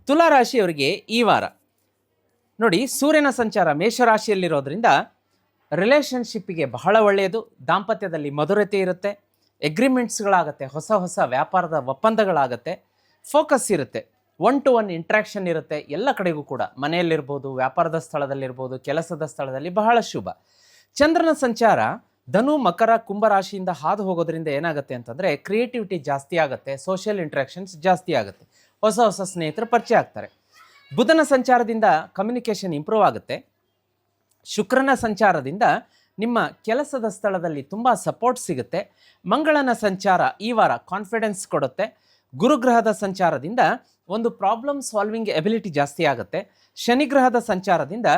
ತುಲಾರಾಶಿಯವರಿಗೆ ಈ ವಾರ ನೋಡಿ, ಸೂರ್ಯನ ಸಂಚಾರ ಮೇಷರಾಶಿಯಲ್ಲಿರೋದ್ರಿಂದ ರಿಲೇಷನ್ಶಿಪ್ಪಿಗೆ ಬಹಳ ಒಳ್ಳೆಯದು. ದಾಂಪತ್ಯದಲ್ಲಿ ಮಧುರತೆ ಇರುತ್ತೆ, ಎಗ್ರಿಮೆಂಟ್ಸ್ಗಳಾಗತ್ತೆ, ಹೊಸ ವ್ಯಾಪಾರದ ಒಪ್ಪಂದಗಳಾಗತ್ತೆ, ಫೋಕಸ್ ಇರುತ್ತೆ, 1-to-1 ಇಂಟ್ರಾಕ್ಷನ್ ಇರುತ್ತೆ ಎಲ್ಲ ಕಡೆಗೂ ಕೂಡ. ಮನೆಯಲ್ಲಿರ್ಬೋದು, ವ್ಯಾಪಾರದ ಸ್ಥಳದಲ್ಲಿರ್ಬೋದು, ಕೆಲಸದ ಸ್ಥಳದಲ್ಲಿ ಬಹಳ ಶುಭ. ಚಂದ್ರನ ಸಂಚಾರ ಧನು, ಮಕರ, ಕುಂಭರಾಶಿಯಿಂದ ಹಾದು ಹೋಗೋದ್ರಿಂದ ಏನಾಗುತ್ತೆ ಅಂತಂದರೆ ಕ್ರಿಯೇಟಿವಿಟಿ ಜಾಸ್ತಿ ಆಗುತ್ತೆ, ಸೋಷಿಯಲ್ ಇಂಟ್ರಾಕ್ಷನ್ಸ್ ಜಾಸ್ತಿ ಆಗುತ್ತೆ, ಹೊಸ ಸ್ನೇಹಿತರು ಪರಿಚಯ ಆಗ್ತಾರೆ. ಬುಧನ ಸಂಚಾರದಿಂದ ಕಮ್ಯುನಿಕೇಷನ್ ಇಂಪ್ರೂವ್ ಆಗುತ್ತೆ. ಶುಕ್ರನ ಸಂಚಾರದಿಂದ ನಿಮ್ಮ ಕೆಲಸದ ಸ್ಥಳದಲ್ಲಿ ತುಂಬ ಸಪೋರ್ಟ್ ಸಿಗುತ್ತೆ. ಮಂಗಳನ ಸಂಚಾರ ಈ ವಾರ ಕಾನ್ಫಿಡೆನ್ಸ್ ಕೊಡುತ್ತೆ. ಗುರುಗ್ರಹದ ಸಂಚಾರದಿಂದ ಒಂದು ಪ್ರಾಬ್ಲಮ್ ಸಾಲ್ವಿಂಗ್ ಎಬಿಲಿಟಿ ಜಾಸ್ತಿ ಆಗುತ್ತೆ. ಶನಿಗ್ರಹದ ಸಂಚಾರದಿಂದ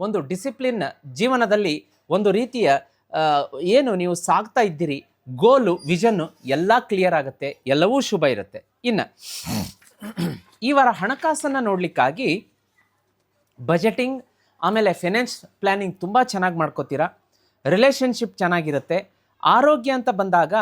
ಒಂದು ಡಿಸಿಪ್ಲಿನ್ ಜೀವನದಲ್ಲಿ ಒಂದು ರೀತಿಯ ಏನು ನೀವು ಸಾಗ್ತಾ ಇದ್ದೀರಿ, ಗೋಲು, ವಿಷನ್ನು ಎಲ್ಲ ಕ್ಲಿಯರ್ ಆಗುತ್ತೆ, ಎಲ್ಲವೂ ಶುಭ ಇರುತ್ತೆ. ಇನ್ನು ಈ ವಾರ ಹಣಕಾಸನ್ನು ನೋಡಲಿಕ್ಕಾಗಿ ಬಜೆಟಿಂಗ್ ಆಮೇಲೆ ಫೈನಾನ್ಸ್ ಪ್ಲ್ಯಾನಿಂಗ್ ತುಂಬ ಚೆನ್ನಾಗಿ ಮಾಡ್ಕೋತೀರಾ. ರಿಲೇಷನ್ಶಿಪ್ ಚೆನ್ನಾಗಿರುತ್ತೆ. ಆರೋಗ್ಯ ಅಂತ ಬಂದಾಗ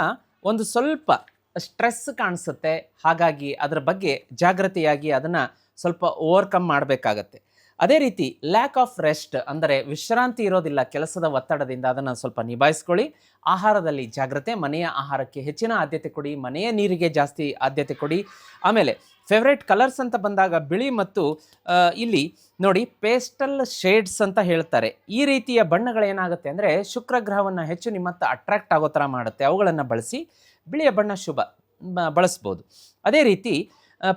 ಒಂದು ಸ್ವಲ್ಪ ಸ್ಟ್ರೆಸ್ ಕಾಣಿಸುತ್ತೆ. ಹಾಗಾಗಿ ಅದರ ಬಗ್ಗೆ ಜಾಗೃತಿಯಾಗಿ ಅದನ್ನು ಸ್ವಲ್ಪ ಓವರ್ಕಮ್ ಮಾಡಬೇಕಾಗತ್ತೆ. ಅದೇ ರೀತಿ ಲ್ಯಾಕ್ ಆಫ್ ರೆಸ್ಟ್ ಅಂದರೆ ವಿಶ್ರಾಂತಿ ಇರೋದಿಲ್ಲ ಕೆಲಸದ ಒತ್ತಡದಿಂದ, ಅದನ್ನು ಸ್ವಲ್ಪ ನಿಭಾಯಿಸ್ಕೊಳ್ಳಿ. ಆಹಾರದಲ್ಲಿ ಜಾಗ್ರತೆ, ಮನೆಯ ಆಹಾರಕ್ಕೆ ಹೆಚ್ಚಿನ ಆದ್ಯತೆ ಕೊಡಿ, ಮನೆಯ ನೀರಿಗೆ ಜಾಸ್ತಿ ಆದ್ಯತೆ ಕೊಡಿ. ಆಮೇಲೆ ಫೇವ್ರೇಟ್ ಕಲರ್ಸ್ ಅಂತ ಬಂದಾಗ ಬಿಳಿ ಮತ್ತು ಇಲ್ಲಿ ನೋಡಿ ಪೇಸ್ಟಲ್ ಶೇಡ್ಸ್ ಅಂತ ಹೇಳ್ತಾರೆ. ಈ ರೀತಿಯ ಬಣ್ಣಗಳೇನಾಗುತ್ತೆ ಅಂದರೆ ಶುಕ್ರ ಗ್ರಹವನ್ನು ಹೆಚ್ಚು ನಿಮ್ಮತ್ತ ಅಟ್ರಾಕ್ಟ್ ಆಗೋ ಥರ ಮಾಡುತ್ತೆ. ಅವುಗಳನ್ನು ಬಳಸಿ. ಬಿಳಿಯ ಬಣ್ಣ ಶುಭ, ಬಳಸ್ಬೋದು. ಅದೇ ರೀತಿ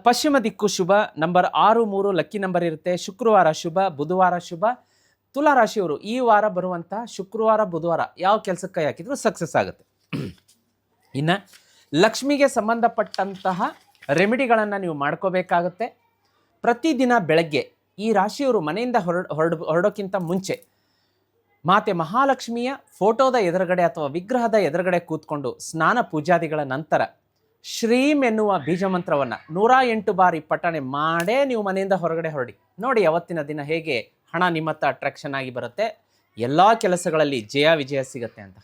ಪಶ್ಚಿಮ ದಿಕ್ಕು ಶುಭ. ನಂಬರ್ 6, 3 ಲಕ್ಕಿ ನಂಬರ್ ಇರುತ್ತೆ. ಶುಕ್ರವಾರ ಶುಭ, ಬುಧವಾರ ಶುಭ. ತುಲಾರಾಶಿಯವರು ಈ ವಾರ ಬರುವಂಥ ಶುಕ್ರವಾರ, ಬುಧವಾರ ಯಾವ ಕೆಲಸಕ್ಕೆ ಕೈ ಹಾಕಿದ್ರು ಸಕ್ಸಸ್ ಆಗುತ್ತೆ. ಇನ್ನು ಲಕ್ಷ್ಮಿಗೆ ಸಂಬಂಧಪಟ್ಟಂತಹ ರೆಮಿಡಿಗಳನ್ನು ನೀವು ಮಾಡ್ಕೋಬೇಕಾಗುತ್ತೆ. ಪ್ರತಿದಿನ ಬೆಳಗ್ಗೆ ಈ ರಾಶಿಯವರು ಮನೆಯಿಂದ ಹೊರಡೋಕ್ಕಿಂತ ಮುಂಚೆ ಮಾತೆ ಮಹಾಲಕ್ಷ್ಮಿಯ ಫೋಟೋದ ಎದುರುಗಡೆ ಅಥವಾ ವಿಗ್ರಹದ ಎದುರುಗಡೆ ಕೂತ್ಕೊಂಡು ಸ್ನಾನ ಪೂಜಾದಿಗಳ ನಂತರ ಶ್ರೀಂ ಎನ್ನುವ ಬೀಜ ಮಂತ್ರವನ್ನು 108 ಬಾರಿ ಪಠಣೆ ಮಾಡೇ ನೀವು ಮನೆಯಿಂದ ಹೊರಗಡೆ ಹೊರಡಿ. ನೋಡಿ ಅವತ್ತಿನ ದಿನ ಹೇಗೆ ಹಣ ನಿಮ್ಮತ್ತ ಅಟ್ರಾಕ್ಷನ್ ಆಗಿ ಬರುತ್ತೆ, ಎಲ್ಲ ಕೆಲಸಗಳಲ್ಲಿ ಜಯ ವಿಜಯ ಸಿಗುತ್ತೆ ಅಂತ.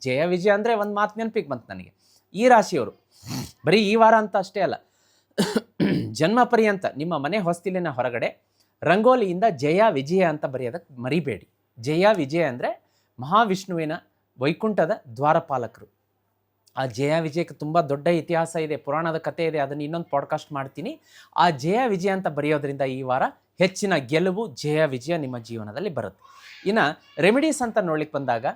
ಜಯ ವಿಜಯ ಅಂದರೆ ಒಂದು ಮಾತು ನೆನಪಿಗೆ ಬಂತು ನನಗೆ. ಈ ರಾಶಿಯವರು ಬರೀ ಈ ವಾರ ಅಂತ ಅಷ್ಟೇ ಅಲ್ಲ, ಜನ್ಮ ಪರ್ಯಂತ ನಿಮ್ಮ ಮನೆ ಹೊಸ್ತಿಲಿನ ಹೊರಗಡೆ ರಂಗೋಲಿಯಿಂದ ಜಯ ವಿಜಯ ಅಂತ ಬರೆಯೋದಕ್ಕೆ ಮರಿಬೇಡಿ. ಜಯ ವಿಜಯ ಅಂದರೆ ಮಹಾವಿಷ್ಣುವಿನ ವೈಕುಂಠದ ದ್ವಾರಪಾಲಕರು. ಆ ಜಯ ವಿಜಯಕ್ಕೆ ತುಂಬ ದೊಡ್ಡ ಇತಿಹಾಸ ಇದೆ, ಪುರಾಣದ ಕಥೆ ಇದೆ, ಅದನ್ನು ಇನ್ನೊಂದು ಪಾಡ್ಕಾಸ್ಟ್ ಮಾಡ್ತೀನಿ. ಆ ಜಯ ವಿಜಯ ಅಂತ ಬರೆಯೋದ್ರಿಂದ ಈ ವಾರ ಹೆಚ್ಚಿನ ಗೆಲುವು ಜಯ ವಿಜಯ ನಿಮ್ಮ ಜೀವನದಲ್ಲಿ ಬರುತ್ತೆ. ಇನ್ನು ರೆಮಿಡೀಸ್ ಅಂತ ನೋಡ್ಲಿಕ್ಕೆ ಬಂದಾಗ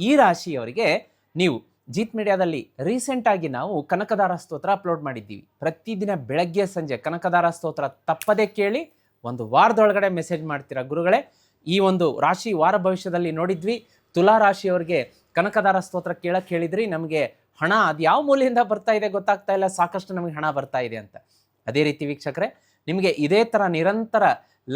ಈ ರಾಶಿಯವರಿಗೆ ನೀವು ಜೀತ್ ಮೀಡಿಯಾದಲ್ಲಿ ರೀಸೆಂಟಾಗಿ ನಾವು ಕನಕದಾರ ಸ್ತೋತ್ರ ಅಪ್ಲೋಡ್ ಮಾಡಿದ್ದೀವಿ. ಪ್ರತಿದಿನ ಬೆಳಗ್ಗೆ ಸಂಜೆ ಕನಕದಾರ ಸ್ತೋತ್ರ ತಪ್ಪದೇ ಕೇಳಿ. ಒಂದು ವಾರದೊಳಗಡೆ ಮೆಸೇಜ್ ಮಾಡ್ತೀರಾ, ಗುರುಗಳೇ ಈ ಒಂದು ರಾಶಿ ವಾರ ಭವಿಷ್ಯದಲ್ಲಿ ನೋಡಿದ್ವಿ, ತುಲಾ ರಾಶಿಯವರಿಗೆ ಕನಕದಾರ ಸ್ತೋತ್ರ ಕೇಳಕ್ಕೆ ಹೇಳಿದ್ರಿ, ನಮಗೆ ಹಣ ಅದು ಯಾವ ಮೂಲೆಯಿಂದ ಬರ್ತಾ ಇದೆ ಗೊತ್ತಾಗ್ತಾ ಇಲ್ಲ, ಸಾಕಷ್ಟು ನಮಗೆ ಹಣ ಬರ್ತಾ ಇದೆ ಅಂತ. ಅದೇ ರೀತಿ ವೀಕ್ಷಕರೇ, ನಿಮಗೆ ಇದೇ ಥರ ನಿರಂತರ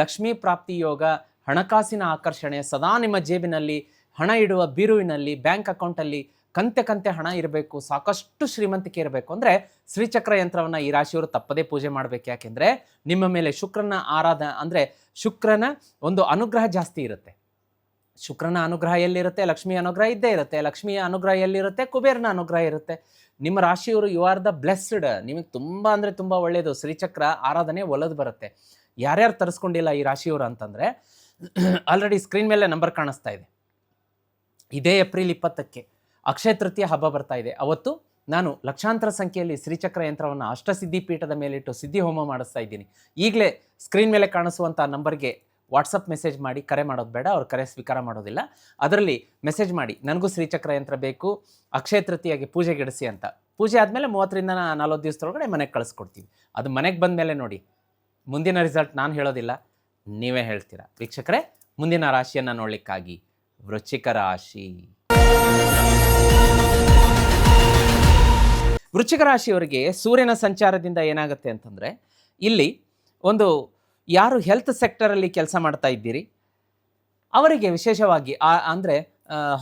ಲಕ್ಷ್ಮೀ ಪ್ರಾಪ್ತಿ ಯೋಗ, ಹಣಕಾಸಿನ ಆಕರ್ಷಣೆ, ಸದಾ ನಿಮ್ಮ ಜೇಬಿನಲ್ಲಿ ಹಣ ಇಡುವ ಬೀರುವಿನಲ್ಲಿ, ಬ್ಯಾಂಕ್ ಅಕೌಂಟಲ್ಲಿ ಕಂತೆ ಹಣ ಇರಬೇಕು, ಸಾಕಷ್ಟು ಶ್ರೀಮಂತಿಕೆ ಇರಬೇಕು ಅಂದರೆ ಶ್ರೀಚಕ್ರ ಯಂತ್ರವನ್ನು ಈ ರಾಶಿಯವರು ತಪ್ಪದೇ ಪೂಜೆ ಮಾಡಬೇಕು. ಯಾಕೆಂದರೆ ನಿಮ್ಮ ಮೇಲೆ ಶುಕ್ರನ ಅಂದರೆ ಶುಕ್ರನ ಒಂದು ಅನುಗ್ರಹ ಜಾಸ್ತಿ ಇರುತ್ತೆ. ಶುಕ್ರನ ಅನುಗ್ರಹ ಎಲ್ಲಿರುತ್ತೆ, ಲಕ್ಷ್ಮಿಯ ಅನುಗ್ರಹ ಇದ್ದೇ ಇರುತ್ತೆ. ಲಕ್ಷ್ಮಿಯ ಅನುಗ್ರಹ ಎಲ್ಲಿರುತ್ತೆ, ಕುಬೇರನ ಅನುಗ್ರಹ ಇರುತ್ತೆ. ನಿಮ್ಮ ರಾಶಿಯವರು ಯು ಆರ್ ದ ಬ್ಲೆಸ್ಡ್. ನಿಮಗೆ ತುಂಬ ಅಂದರೆ ತುಂಬ ಒಳ್ಳೆಯದು. ಶ್ರೀಚಕ್ರ ಆರಾಧನೆ ಒಲದು ಬರುತ್ತೆ. ಯಾರ್ಯಾರು ತರಿಸ್ಕೊಂಡಿಲ್ಲ ಈ ರಾಶಿಯವರು ಅಂತಂದರೆ ಆಲ್ರೆಡಿ ಸ್ಕ್ರೀನ್ ಮೇಲೆ ನಂಬರ್ ಕಾಣಿಸ್ತಾ ಇದೆ. ಇದೇ ಏಪ್ರಿಲ್ 20ಕ್ಕೆ ಅಕ್ಷಯ ತೃತೀಯ ಹಬ್ಬ ಬರ್ತಾ ಇದೆ. ಅವತ್ತು ನಾನು ಲಕ್ಷಾಂತರ ಸಂಖ್ಯೆಯಲ್ಲಿ ಶ್ರೀಚಕ್ರ ಯಂತ್ರವನ್ನು ಅಷ್ಟಸಿದ್ಧಿ ಪೀಠದ ಮೇಲಿಟ್ಟು ಸಿದ್ಧಿ ಹೋಮ ಮಾಡಿಸ್ತಾ ಇದ್ದೀನಿ. ಈಗಲೇ ಸ್ಕ್ರೀನ್ ಮೇಲೆ ಕಾಣಿಸುವಂಥ ನಂಬರ್ಗೆ ವಾಟ್ಸಪ್ ಮೆಸೇಜ್ ಮಾಡಿ, ಕರೆ ಮಾಡೋದು ಬೇಡ, ಅವ್ರು ಕರೆ ಸ್ವೀಕಾರ ಮಾಡೋದಿಲ್ಲ. ಅದರಲ್ಲಿ ಮೆಸೇಜ್ ಮಾಡಿ, ನನಗೂ ಶ್ರೀಚಕ್ರ ಯಂತ್ರ ಬೇಕು, ಅಕ್ಷಯ ತೃತೀಯಾಗಿ ಪೂಜೆಗಿಡಿಸಿ ಅಂತ. ಪೂಜೆ ಆದಮೇಲೆ 30ರಿಂದ 40 ದಿವಸದೊಳಗಡೆ ಮನೆಗೆ ಕಳಿಸ್ಕೊಡ್ತೀವಿ. ಅದು ಮನೆಗೆ ಬಂದ ಮೇಲೆ ನೋಡಿ, ಮುಂದಿನ ರಿಸಲ್ಟ್ ನಾನು ಹೇಳೋದಿಲ್ಲ, ನೀವೇ ಹೇಳ್ತೀರಾ. ವೀಕ್ಷಕರೇ, ಮುಂದಿನ ರಾಶಿಯನ್ನು ನೋಡಲಿಕ್ಕಾಗಿ ವೃಶ್ಚಿಕ ರಾಶಿ. ವೃಶ್ಚಿಕ ರಾಶಿಯವರಿಗೆ ಸೂರ್ಯನ ಸಂಚಾರದಿಂದ ಏನಾಗುತ್ತೆ ಅಂತಂದರೆ, ಇಲ್ಲಿ ಒಂದು ಯಾರು ಹೆಲ್ತ್ ಸೆಕ್ಟರಲ್ಲಿ ಕೆಲಸ ಮಾಡ್ತಾ ಇದ್ದೀರಿ ಅವರಿಗೆ ವಿಶೇಷವಾಗಿ ಅಂದರೆ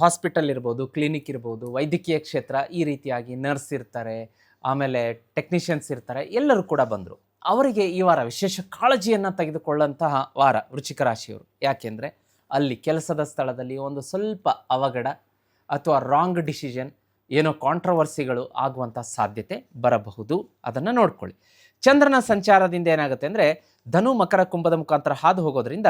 ಹಾಸ್ಪಿಟಲ್ ಇರ್ಬೋದು, ಕ್ಲಿನಿಕ್ ಇರ್ಬೋದು, ವೈದ್ಯಕೀಯ ಕ್ಷೇತ್ರ, ಈ ರೀತಿಯಾಗಿ ನರ್ಸ್ ಇರ್ತಾರೆ, ಆಮೇಲೆ ಟೆಕ್ನಿಷಿಯನ್ಸ್ ಇರ್ತಾರೆ, ಎಲ್ಲರೂ ಕೂಡ ಬಂದರು. ಅವರಿಗೆ ಈ ವಾರ ವಿಶೇಷ ಕಾಳಜಿಯನ್ನು ತೆಗೆದುಕೊಳ್ಳುವಂತಹ ವಾರ ವೃಶ್ಚಿಕ ರಾಶಿಯವರು. ಯಾಕೆಂದರೆ ಅಲ್ಲಿ ಕೆಲಸದ ಸ್ಥಳದಲ್ಲಿ ಒಂದು ಸ್ವಲ್ಪ ಅವಘಡ ಅಥವಾ ರಾಂಗ್ ಡಿಸಿಷನ್, ಏನೋ ಕಾಂಟ್ರವರ್ಸಿಗಳು ಆಗುವಂಥ ಸಾಧ್ಯತೆ ಬರಬಹುದು. ಅದನ್ನು ನೋಡ್ಕೊಳ್ಳಿ. ಚಂದ್ರನ ಸಂಚಾರದಿಂದ ಏನಾಗುತ್ತೆ ಅಂದರೆ ಧನು ಮಕರ ಕುಂಭದ ಮುಖಾಂತರ ಹಾದು ಹೋಗೋದ್ರಿಂದ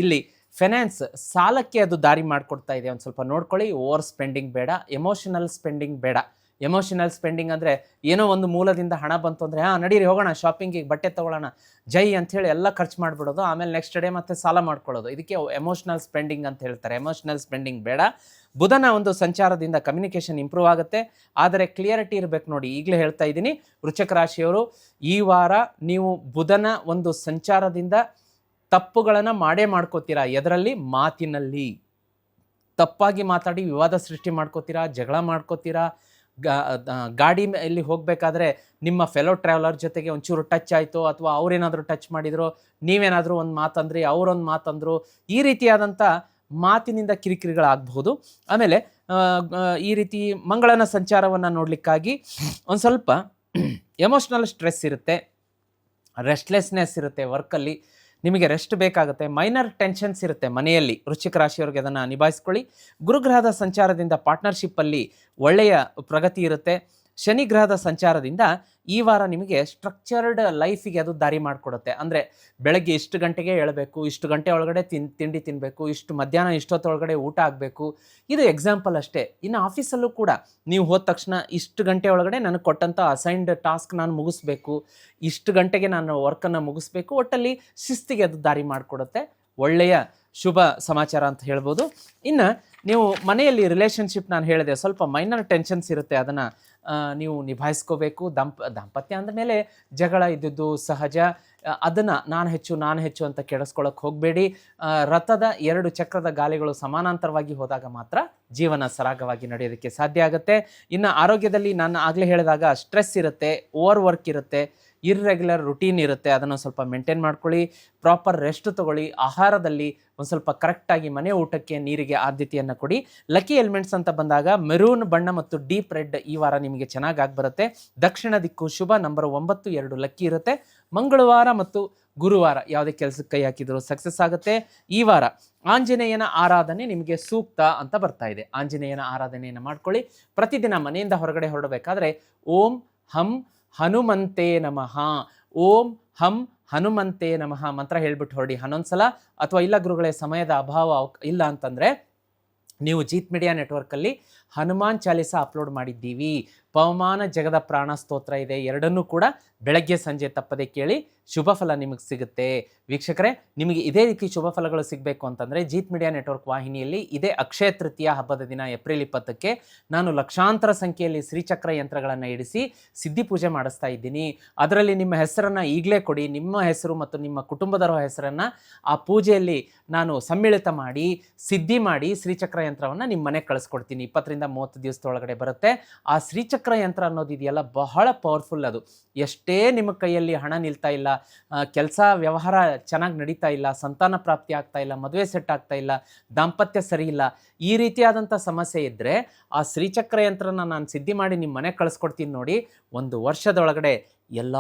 ಇಲ್ಲಿ ಫೈನಾನ್ಸ್ ಸಾಲಕ್ಕೆ ಅದು ದಾರಿ ಮಾಡಿಕೊಡ್ತಾ ಇದೆ. ಒಂದು ಸ್ವಲ್ಪ ನೋಡ್ಕೊಳ್ಳಿ. ಓವರ್ ಸ್ಪೆಂಡಿಂಗ್ ಬೇಡ, ಎಮೋಷನಲ್ ಸ್ಪೆಂಡಿಂಗ್ ಬೇಡ. ಎಮೋಷನಲ್ ಸ್ಪೆಂಡಿಂಗ್ ಅಂದರೆ ಏನೋ ಒಂದು ಮೂಲದಿಂದ ಹಣ ಬಂತು ಅಂದರೆ ನಡೀರಿ ಹೋಗೋಣ ಶಾಪಿಂಗಿಗೆ, ಬಟ್ಟೆ ತೊಗೊಳ್ಳೋಣ, ಜೈ ಅಂಥೇಳಿ ಎಲ್ಲ ಖರ್ಚು ಮಾಡಿಬಿಡೋದು, ಆಮೇಲೆ ನೆಕ್ಸ್ಟ್ ಡೇ ಮತ್ತೆ ಸಾಲ ಮಾಡ್ಕೊಳ್ಳೋದು. ಇದಕ್ಕೆ ಎಮೋಷನಲ್ ಸ್ಪೆಂಡಿಂಗ್ ಅಂತ ಹೇಳ್ತಾರೆ. ಎಮೋಷನಲ್ ಸ್ಪೆಂಡಿಂಗ್ ಬೇಡ. ಬುಧನ ಒಂದು ಸಂಚಾರದಿಂದ ಕಮ್ಯುನಿಕೇಷನ್ ಇಂಪ್ರೂವ್ ಆಗುತ್ತೆ, ಆದರೆ ಕ್ಲಿಯರಿಟಿ ಇರಬೇಕು. ನೋಡಿ, ಈಗಲೇ ಹೇಳ್ತಾ ಇದ್ದೀನಿ, ವೃಶ್ಚಿಕ ರಾಶಿಯವರು ಈ ವಾರ ನೀವು ಬುಧನ ಒಂದು ಸಂಚಾರದಿಂದ ತಪ್ಪುಗಳನ್ನು ಮಾಡ್ಕೋತೀರಾ. ಎದರಲ್ಲಿ? ಮಾತಿನಲ್ಲಿ ತಪ್ಪಾಗಿ ಮಾತಾಡಿ ವಿವಾದ ಸೃಷ್ಟಿ ಮಾಡ್ಕೋತೀರಾ, ಜಗಳ ಮಾಡ್ಕೋತೀರಾ. ಗಾಡಿಯಲ್ಲಿ ಹೋಗಬೇಕಾದ್ರೆ ನಿಮ್ಮ ಫೆಲೋ ಟ್ರಾವೆಲರ್ ಜೊತೆಗೆ ಒಂಚೂರು ಟಚ್ ಆಯಿತು, ಅಥವಾ ಅವರೇನಾದರೂ ಟಚ್ ಮಾಡಿದ್ರು, ನೀವೇನಾದರೂ ಒಂದು ಮಾತಂದ್ರಿ, ಅವರೊಂದು ಮಾತಂದರು, ಈ ರೀತಿಯಾದಂಥ ಮಾತಿನಿಂದ ಕಿರಿಕಿರಿಗಳಾಗಬಹುದು. ಆಮೇಲೆ ಈ ರೀತಿ ಮಂಗಳನ ಸಂಚಾರವನ್ನು ನೋಡಲಿಕ್ಕಾಗಿ ಒಂದು ಸ್ವಲ್ಪ ಎಮೋಷ್ನಲ್ ಸ್ಟ್ರೆಸ್ ಇರುತ್ತೆ, ರೆಸ್ಟ್ಲೆಸ್ನೆಸ್ ಇರುತ್ತೆ, ವರ್ಕಲ್ಲಿ ನಿಮಗೆ ರೆಸ್ಟ್ ಬೇಕಾಗುತ್ತೆ, ಮೈನರ್ ಟೆನ್ಷನ್ಸ್ ಇರುತ್ತೆ ಮನೆಯಲ್ಲಿ. ವೃಶ್ಚಿಕ ರಾಶಿಯವರಿಗೆ ಅದನ್ನು ನಿಭಾಯಿಸ್ಕೊಳ್ಳಿ. ಗುರುಗ್ರಹದ ಸಂಚಾರದಿಂದ ಪಾರ್ಟ್ನರ್ಶಿಪ್ಪಲ್ಲಿ ಒಳ್ಳೆಯ ಪ್ರಗತಿ ಇರುತ್ತೆ. ಶನಿ ಗ್ರಹದ ಸಂಚಾರದಿಂದ ಈ ವಾರ ನಿಮಗೆ ಸ್ಟ್ರಕ್ಚರ್ಡ್ ಲೈಫಿಗೆ ಅದು ದಾರಿ ಮಾಡಿಕೊಡುತ್ತೆ. ಅಂದರೆ ಬೆಳಗ್ಗೆ ಇಷ್ಟು ಗಂಟೆಗೆ ಏಳಬೇಕು, ಇಷ್ಟು ಗಂಟೆ ಒಳಗಡೆ ತಿಂಡಿ ತಿನ್ನಬೇಕು, ಇಷ್ಟು ಮಧ್ಯಾಹ್ನ ಇಷ್ಟೊತ್ತೊಳಗಡೆ ಊಟ ಆಗಬೇಕು. ಇದು ಎಕ್ಸಾಂಪಲ್ ಅಷ್ಟೇ. ಇನ್ನು ಆಫೀಸಲ್ಲೂ ಕೂಡ ನೀವು ಹೋದ ತಕ್ಷಣ ಇಷ್ಟು ಗಂಟೆ ಒಳಗಡೆ ನನಗೆ ಕೊಟ್ಟಂಥ ಅಸೈನ್ಡ್ ಟಾಸ್ಕ್ ನಾನು ಮುಗಿಸ್ಬೇಕು, ಇಷ್ಟು ಗಂಟೆಗೆ ನಾನು ವರ್ಕನ್ನು ಮುಗಿಸ್ಬೇಕು. ಒಟ್ಟಲ್ಲಿ ಶಿಸ್ತಿಗೆ ಅದು ದಾರಿ ಮಾಡಿಕೊಡುತ್ತೆ. ಒಳ್ಳೆಯ ಶುಭ ಸಮಾಚಾರ ಅಂತ ಹೇಳ್ಬೋದು. ಇನ್ನು ನೀವು ಮನೆಯಲ್ಲಿ ರಿಲೇಷನ್ಶಿಪ್, ನಾನು ಹೇಳಿದೆ, ಸ್ವಲ್ಪ ಮೈನರ್ ಟೆನ್ಷನ್ಸ್ ಇರುತ್ತೆ, ಅದನ್ನು ನೀವು ನಿಭಾಯಿಸ್ಕೋಬೇಕು. ದಾಂಪತ್ಯ ಅಂದಮೇಲೆ ಜಗಳ ಇದ್ದದ್ದು ಸಹಜ. ಅದನ್ನು ನಾನು ಹೆಚ್ಚು ಅಂತ ಕೆಡಿಸ್ಕೊಳ್ಳೋಕೆ ಹೋಗಬೇಡಿ. ರಥದ 2 ಚಕ್ರದ ಗಾಲಿಗಳು ಸಮಾನಾಂತರವಾಗಿ ಹೋದಾಗ ಮಾತ್ರ ಜೀವನ ಸರಾಗವಾಗಿ ನಡೆಯೋದಕ್ಕೆ ಸಾಧ್ಯ ಆಗುತ್ತೆ. ಇನ್ನು ಆರೋಗ್ಯದಲ್ಲಿ ನಾನು ಆಗಲೇ ಹೇಳಿದಾಗ ಸ್ಟ್ರೆಸ್ ಇರುತ್ತೆ, ಓವರ್ ವರ್ಕ್ ಇರುತ್ತೆ, ಇರ್ರೆಗ್ಯುಲರ್ ರುಟೀನ್ ಇರುತ್ತೆ, ಅದನ್ನು ಸ್ವಲ್ಪ ಮೇಂಟೈನ್ ಮಾಡ್ಕೊಳ್ಳಿ. ಪ್ರಾಪರ್ ರೆಸ್ಟ್ ತೊಗೊಳ್ಳಿ. ಆಹಾರದಲ್ಲಿ ಒಂದು ಸ್ವಲ್ಪ ಕರೆಕ್ಟಾಗಿ ಮನೆ ಊಟಕ್ಕೆ, ನೀರಿಗೆ ಆದ್ಯತೆಯನ್ನು ಕೊಡಿ. ಲಕ್ಕಿ ಎಲಿಮೆಂಟ್ಸ್ ಅಂತ ಬಂದಾಗ ಮೆರೂನ್ ಬಣ್ಣ ಮತ್ತು ಡೀಪ್ ರೆಡ್ ಈ ವಾರ ನಿಮಗೆ ಚೆನ್ನಾಗಿ ಆಗಿಬರುತ್ತೆ. ದಕ್ಷಿಣ ದಿಕ್ಕು ಶುಭ. ನಂಬರ್ 9 2 ಲಕ್ಕಿ ಇರುತ್ತೆ. ಮಂಗಳವಾರ ಮತ್ತು ಗುರುವಾರ ಯಾವುದೇ ಕೆಲಸಕ್ಕೆ ಕೈ ಹಾಕಿದ್ರು ಸಕ್ಸಸ್ ಆಗುತ್ತೆ. ಈ ವಾರ ಆಂಜನೇಯನ ಆರಾಧನೆ ನಿಮಗೆ ಸೂಕ್ತ ಅಂತ ಬರ್ತಾ ಇದೆ. ಆಂಜನೇಯನ ಆರಾಧನೆಯನ್ನು ಮಾಡ್ಕೊಳ್ಳಿ. ಪ್ರತಿದಿನ ಮನೆಯಿಂದ ಹೊರಗಡೆ ಹೊರಡಬೇಕಾದ್ರೆ ಓಂ ಹಂ ಹನುಮಂತೇ ನಮಃ, ಓಂ ಹಂ ಹನುಮಂತೇ ನಮಃ ಮಂತ್ರ ಹೇಳ್ಬಿಟ್ಟು ಹೊರಡಿ 11 ಸಲ. ಅಥವಾ ಇಲ್ಲ ಗುರುಗಳೇ ಸಮಯದ ಅಭಾವ ಇಲ್ಲ ಅಂತಂದರೆ ನೀವು ಜೀತ್ ಮೀಡಿಯಾ ನೆಟ್ವರ್ಕಲ್ಲಿ ಹನುಮಾನ್ ಚಾಲಿಸ ಅಪ್ಲೋಡ್ ಮಾಡಿದ್ದೀವಿ. ಪವಮಾನ ಜಗದ ಪ್ರಾಣ ಸ್ತೋತ್ರ ಇದೆ. ಎರಡನ್ನೂ ಕೂಡ ಬೆಳಗ್ಗೆ ಸಂಜೆ ತಪ್ಪದೆ ಕೇಳಿ. ಶುಭ ಫಲ ನಿಮಗೆ ಸಿಗುತ್ತೆ. ವೀಕ್ಷಕರೇ, ನಿಮಗೆ ಇದೇ ರೀತಿ ಶುಭ ಫಲಗಳು ಸಿಗಬೇಕು ಅಂತಂದರೆ ಜೀತ್ ಮೀಡಿಯಾ ನೆಟ್ವರ್ಕ್ ವಾಹಿನಿಯಲ್ಲಿ ಇದೇ ಅಕ್ಷಯ ತೃತೀಯ ಹಬ್ಬದ ದಿನ ಏಪ್ರಿಲ್ 20ಕ್ಕೆ ನಾನು ಲಕ್ಷಾಂತರ ಸಂಖ್ಯೆಯಲ್ಲಿ ಶ್ರೀಚಕ್ರ ಯಂತ್ರಗಳನ್ನು ಇಡಿಸಿ ಸಿದ್ಧಿ ಪೂಜೆ ಮಾಡಿಸ್ತಾ ಇದ್ದೀನಿ. ಅದರಲ್ಲಿ ನಿಮ್ಮ ಹೆಸರನ್ನು ಈಗಲೇ ಕೊಡಿ. ನಿಮ್ಮ ಹೆಸರು ಮತ್ತು ನಿಮ್ಮ ಕುಟುಂಬದವರ ಹೆಸರನ್ನು ಆ ಪೂಜೆಯಲ್ಲಿ ನಾನು ಸಮ್ಮಿಳಿತ ಮಾಡಿ ಸಿದ್ಧಿ ಮಾಡಿ ಶ್ರೀಚಕ್ರ ಯಂತ್ರವನ್ನು ನಿಮ್ಮ ಮನೆಗೆ ಕಳಿಸ್ಕೊಡ್ತೀನಿ. 20ರಿಂದ 30 ದಿವಸದೊಳಗಡೆ ಬರುತ್ತೆ. ಆ ಶ್ರೀಚಕ್ರ ಯಂತ್ರ ಅನ್ನೋದಿದೆಯಲ್ಲ ಬಹಳ ಪವರ್ಫುಲ್. ಅದು ಎಷ್ಟೇ ನಿಮ್ಮ ಕೈಯಲ್ಲಿ ಹಣ ನಿಲ್ತಾ ಇಲ್ಲ, ಕೆಲಸ ವ್ಯವಹಾರ ಚೆನ್ನಾಗಿ ನಡೀತಾ ಇಲ್ಲ, ಸಂತಾನ ಪ್ರಾಪ್ತಿ ಆಗ್ತಾ ಇಲ್ಲ, ಮದುವೆ ಸೆಟ್ ಆಗ್ತಾ ಇಲ್ಲ, ದಾಂಪತ್ಯ ಸರಿ ಇಲ್ಲ, ಈ ರೀತಿಯಾದಂಥ ಸಮಸ್ಯೆ ಇದ್ದರೆ ಆ ಶ್ರೀಚಕ್ರ ಯಂತ್ರನ ನಾನು ಸಿದ್ಧಿ ಮಾಡಿ ನಿಮ್ಮ ಮನೆಗೆ ಕಳಿಸ್ಕೊಡ್ತೀನಿ ನೋಡಿ. 1 ವರ್ಷದೊಳಗಡೆ ಎಲ್ಲ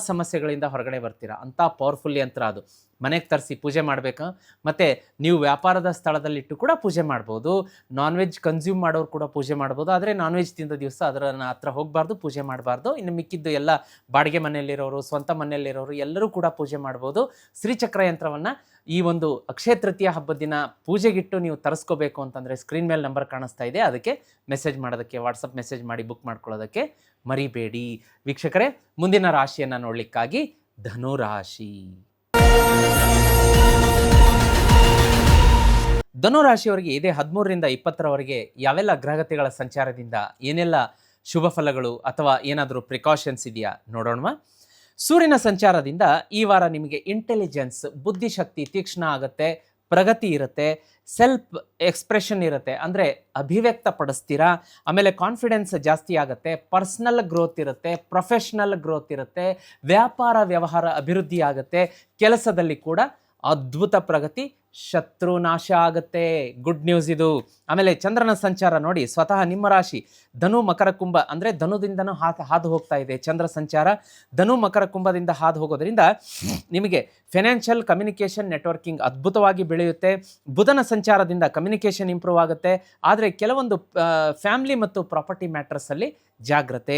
ಸಮಸ್ಯೆಗಳಿಂದ ಹೊರಗಡೆ ಬರ್ತೀರಾ. ಅಂಥ ಪವರ್ಫುಲ್ ಯಂತ್ರ ಅದು. ಮನೆಗೆ ತರಿಸಿ ಪೂಜೆ ಮಾಡಬೇಕು. ಮತ್ತು ನೀವು ವ್ಯಾಪಾರದ ಸ್ಥಳದಲ್ಲಿಟ್ಟು ಕೂಡ ಪೂಜೆ ಮಾಡ್ಬೋದು. ನಾನ್ ವೆಜ್ ಕನ್ಸ್ಯೂಮ್ ಮಾಡೋರು ಕೂಡ ಪೂಜೆ ಮಾಡ್ಬೋದು. ಆದರೆ ನಾನ್ ವೆಜ್ ತಿಂದ ದಿವಸ ಅದರ ಹತ್ರ ಹೋಗಬಾರ್ದು, ಪೂಜೆ ಮಾಡಬಾರ್ದು. ಇನ್ನು ಮಿಕ್ಕಿದ್ದು ಎಲ್ಲ ಬಾಡಿಗೆ ಮನೆಯಲ್ಲಿರೋರು, ಸ್ವಂತ ಮನೆಯಲ್ಲಿರೋರು ಎಲ್ಲರೂ ಕೂಡ ಪೂಜೆ ಮಾಡ್ಬೋದು. ಶ್ರೀಚಕ್ರ ಯಂತ್ರವನ್ನು ಈ ಒಂದು ಅಕ್ಷಯ ತೃತೀಯ ಹಬ್ಬದ ದಿನ ಪೂಜೆಗಿಟ್ಟು ನೀವು ತರಿಸ್ಕೋಬೇಕು ಅಂತಂದರೆ ಸ್ಕ್ರೀನ್ ಮೇಲೆ ನಂಬರ್ ಕಾಣಿಸ್ತಾ ಇದೆ, ಅದಕ್ಕೆ ಮೆಸೇಜ್ ಮಾಡೋದಕ್ಕೆ, ವಾಟ್ಸಪ್ ಮೆಸೇಜ್ ಮಾಡಿ ಬುಕ್ ಮಾಡ್ಕೊಳ್ಳೋದಕ್ಕೆ ಮರಿಬೇಡಿ. ವೀಕ್ಷಕರೇ, ಮುಂದಿನ ರಾಶಿಯನ್ನು ನೋಡಲಿಕ್ಕಾಗಿ ಧನುರಾಶಿ. ಧನುರಾಶಿಯವರಿಗೆ ಇದೇ 13ರಿಂದ 20ರವರೆಗೆ ಯಾವೆಲ್ಲ ಗ್ರಹಗತಿಗಳ ಸಂಚಾರದಿಂದ ಏನೆಲ್ಲ ಶುಭ ಫಲಗಳು ಅಥವಾ ಏನಾದರೂ ಪ್ರಿಕಾಷನ್ಸ್ ಇದೆಯಾ ನೋಡೋಣ. ಸೂರ್ಯನ ಸಂಚಾರದಿಂದ ಈ ವಾರ ನಿಮಗೆ ಇಂಟೆಲಿಜೆನ್ಸ್, ಬುದ್ಧಿಶಕ್ತಿ ತೀಕ್ಷ್ಣ ಆಗುತ್ತೆ, ಪ್ರಗತಿ ಇರುತ್ತೆ, ಸೆಲ್ಫ್ ಎಕ್ಸ್ಪ್ರೆಷನ್ ಇರುತ್ತೆ, ಅಂದರೆ ಅಭಿವ್ಯಕ್ತ ಪಡಿಸ್ತೀರಾ. ಆಮೇಲೆ ಕಾನ್ಫಿಡೆನ್ಸ್ ಜಾಸ್ತಿ ಆಗುತ್ತೆ, ಪರ್ಸ್ನಲ್ ಗ್ರೋತ್ ಇರುತ್ತೆ, ಪ್ರೊಫೆಷ್ನಲ್ ಗ್ರೋತ್ ಇರುತ್ತೆ, ವ್ಯಾಪಾರ ವ್ಯವಹಾರ ಅಭಿವೃದ್ಧಿ ಆಗುತ್ತೆ, ಕೆಲಸದಲ್ಲಿ ಕೂಡ ಅದ್ಭುತ ಪ್ರಗತಿ, ಶತ್ರು ನಾಶ ಆಗುತ್ತೆ. ಗುಡ್ ನ್ಯೂಸ್ ಇದು. ಆಮೇಲೆ ಚಂದ್ರನ ಸಂಚಾರ ನೋಡಿ, ಸ್ವತಃ ನಿಮ್ಮ ರಾಶಿ ಧನು ಮಕರ ಕುಂಭ ಅಂದರೆ ಧನುದಿಂದನೂ ಹಾದು ಹೋಗ್ತಾ ಇದೆ ಚಂದ್ರ ಸಂಚಾರ. ಧನು ಮಕರ ಕುಂಭದಿಂದ ಹಾದು ಹೋಗೋದ್ರಿಂದ ನಿಮಗೆ ಫೈನಾನ್ಷಿಯಲ್ ಕಮ್ಯುನಿಕೇಷನ್ ನೆಟ್ವರ್ಕಿಂಗ್ ಅದ್ಭುತವಾಗಿ ಬೆಳೆಯುತ್ತೆ. ಬುಧನ ಸಂಚಾರದಿಂದ ಕಮ್ಯುನಿಕೇಷನ್ ಇಂಪ್ರೂವ್ ಆಗುತ್ತೆ. ಆದರೆ ಕೆಲವೊಂದು ಫ್ಯಾಮಿಲಿ ಮತ್ತು ಪ್ರಾಪರ್ಟಿ ಮ್ಯಾಟ್ರಸಲ್ಲಿ ಜಾಗ್ರತೆ.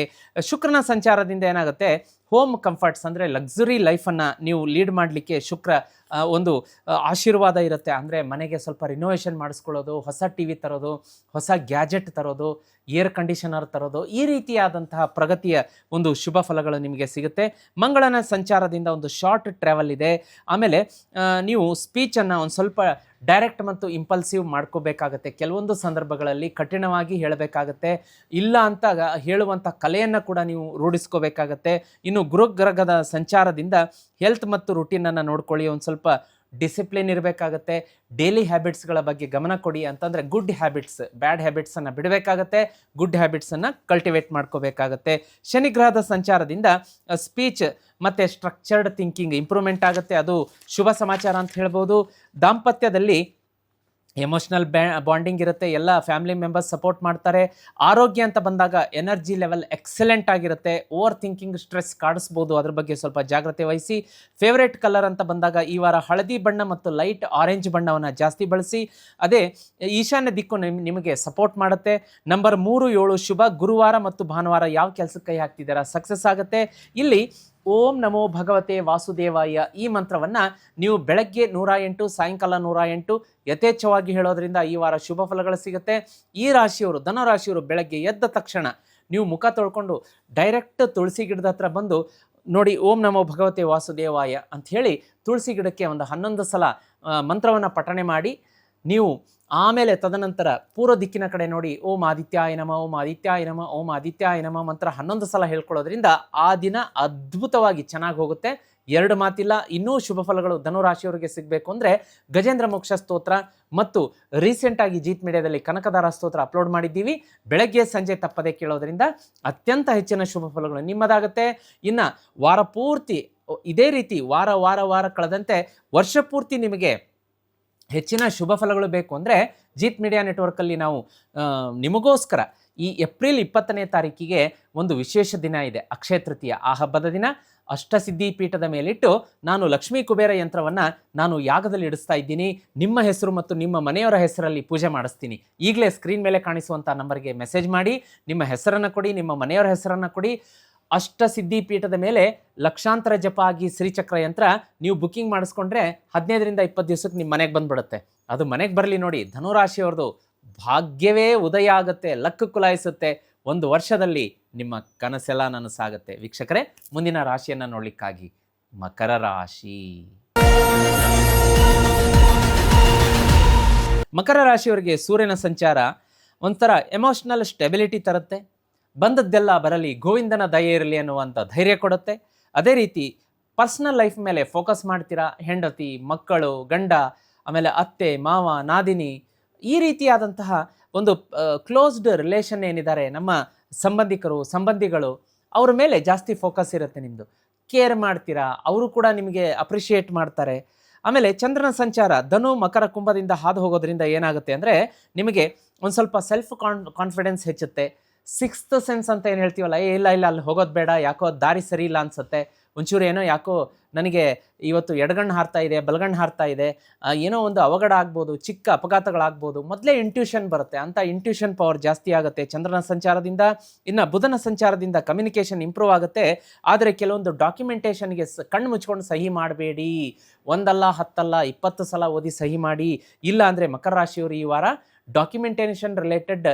ಶುಕ್ರನ ಸಂಚಾರದಿಂದ ಏನಾಗುತ್ತೆ, ಹೋಮ್ ಕಂಫರ್ಟ್ಸ್ ಅಂದರೆ ಲಕ್ಸುರಿ ಲೈಫನ್ನು ನೀವು ಲೀಡ್ ಮಾಡಲಿಕ್ಕೆ ಶುಕ್ರ ಒಂದು ಆಶೀರ್ವಾದ ಇರುತ್ತೆ. ಅಂದರೆ ಮನೆಗೆ ಸ್ವಲ್ಪ ರಿನೋವೇಷನ್ ಮಾಡಿಸ್ಕೊಳ್ಳೋದು, ಹೊಸ ಟಿ ವಿ ತರೋದು, ಹೊಸ ಗ್ಯಾಜೆಟ್ ತರೋದು, ಏರ್ ಕಂಡೀಷನರ್ ತರೋದು, ಈ ರೀತಿಯಾದಂತಹ ಪ್ರಗತಿಯ ಒಂದು ಶುಭ ಫಲಗಳು ನಿಮಗೆ ಸಿಗುತ್ತೆ. ಮಂಗಳನ ಸಂಚಾರದಿಂದ ಒಂದು ಶಾರ್ಟ್ ಟ್ರಾವೆಲ್ ಇದೆ. ಆಮೇಲೆ ನೀವು ಸ್ಪೀಚನ್ನು ಒಂದು ಸ್ವಲ್ಪ ಡೈರೆಕ್ಟ್ ಮತ್ತು ಇಂಪಲ್ಸಿವ್ ಮಾಡ್ಕೋಬೇಕಾಗತ್ತೆ. ಕೆಲವೊಂದು ಸಂದರ್ಭಗಳಲ್ಲಿ ಕಠಿಣವಾಗಿ ಹೇಳಬೇಕಾಗತ್ತೆ. ಇಲ್ಲ ಅಂತ ಹೇಳುವಂಥ ಕಲೆಯನ್ನು ಕೂಡ ನೀವು ರೂಢಿಸ್ಕೋಬೇಕಾಗತ್ತೆ. ಇನ್ನು ಗುರುಗ್ರಹದ ಸಂಚಾರದಿಂದ ಹೆಲ್ತ್ ಮತ್ತು ರುಟೀನನ್ನು ನೋಡ್ಕೊಳ್ಳಿ. ಒಂದು ಸ್ವಲ್ಪ ಡಿಸಿಪ್ಲಿನ್ ಇರಬೇಕಾಗತ್ತೆ. ಡೈಲಿ ಹ್ಯಾಬಿಟ್ಸ್ಗಳ ಬಗ್ಗೆ ಗಮನ ಕೊಡಿ. ಅಂತಂದರೆ ಗುಡ್ ಹ್ಯಾಬಿಟ್ಸ್, ಬ್ಯಾಡ್ ಹ್ಯಾಬಿಟ್ಸನ್ನು ಬಿಡಬೇಕಾಗತ್ತೆ, ಗುಡ್ ಹ್ಯಾಬಿಟ್ಸನ್ನು ಕಲ್ಟಿವೇಟ್ ಮಾಡ್ಕೋಬೇಕಾಗತ್ತೆ. ಶನಿಗ್ರಹದ ಸಂಚಾರದಿಂದ ಸ್ಪೀಚ್ ಮತ್ತು ಸ್ಟ್ರಕ್ಚರ್ಡ್ ಥಿಂಕಿಂಗ್ ಇಂಪ್ರೂವ್ಮೆಂಟ್ ಆಗುತ್ತೆ. ಅದು ಶುಭ ಸಮಾಚಾರ ಅಂತ ಹೇಳ್ಬೋದು. ದಾಂಪತ್ಯದಲ್ಲಿ ಎಮೋಷ್ನಲ್ ಬಾಂಡಿಂಗ್ ಇರುತ್ತೆ, ಎಲ್ಲ ಫ್ಯಾಮಿಲಿ ಮೆಂಬರ್ಸ್ ಸಪೋರ್ಟ್ ಮಾಡ್ತಾರೆ. ಆರೋಗ್ಯ ಅಂತ ಬಂದಾಗ ಎನರ್ಜಿ ಲೆವೆಲ್ ಎಕ್ಸಲೆಂಟ್ ಆಗಿರುತ್ತೆ. ಓವರ್ ಥಿಂಕಿಂಗ್, ಸ್ಟ್ರೆಸ್ ಕಾಡಿಸ್ಬೋದು, ಅದ್ರ ಬಗ್ಗೆ ಸ್ವಲ್ಪ ಜಾಗ್ರತೆ ವಹಿಸಿ. ಫೇವ್ರೇಟ್ ಕಲರ್ ಅಂತ ಬಂದಾಗ ಈ ವಾರ ಹಳದಿ ಬಣ್ಣ ಮತ್ತು ಲೈಟ್ ಆರೆಂಜ್ ಬಣ್ಣವನ್ನು ಜಾಸ್ತಿ ಬಳಸಿ. ಅದೇ ಈಶಾನ್ಯ ದಿಕ್ಕು ನಿಮಗೆ ಸಪೋರ್ಟ್ ಮಾಡುತ್ತೆ. ನಂಬರ್ 3 7 ಶುಭ. ಗುರುವಾರ ಮತ್ತು ಭಾನುವಾರ ಯಾವ ಕೆಲಸಕ್ಕೆ ಕೈ ಹಾಕ್ತಿದ್ದೀರಾ ಸಕ್ಸಸ್ ಆಗುತ್ತೆ. ಇಲ್ಲಿ ಓಂ ನಮೋ ಭಗವತೆ ವಾಸುದೇವಾಯ ಈ ಮಂತ್ರವನ್ನು ನೀವು ಬೆಳಗ್ಗೆ 108 ಸಾಯಂಕಾಲ 108 ಯಥೇಚ್ಛವಾಗಿ ಹೇಳೋದ್ರಿಂದ ಈ ವಾರ ಶುಭ ಫಲಗಳು ಸಿಗುತ್ತೆ. ಈ ರಾಶಿಯವರು, ಧನುರಾಶಿಯವರು ಬೆಳಗ್ಗೆ ಎದ್ದ ತಕ್ಷಣ ನೀವು ಮುಖ ತೊಳ್ಕೊಂಡು ಡೈರೆಕ್ಟ್ ತುಳಸಿ ಗಿಡದ ಹತ್ರ ಬಂದು ನೋಡಿ, ಓಂ ನಮೋ ಭಗವತೆ ವಾಸುದೇವಾಯ ಅಂಥೇಳಿ ತುಳಸಿ ಗಿಡಕ್ಕೆ ಒಂದು 11 ಸಲ ಮಂತ್ರವನ್ನು ಪಠಣೆ ಮಾಡಿ ನೀವು ಆಮೇಲೆ ತದನಂತರ ಪೂರ್ವ ದಿಕ್ಕಿನ ಕಡೆ ನೋಡಿ ಓಂ ಆದಿತ್ಯಾಯ ನಮ, ಓಂ ಆದಿತ್ಯಾಯ ನಮ, ಓಂ ಆದಿತ್ಯಾಯ ನಮ ಮಂತ್ರ 11 ಸಲ ಹೇಳ್ಕೊಳ್ಳೋದ್ರಿಂದ ಆ ದಿನ ಅದ್ಭುತವಾಗಿ ಚೆನ್ನಾಗಿ ಹೋಗುತ್ತೆ. ಎರಡು ಮಾತಿಲ್ಲ. ಇನ್ನೂ ಶುಭ ಫಲಗಳು ಧನುರಾಶಿಯವರಿಗೆ ಸಿಗಬೇಕು ಅಂದರೆ ಗಜೇಂದ್ರ ಮೋಕ್ಷ ಸ್ತೋತ್ರ ಮತ್ತು ರೀಸೆಂಟಾಗಿ ಜೀತ್ ಮೀಡಿಯಾದಲ್ಲಿ ಕನಕದಾರ ಸ್ತೋತ್ರ ಅಪ್ಲೋಡ್ ಮಾಡಿದ್ದೀವಿ. ಬೆಳಗ್ಗೆ ಸಂಜೆ ತಪ್ಪದೆ ಕೇಳೋದ್ರಿಂದ ಅತ್ಯಂತ ಹೆಚ್ಚಿನ ಶುಭ ಫಲಗಳು ನಿಮ್ಮದಾಗುತ್ತೆ. ಇನ್ನು ವಾರ ಪೂರ್ತಿ ಇದೇ ರೀತಿ ವಾರ ಕಳೆದಂತೆ ವರ್ಷ ಪೂರ್ತಿ ನಿಮಗೆ ಹೆಚ್ಚಿನ ಶುಭ ಫಲಗಳು ಬೇಕು ಅಂದರೆ ಜೀತ್ ಮೀಡಿಯಾ ನೆಟ್ವರ್ಕಲ್ಲಿ ನಾವು ನಿಮಗೋಸ್ಕರ ಈ ಏಪ್ರಿಲ್ 20ನೇ ತಾರೀಕಿಗೆ ಒಂದು ವಿಶೇಷ ದಿನ ಇದೆ, ಅಕ್ಷಯ ತೃತೀಯ. ಆ ಹಬ್ಬದ ದಿನ ಅಷ್ಟಸಿದ್ಧಿ ಪೀಠದ ಮೇಲಿಟ್ಟು ನಾನು ಲಕ್ಷ್ಮೀ ಕುಬೇರ ಯಂತ್ರವನ್ನು ನಾನು ಯಾಗದಲ್ಲಿ ಇಡಿಸ್ತಾ ಇದ್ದೀನಿ. ನಿಮ್ಮ ಹೆಸರು ಮತ್ತು ನಿಮ್ಮ ಮನೆಯವರ ಹೆಸರಲ್ಲಿ ಪೂಜೆ ಮಾಡಿಸ್ತೀನಿ. ಈಗಲೇ ಸ್ಕ್ರೀನ್ ಮೇಲೆ ಕಾಣಿಸುವಂಥ ನಂಬರ್ಗೆ ಮೆಸೇಜ್ ಮಾಡಿ, ನಿಮ್ಮ ಹೆಸರನ್ನು ಕೊಡಿ, ನಿಮ್ಮ ಮನೆಯವರ ಹೆಸರನ್ನು ಕೊಡಿ. ಅಷ್ಟಸಿದ್ಧಿ ಪೀಠದ ಮೇಲೆ ಲಕ್ಷಾಂತರ ಜಪ ಆಗಿ ಶ್ರೀಚಕ್ರ ಯಂತ್ರ ನೀವು ಬುಕ್ಕಿಂಗ್ ಮಾಡಿಸ್ಕೊಂಡ್ರೆ 15ರಿಂದ 20 ದಿವಸಕ್ಕೆ ನಿಮ್ಮ ಮನೆಗೆ ಬಂದ್ಬಿಡುತ್ತೆ. ಅದು ಮನೆಗೆ ಬರಲಿ ನೋಡಿ, ಧನುರಾಶಿಯವ್ರದ್ದು ಭಾಗ್ಯವೇ ಉದಯ ಆಗುತ್ತೆ, ಲಕ್ ಕುಲಾಯಿಸುತ್ತೆ. ಒಂದು ವರ್ಷದಲ್ಲಿ ನಿಮ್ಮ ಕನಸೆಲ್ಲ ನನಸಾಗುತ್ತೆ. ವೀಕ್ಷಕರೇ, ಮುಂದಿನ ರಾಶಿಯನ್ನು ನೋಡ್ಲಿಕ್ಕಾಗಿ ಮಕರ ರಾಶಿ. ಮಕರ ರಾಶಿಯವರಿಗೆ ಸೂರ್ಯನ ಸಂಚಾರ ಒಂಥರ ಎಮೋಷ್ನಲ್ ಸ್ಟೆಬಿಲಿಟಿ ತರುತ್ತೆ. ಬಂದದ್ದೆಲ್ಲ ಬರಲಿ, ಗೋವಿಂದನ ದಯೆ ಇರಲಿ ಅನ್ನುವಂಥ ಧೈರ್ಯ ಕೊಡುತ್ತೆ. ಅದೇ ರೀತಿ ಪರ್ಸ್ನಲ್ ಲೈಫ್ ಮೇಲೆ ಫೋಕಸ್ ಮಾಡ್ತೀರಾ. ಹೆಂಡತಿ, ಮಕ್ಕಳು, ಗಂಡ, ಆಮೇಲೆ ಅತ್ತೆ, ಮಾವ, ನಾದಿನಿ, ಈ ರೀತಿಯಾದಂತಹ ಒಂದು ಕ್ಲೋಸ್ಡ್ ರಿಲೇಷನ್ ಏನಿದ್ದಾರೆ ನಮ್ಮ ಸಂಬಂಧಿಗಳು, ಅವ್ರ ಮೇಲೆ ಜಾಸ್ತಿ ಫೋಕಸ್ ಇರುತ್ತೆ. ನಿಮ್ಮದು ಕೇರ್ ಮಾಡ್ತೀರಾ, ಅವರು ಕೂಡ ನಿಮಗೆ ಅಪ್ರಿಷಿಯೇಟ್ ಮಾಡ್ತಾರೆ. ಆಮೇಲೆ ಚಂದ್ರನ ಸಂಚಾರ ಧನು ಮಕರ ಕುಂಭದಿಂದ ಹಾದು ಹೋಗೋದ್ರಿಂದ ಏನಾಗುತ್ತೆ ಅಂದರೆ ನಿಮಗೆ ಒಂದು ಸ್ವಲ್ಪ ಸೆಲ್ಫ್ ಕಾನ್ಫಿಡೆನ್ಸ್ ಹೆಚ್ಚುತ್ತೆ. ಸಿಕ್ಸ್ತ್ ಸೆನ್ಸ್ ಅಂತ ಏನು ಹೇಳ್ತೀವಲ್ಲ, ಇಲ್ಲ ಅಲ್ಲಿ ಹೋಗೋದು ಬೇಡ, ಯಾಕೋ ದಾರಿ ಸರಿ ಇಲ್ಲ ಅನಿಸುತ್ತೆ, ಒಂಚೂರು ಏನೋ ಯಾಕೋ ನನಗೆ ಇವತ್ತು ಎಡಗಣ್ಣು ಹಾರ್ತಾ ಇದೆ, ಬಲಗಣ್ಣು ಹಾರ್ತಾ ಇದೆ, ಏನೋ ಒಂದು ಅವಘಡ ಆಗ್ಬೋದು, ಚಿಕ್ಕ ಅಪಘಾತಗಳಾಗ್ಬೋದು, ಮೊದಲೇ ಇಂಟ್ಯೂಷನ್ ಬರುತ್ತೆ. ಅಂತ ಇಂಟ್ಯೂಷನ್ ಪವರ್ ಜಾಸ್ತಿ ಆಗುತ್ತೆ ಚಂದ್ರನ ಸಂಚಾರದಿಂದ. ಇನ್ನು ಬುಧನ ಸಂಚಾರದಿಂದ ಕಮ್ಯುನಿಕೇಷನ್ ಇಂಪ್ರೂವ್ ಆಗುತ್ತೆ. ಆದರೆ ಕೆಲವೊಂದು ಡಾಕ್ಯುಮೆಂಟೇಷನ್ಗೆ ಕಣ್ಣು ಮುಚ್ಕೊಂಡು ಸಹಿ ಮಾಡಬೇಡಿ. 1 ಅಲ್ಲ 10 ಅಲ್ಲ 20 ಸಲ ಓದಿ ಸಹಿ ಮಾಡಿ. ಇಲ್ಲ ಅಂದರೆ ಮಕರ ರಾಶಿಯವರು ಈ ವಾರ ಡಾಕ್ಯುಮೆಂಟೇಷನ್ ರಿಲೇಟೆಡ್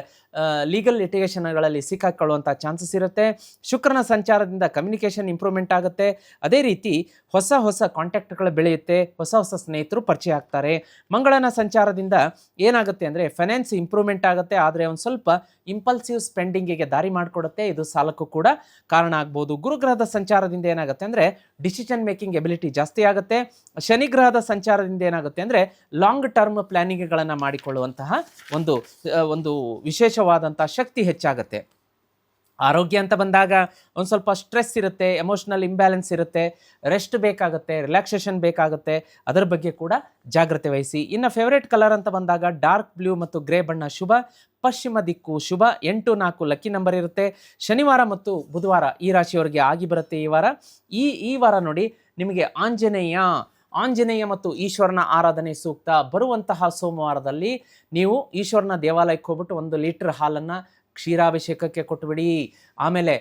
ಲೀಗಲ್ ಲಿಟಿಗೇಷನ್ಗಳಲ್ಲಿ ಸಿಕ್ಕಾಕೊಳ್ಳುವಂಥ ಚಾನ್ಸಸ್ ಇರುತ್ತೆ. ಶುಕ್ರನ ಸಂಚಾರದಿಂದ ಕಮ್ಯುನಿಕೇಷನ್ ಇಂಪ್ರೂವ್ಮೆಂಟ್ ಆಗುತ್ತೆ. ಅದೇ ರೀತಿ ಹೊಸ ಕಾಂಟ್ಯಾಕ್ಟ್ಗಳು ಬೆಳೆಯುತ್ತೆ, ಹೊಸ ಸ್ನೇಹಿತರು ಪರಿಚಯ ಆಗ್ತಾರೆ. ಮಂಗಳನ ಸಂಚಾರದಿಂದ ಏನಾಗುತ್ತೆ ಅಂದರೆ ಫೈನಾನ್ಸ್ ಇಂಪ್ರೂವ್ಮೆಂಟ್ ಆಗುತ್ತೆ, ಆದರೆ ಒಂದು ಸ್ವಲ್ಪ ಇಂಪಲ್ಸಿವ್ ಸ್ಪೆಂಡಿಂಗಿಗೆ ದಾರಿ ಮಾಡಿಕೊಡುತ್ತೆ. ಇದು ಸಾಲಕ್ಕೂ ಕೂಡ ಕಾರಣ ಆಗ್ಬೋದು. ಗುರುಗ್ರಹದ ಸಂಚಾರದಿಂದ ಏನಾಗುತ್ತೆ ಅಂದರೆ ಡಿಸಿಷನ್ ಮೇಕಿಂಗ್ ಎಬಿಲಿಟಿ ಜಾಸ್ತಿ ಆಗುತ್ತೆ. ಶನಿಗ್ರಹದ ಸಂಚಾರದಿಂದ ಏನಾಗುತ್ತೆ ಅಂದರೆ ಲಾಂಗ್ ಟರ್ಮ್ ಪ್ಲಾನಿಂಗ್ಗಳನ್ನು ಮಾಡಿಕೊಳ್ಳುವಂತಹ ಒಂದು ವಿಶೇಷವಾದಂಥ ಶಕ್ತಿ ಹೆಚ್ಚಾಗುತ್ತೆ. ಆರೋಗ್ಯ ಅಂತ ಬಂದಾಗ ಒಂದು ಸ್ವಲ್ಪ ಸ್ಟ್ರೆಸ್ ಇರುತ್ತೆ, ಎಮೋಷ್ನಲ್ ಇಂಬ್ಯಾಲೆನ್ಸ್ ಇರುತ್ತೆ, ರೆಸ್ಟ್ ಬೇಕಾಗುತ್ತೆ, ರಿಲ್ಯಾಕ್ಸೇಷನ್ ಬೇಕಾಗುತ್ತೆ. ಅದರ ಬಗ್ಗೆ ಕೂಡ ಜಾಗ್ರತೆ ವಹಿಸಿ. ಇನ್ನು ಫೇವ್ರೇಟ್ ಕಲರ್ ಅಂತ ಬಂದಾಗ ಡಾರ್ಕ್ ಬ್ಲೂ ಮತ್ತು ಗ್ರೇ ಬಣ್ಣ ಶುಭ. ಪಶ್ಚಿಮ ದಿಕ್ಕು ಶುಭ. 8, 4 ಲಕ್ಕಿ ನಂಬರ್ ಇರುತ್ತೆ. ಶನಿವಾರ ಮತ್ತು ಬುಧವಾರ ಈ ರಾಶಿಯವರಿಗೆ ಆಗಿ ಬರುತ್ತೆ ಈ ವಾರ. ಈ ವಾರ ನೋಡಿ ನಿಮಗೆ ಆಂಜನೇಯ ಮತ್ತು ಈಶ್ವರನ ಆರಾಧನೆ ಸೂಕ್ತ. ಬರುವಂತಹ ಸೋಮವಾರದಲ್ಲಿ ನೀವು ಈಶ್ವರನ ದೇವಾಲಯಕ್ಕೆ ಹೋಗ್ಬಿಟ್ಟು 1 ಲೀಟರ್ ಹಾಲನ್ನು ಕ್ಷೀರಾಭಿಷೇಕಕ್ಕೆ ಕೊಟ್ಟುಬಿಡಿ. ಆಮೇಲೆ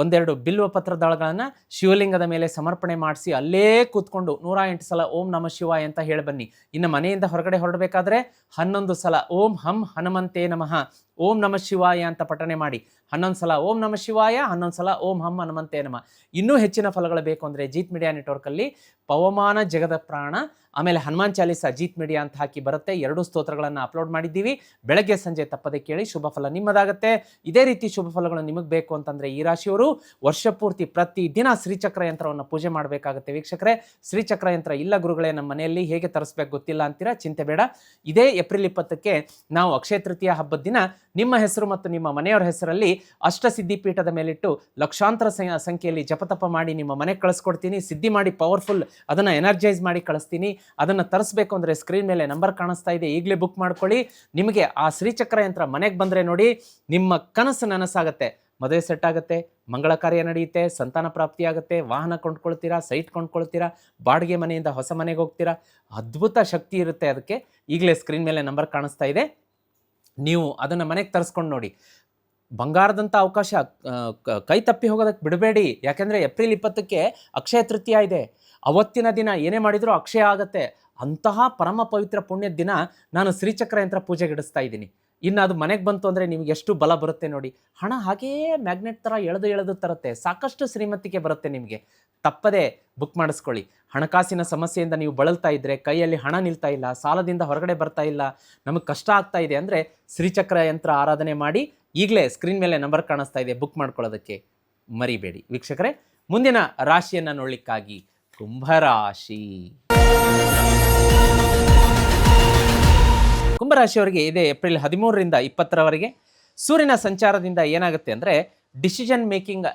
ಒಂದೆರಡು ಬಿಲ್ವ ಪತ್ರದಳಗಳನ್ನು ಶಿವಲಿಂಗದ ಮೇಲೆ ಸಮರ್ಪಣೆ ಮಾಡಿಸಿ ಅಲ್ಲೇ ಕೂತ್ಕೊಂಡು 108 ಸಲ ಓಂ ನಮ ಶಿವಾಯ ಅಂತ ಹೇಳಿ ಬನ್ನಿ. ಇನ್ನು ಮನೆಯಿಂದ ಹೊರಗಡೆ ಹೊರಡಬೇಕಾದ್ರೆ 11 ಸಲ ಓಂ ಹಂ ಹನುಮಂತೇ ನಮಃ, ಓಂ ನಮ ಶಿವಾಯ ಅಂತ ಪಠನೆ ಮಾಡಿ. 11 ಸಲ ಓಂ ನಮ ಶಿವಾಯ, 11 ಸಲ ಓಂ ಹಂ ಹನುಮಂತೇ ನಮಃ. ಇನ್ನೂ ಹೆಚ್ಚಿನ ಫಲಗಳು ಬೇಕು ಅಂದರೆ ಜೀತ್ ಮೀಡಿಯಾ ನೆಟ್ವರ್ಕಲ್ಲಿ ಪವಮಾನ ಜಗದ ಪ್ರಾಣ, ಆಮೇಲೆ ಹನುಮಾನ್ ಚಾಲೀಸ ಜೀತ್ ಮೀಡಿಯಾ ಅಂತ ಹಾಕಿ ಬರುತ್ತೆ. 2 ಸ್ತೋತ್ರಗಳನ್ನು ಅಪ್ಲೋಡ್ ಮಾಡಿದ್ದೀವಿ. ಬೆಳಗ್ಗೆ ಸಂಜೆ ತಪ್ಪದೆ ಕೇಳಿ, ಶುಭ ಫಲ ನಿಮ್ಮದಾಗುತ್ತೆ. ಇದೇ ರೀತಿ ಶುಭ ಫಲಗಳು ನಿಮಗೆ ಬೇಕು ಅಂತಂದರೆ ಈ ರಾಶಿಯವರು ವರ್ಷ ಪೂರ್ತಿ ಪ್ರತಿದಿನ ಶ್ರೀಚಕ್ರ ಯಂತ್ರವನ್ನು ಪೂಜೆ ಮಾಡಬೇಕಾಗುತ್ತೆ. ವೀಕ್ಷಕರೇ, ಶ್ರೀಚಕ್ರ ಯಂತ್ರ ಇಲ್ಲ ಗುರುಗಳೇ, ನಮ್ಮ ಮನೆಯಲ್ಲಿ ಹೇಗೆ ತರಿಸ್ಬೇಕು ಗೊತ್ತಿಲ್ಲ ಅಂತೀರಾ? ಚಿಂತೆ ಬೇಡ. ಇದೇ ಏಪ್ರಿಲ್ 20ಕ್ಕೆ ನಾವು ಅಕ್ಷಯ ತೃತೀಯ ಹಬ್ಬದ ದಿನ ನಿಮ್ಮ ಹೆಸರು ಮತ್ತು ನಿಮ್ಮ ಮನೆಯವರ ಹೆಸರಲ್ಲಿ ಅಷ್ಟಸಿದ್ಧಿ ಪೀಠದ ಮೇಲಿಟ್ಟು ಲಕ್ಷಾಂತರ ಸಂಖ್ಯೆಯಲ್ಲಿ ಜಪತಪ ಮಾಡಿ ನಿಮ್ಮ ಮನೆಗೆ ಕಳಿಸ್ಕೊಡ್ತೀನಿ. ಸಿದ್ಧಿ ಮಾಡಿ ಪವರ್ಫುಲ್ ಅದನ್ನು ಎನರ್ಜೈಸ್ ಮಾಡಿ ಕಳಿಸ್ತೀನಿ. ಅದನ್ನು ತರಿಸ್ಬೇಕು ಅಂದರೆ ಸ್ಕ್ರೀನ್ ಮೇಲೆ ನಂಬರ್ ಕಾಣಿಸ್ತಾ ಇದೆ, ಈಗಲೇ ಬುಕ್ ಮಾಡ್ಕೊಳ್ಳಿ. ನಿಮಗೆ ಆ ಶ್ರೀಚಕ್ರ ಯಂತ್ರ ಮನೆಗೆ ಬಂದರೆ ನೋಡಿ ನಿಮ್ಮ ಕನಸು ನನಸಾಗುತ್ತೆ. ಮದುವೆ ಸೆಟ್ ಆಗುತ್ತೆ, ಮಂಗಳ ಕಾರ್ಯ ನಡೆಯುತ್ತೆ, ಸಂತಾನ ಪ್ರಾಪ್ತಿ ಆಗುತ್ತೆ, ವಾಹನ ಕೊಂಡ್ಕೊಳ್ತೀರಾ, ಸೈಟ್ ಕೊಂಡ್ಕೊಳ್ತೀರಾ, ಬಾಡಿಗೆ ಮನೆಯಿಂದ ಹೊಸ ಮನೆಗೆ ಹೋಗ್ತೀರಾ. ಅದ್ಭುತ ಶಕ್ತಿ ಇರುತ್ತೆ ಅದಕ್ಕೆ. ಈಗಲೇ ಸ್ಕ್ರೀನ್ ಮೇಲೆ ನಂಬರ್ ಕಾಣಿಸ್ತಾ ಇದೆ, ನೀವು ಅದನ್ನು ಮನೆಗೆ ತರಿಸ್ಕೊಂಡು ನೋಡಿ. ಬಂಗಾರದಂಥ ಅವಕಾಶ ಕೈ ತಪ್ಪಿ ಹೋಗೋದಕ್ಕೆ ಬಿಡಬೇಡಿ. ಯಾಕೆಂದರೆ ಏಪ್ರಿಲ್ 20ಕ್ಕೆ ಅಕ್ಷಯ ತೃತೀಯ ಇದೆ. ಅವತ್ತಿನ ದಿನ ಏನೇ ಮಾಡಿದರೂ ಅಕ್ಷಯ ಆಗುತ್ತೆ. ಅಂತಹ ಪರಮ ಪವಿತ್ರ ಪುಣ್ಯದ ದಿನ ನಾನು ಶ್ರೀಚಕ್ರ ಯಂತ್ರ ಪೂಜೆಗಿಡಿಸ್ತಾ ಇದ್ದೀನಿ. ಇನ್ನು ಅದು ಮನೆಗೆ ಬಂತು ಅಂದರೆ ನಿಮ್ಗೆ ಎಷ್ಟು ಬಲ ಬರುತ್ತೆ ನೋಡಿ. ಹಣ ಹಾಗೇ ಮ್ಯಾಗ್ನೆಟ್ ಥರ ಎಳೆದು ತರುತ್ತೆ. ಸಾಕಷ್ಟು ಶ್ರೀಮಂತಿಕೆ ಬರುತ್ತೆ ನಿಮಗೆ. ತಪ್ಪದೇ ಬುಕ್ ಮಾಡಿಸ್ಕೊಳ್ಳಿ. ಹಣಕಾಸಿನ ಸಮಸ್ಯೆಯಿಂದ ನೀವು ಬಳಲ್ತಾ ಇದ್ದರೆ, ಕೈಯಲ್ಲಿ ಹಣ ನಿಲ್ತಾ ಇಲ್ಲ, ಸಾಲದಿಂದ ಹೊರಗಡೆ ಬರ್ತಾ ಇಲ್ಲ, ನಮಗೆ ಕಷ್ಟ ಆಗ್ತಾ ಇದೆ ಅಂದರೆ ಶ್ರೀಚಕ್ರ ಯಂತ್ರ ಆರಾಧನೆ ಮಾಡಿ. ಈಗಲೇ ಸ್ಕ್ರೀನ್ ಮೇಲೆ ನಂಬರ್ ಕಾಣಿಸ್ತಾ ಇದೆ, ಬುಕ್ ಮಾಡ್ಕೊಳ್ಳೋದಕ್ಕೆ ಮರಿಬೇಡಿ. ವೀಕ್ಷಕರೇ, ಮುಂದಿನ ರಾಶಿಯನ್ನು ನೋಡಲಿಕ್ಕಾಗಿ ಕುಂಭರಾಶಿ. ಕುಂಭರಾಶಿಯವರಿಗೆ ಇದೆ ಏಪ್ರಿಲ್ 13ರಿಂದ 20ರವರೆಗೆ ಸೂರ್ಯನ ಸಂಚಾರದಿಂದ ಏನಾಗುತ್ತೆ ಅಂದರೆ ಡಿಸಿಷನ್ ಮೇಕಿಂಗ್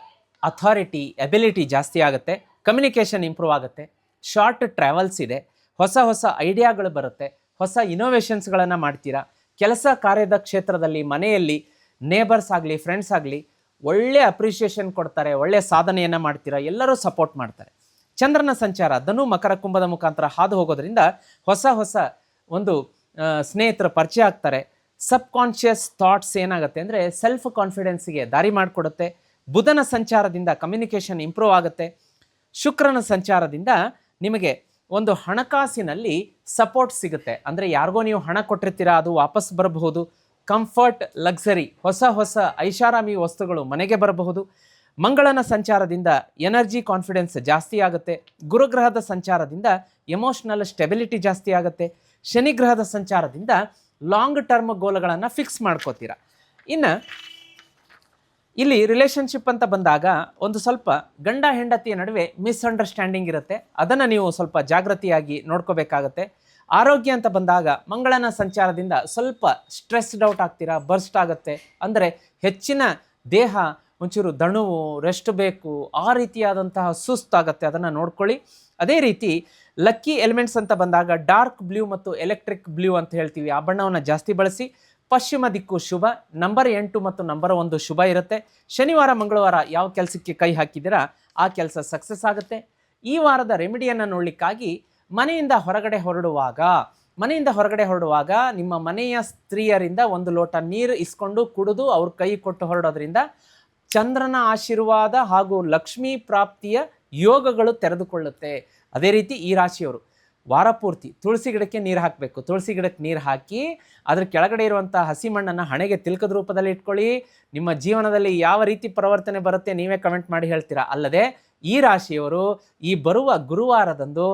ಅಥಾರಿಟಿ ಎಬಿಲಿಟಿ ಜಾಸ್ತಿ ಆಗುತ್ತೆ, ಕಮ್ಯುನಿಕೇಷನ್ ಇಂಪ್ರೂವ್ ಆಗುತ್ತೆ, ಶಾರ್ಟ್ ಟ್ರಾವೆಲ್ಸ್ ಇದೆ, ಹೊಸ ಹೊಸ ಐಡಿಯಾಗಳು ಬರುತ್ತೆ, ಹೊಸ ಇನೋವೇಷನ್ಸ್ಗಳನ್ನು ಮಾಡ್ತೀರಾ. ಕೆಲಸ ಕಾರ್ಯದ ಕ್ಷೇತ್ರದಲ್ಲಿ ಮನೆಯಲ್ಲಿ ನೇಬರ್ಸ್ ಆಗಲಿ ಫ್ರೆಂಡ್ಸ್ ಆಗಲಿ ಒಳ್ಳೆ ಅಪ್ರಿಷಿಯೇಷನ್ ಕೊಡ್ತಾರೆ, ಒಳ್ಳೆ ಸಾಧನೆಯನ್ನು ಮಾಡ್ತೀರಾ, ಎಲ್ಲರೂ ಸಪೋರ್ಟ್ ಮಾಡ್ತಾರೆ. ಚಂದ್ರನ ಸಂಚಾರ ಧನು ಮಕರ ಕುಂಭದ ಮುಖಾಂತರ ಹಾದು ಹೋಗೋದ್ರಿಂದ ಹೊಸ ಹೊಸ ಒಂದು ಸ್ನೇಹಿತರ ಪರಿಚಯ ಆಗ್ತಾರೆ. ಸಬ್ ಕಾನ್ಷಿಯಸ್ ಥಾಟ್ಸ್ ಏನಾಗುತ್ತೆ ಅಂದರೆ ಸೆಲ್ಫ್ ಕಾನ್ಫಿಡೆನ್ಸ್ಗೆ ದಾರಿ ಮಾಡಿಕೊಡುತ್ತೆ. ಬುಧನ ಸಂಚಾರದಿಂದ ಕಮ್ಯುನಿಕೇಷನ್ ಇಂಪ್ರೂವ್ ಆಗುತ್ತೆ. ಶುಕ್ರನ ಸಂಚಾರದಿಂದ ನಿಮಗೆ ಒಂದು ಹಣಕಾಸಿನಲ್ಲಿ ಸಪೋರ್ಟ್ ಸಿಗುತ್ತೆ. ಅಂದರೆ ಯಾರಿಗೋ ನೀವು ಹಣ ಕೊಟ್ಟಿರ್ತೀರಾ, ಅದು ವಾಪಸ್ ಬರಬಹುದು. ಕಂಫರ್ಟ್ ಲಕ್ಸರಿ ಹೊಸ ಹೊಸ ಐಷಾರಾಮಿ ವಸ್ತುಗಳು ಮನೆಗೆ ಬರಬಹುದು. ಮಂಗಳನ ಸಂಚಾರದಿಂದ ಎನರ್ಜಿ ಕಾನ್ಫಿಡೆನ್ಸ್ ಜಾಸ್ತಿ ಆಗುತ್ತೆ. ಗುರುಗ್ರಹದ ಸಂಚಾರದಿಂದ ಎಮೋಷ್ನಲ್ ಸ್ಟೆಬಿಲಿಟಿ ಜಾಸ್ತಿ ಆಗುತ್ತೆ. ಶನಿಗ್ರಹದ ಸಂಚಾರದಿಂದ ಲಾಂಗ್ ಟರ್ಮ್ ಗೋಲ್ಗಳನ್ನು ಫಿಕ್ಸ್ ಮಾಡ್ಕೋತೀರಾ. ಇನ್ನು ಇಲ್ಲಿ ರಿಲೇಷನ್ಶಿಪ್ ಅಂತ ಬಂದಾಗ ಒಂದು ಸ್ವಲ್ಪ ಗಂಡ ಹೆಂಡತಿಯ ನಡುವೆ ಮಿಸ್ಅಂಡರ್ಸ್ಟ್ಯಾಂಡಿಂಗ್ ಇರುತ್ತೆ, ಅದನ್ನು ನೀವು ಸ್ವಲ್ಪ ಜಾಗೃತಿಯಾಗಿ ನೋಡ್ಕೋಬೇಕಾಗತ್ತೆ. ಆರೋಗ್ಯ ಅಂತ ಬಂದಾಗ ಮಂಗಳನ ಸಂಚಾರದಿಂದ ಸ್ವಲ್ಪ ಸ್ಟ್ರೆಸ್ಡ್ ಔಟ್ ಆಗ್ತೀರಾ, ಬರ್ಸ್ಟ್ ಆಗುತ್ತೆ. ಅಂದರೆ ಹೆಚ್ಚಿನ ದೇಹ ಒಂಚೂರು ದಣುವು, ರೆಸ್ಟ್ ಬೇಕು, ಆ ರೀತಿಯಾದಂತಹ ಸುಸ್ತಾಗುತ್ತೆ, ಅದನ್ನು ನೋಡ್ಕೊಳ್ಳಿ. ಅದೇ ರೀತಿ ಲಕ್ಕಿ ಎಲಿಮೆಂಟ್ಸ್ ಅಂತ ಬಂದಾಗ ಡಾರ್ಕ್ ಬ್ಲೂ ಮತ್ತು ಎಲೆಕ್ಟ್ರಿಕ್ ಬ್ಲೂ ಅಂತ ಹೇಳ್ತೀವಿ, ಆ ಬಣ್ಣವನ್ನು ಜಾಸ್ತಿ ಬಳಸಿ. ಪಶ್ಚಿಮ ದಿಕ್ಕು ಶುಭ, ನಂಬರ್ 8 ಮತ್ತು ನಂಬರ್ 1 ಶುಭ ಇರುತ್ತೆ. ಶನಿವಾರ ಮಂಗಳವಾರ ಯಾವ ಕೆಲಸಕ್ಕೆ ಕೈ ಹಾಕಿದ್ದೀರಾ ಆ ಕೆಲಸ ಸಕ್ಸಸ್ ಆಗುತ್ತೆ. ಈ ವಾರದ ರೆಮಿಡಿಯನ್ನು ನೋಡಲಿಕ್ಕಾಗಿ ಮನೆಯಿಂದ ಹೊರಗಡೆ ಹೊರಡುವಾಗ ನಿಮ್ಮ ಮನೆಯ ಸ್ತ್ರೀಯರಿಂದ ಒಂದು ಲೋಟ ನೀರು ಇಸ್ಕೊಂಡು ಕುಡಿದು ಅವ್ರ ಕೈ ಕೊಟ್ಟು ಹೊರಡೋದ್ರಿಂದ ಚಂದ್ರನ ಆಶೀರ್ವಾದ ಹಾಗೂ ಲಕ್ಷ್ಮೀ ಪ್ರಾಪ್ತಿಯ ಯೋಗಗಳು ತೆರೆದುಕೊಳ್ಳುತ್ತೆ. ಅದೇ ರೀತಿ ಈ ರಾಶಿಯವರು ವಾರ ಪೂರ್ತಿ ತುಳಸಿ ಗಿಡಕ್ಕೆ ನೀರು ಹಾಕಬೇಕು. ತುಳಸಿ ಗಿಡಕ್ಕೆ ನೀರು ಹಾಕಿ ಅದ್ರ ಕೆಳಗಡೆ ಇರುವಂಥ ಹಸಿ ಮಣ್ಣನ್ನು ಹಣೆಗೆ ತಿಲಕದ ರೂಪದಲ್ಲಿ ಇಟ್ಕೊಳ್ಳಿ. ನಿಮ್ಮ ಜೀವನದಲ್ಲಿ ಯಾವ ರೀತಿ ಪರಿವರ್ತನೆ ಬರುತ್ತೆ ನೀವೇ ಕಮೆಂಟ್ ಮಾಡಿ ಹೇಳ್ತೀರಾ. ಅಲ್ಲದೆ ಈ ರಾಶಿಯವರು ಈ ಬರುವ ಗುರುವಾರದಂದು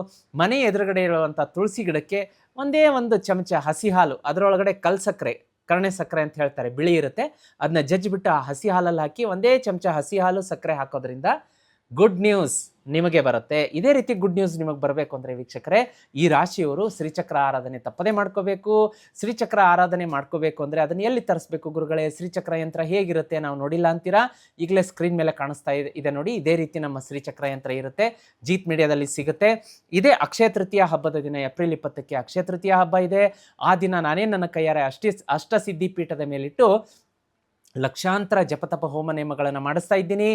ಮನೆ ಎದುರುಗಡೆ ಇರುವಂಥ ತುಳಸಿ ಗಿಡಕ್ಕೆ ಒಂದೇ ಒಂದು ಚಮಚ ಹಸಿ ಹಾಲು, ಅದರೊಳಗಡೆ ಕಲ್ಸಕ್ಕರೆ, ಕರ್ಣೆ ಸಕ್ಕರೆ ಅಂತ ಹೇಳ್ತಾರೆ, ಬಿಳಿ ಇರುತ್ತೆ, ಅದನ್ನ ಜಜ್ಜಿಬಿಟ್ಟು ಆ ಹಸಿ ಹಾಲಲ್ಲಿ ಹಾಕಿ ಒಂದೇ ಚಮಚ ಹಸಿ ಹಾಲು ಸಕ್ಕರೆ ಹಾಕೋದ್ರಿಂದ ಗುಡ್ ನ್ಯೂಸ್ ನಿಮಗೆ ಬರುತ್ತೆ. ಇದೇ ರೀತಿ ಗುಡ್ ನ್ಯೂಸ್ ನಿಮಗೆ ಬರಬೇಕು ಅಂದರೆ ವೀಕ್ಷಕರೇ, ಈ ರಾಶಿಯವರು ಶ್ರೀಚಕ್ರ ಆರಾಧನೆ ತಪ್ಪದೇ ಮಾಡ್ಕೋಬೇಕು. ಶ್ರೀಚಕ್ರ ಆರಾಧನೆ ಮಾಡ್ಕೋಬೇಕು ಅಂದರೆ ಅದನ್ನು ಎಲ್ಲಿ ತರಿಸ್ಬೇಕು ಗುರುಗಳೇ, ಶ್ರೀಚಕ್ರ ಯಂತ್ರ ಹೇಗಿರುತ್ತೆ ನಾವು ನೋಡಿಲ್ಲ ಅಂತೀರಾ? ಈಗಲೇ ಸ್ಕ್ರೀನ್ ಮೇಲೆ ಕಾಣಿಸ್ತಾ ಇದೆ ನೋಡಿ, ಇದೇ ರೀತಿ ನಮ್ಮ ಶ್ರೀಚಕ್ರ ಯಂತ್ರ ಇರುತ್ತೆ, ಜೀತ್ ಮೀಡಿಯಾದಲ್ಲಿ ಸಿಗುತ್ತೆ. ಇದೇ ಅಕ್ಷಯ ತೃತೀಯ ಹಬ್ಬದ ದಿನ ಏಪ್ರಿಲ್ 20ಕ್ಕೆ ಅಕ್ಷಯ ತೃತೀಯ ಹಬ್ಬ ಇದೆ. ಆ ದಿನ ನಾನೇ ನನ್ನ ಕೈಯಾರೆ ಅಷ್ಟಸಿದ್ಧಿ ಪೀಠದ ಮೇಲಿಟ್ಟು ಲಕ್ಷಾಂತರ ಜಪತಪ ಹೋಮ ನೇಮಗಳನ್ನು ಮಾಡಿಸ್ತಾ ಇದ್ದೀನಿ.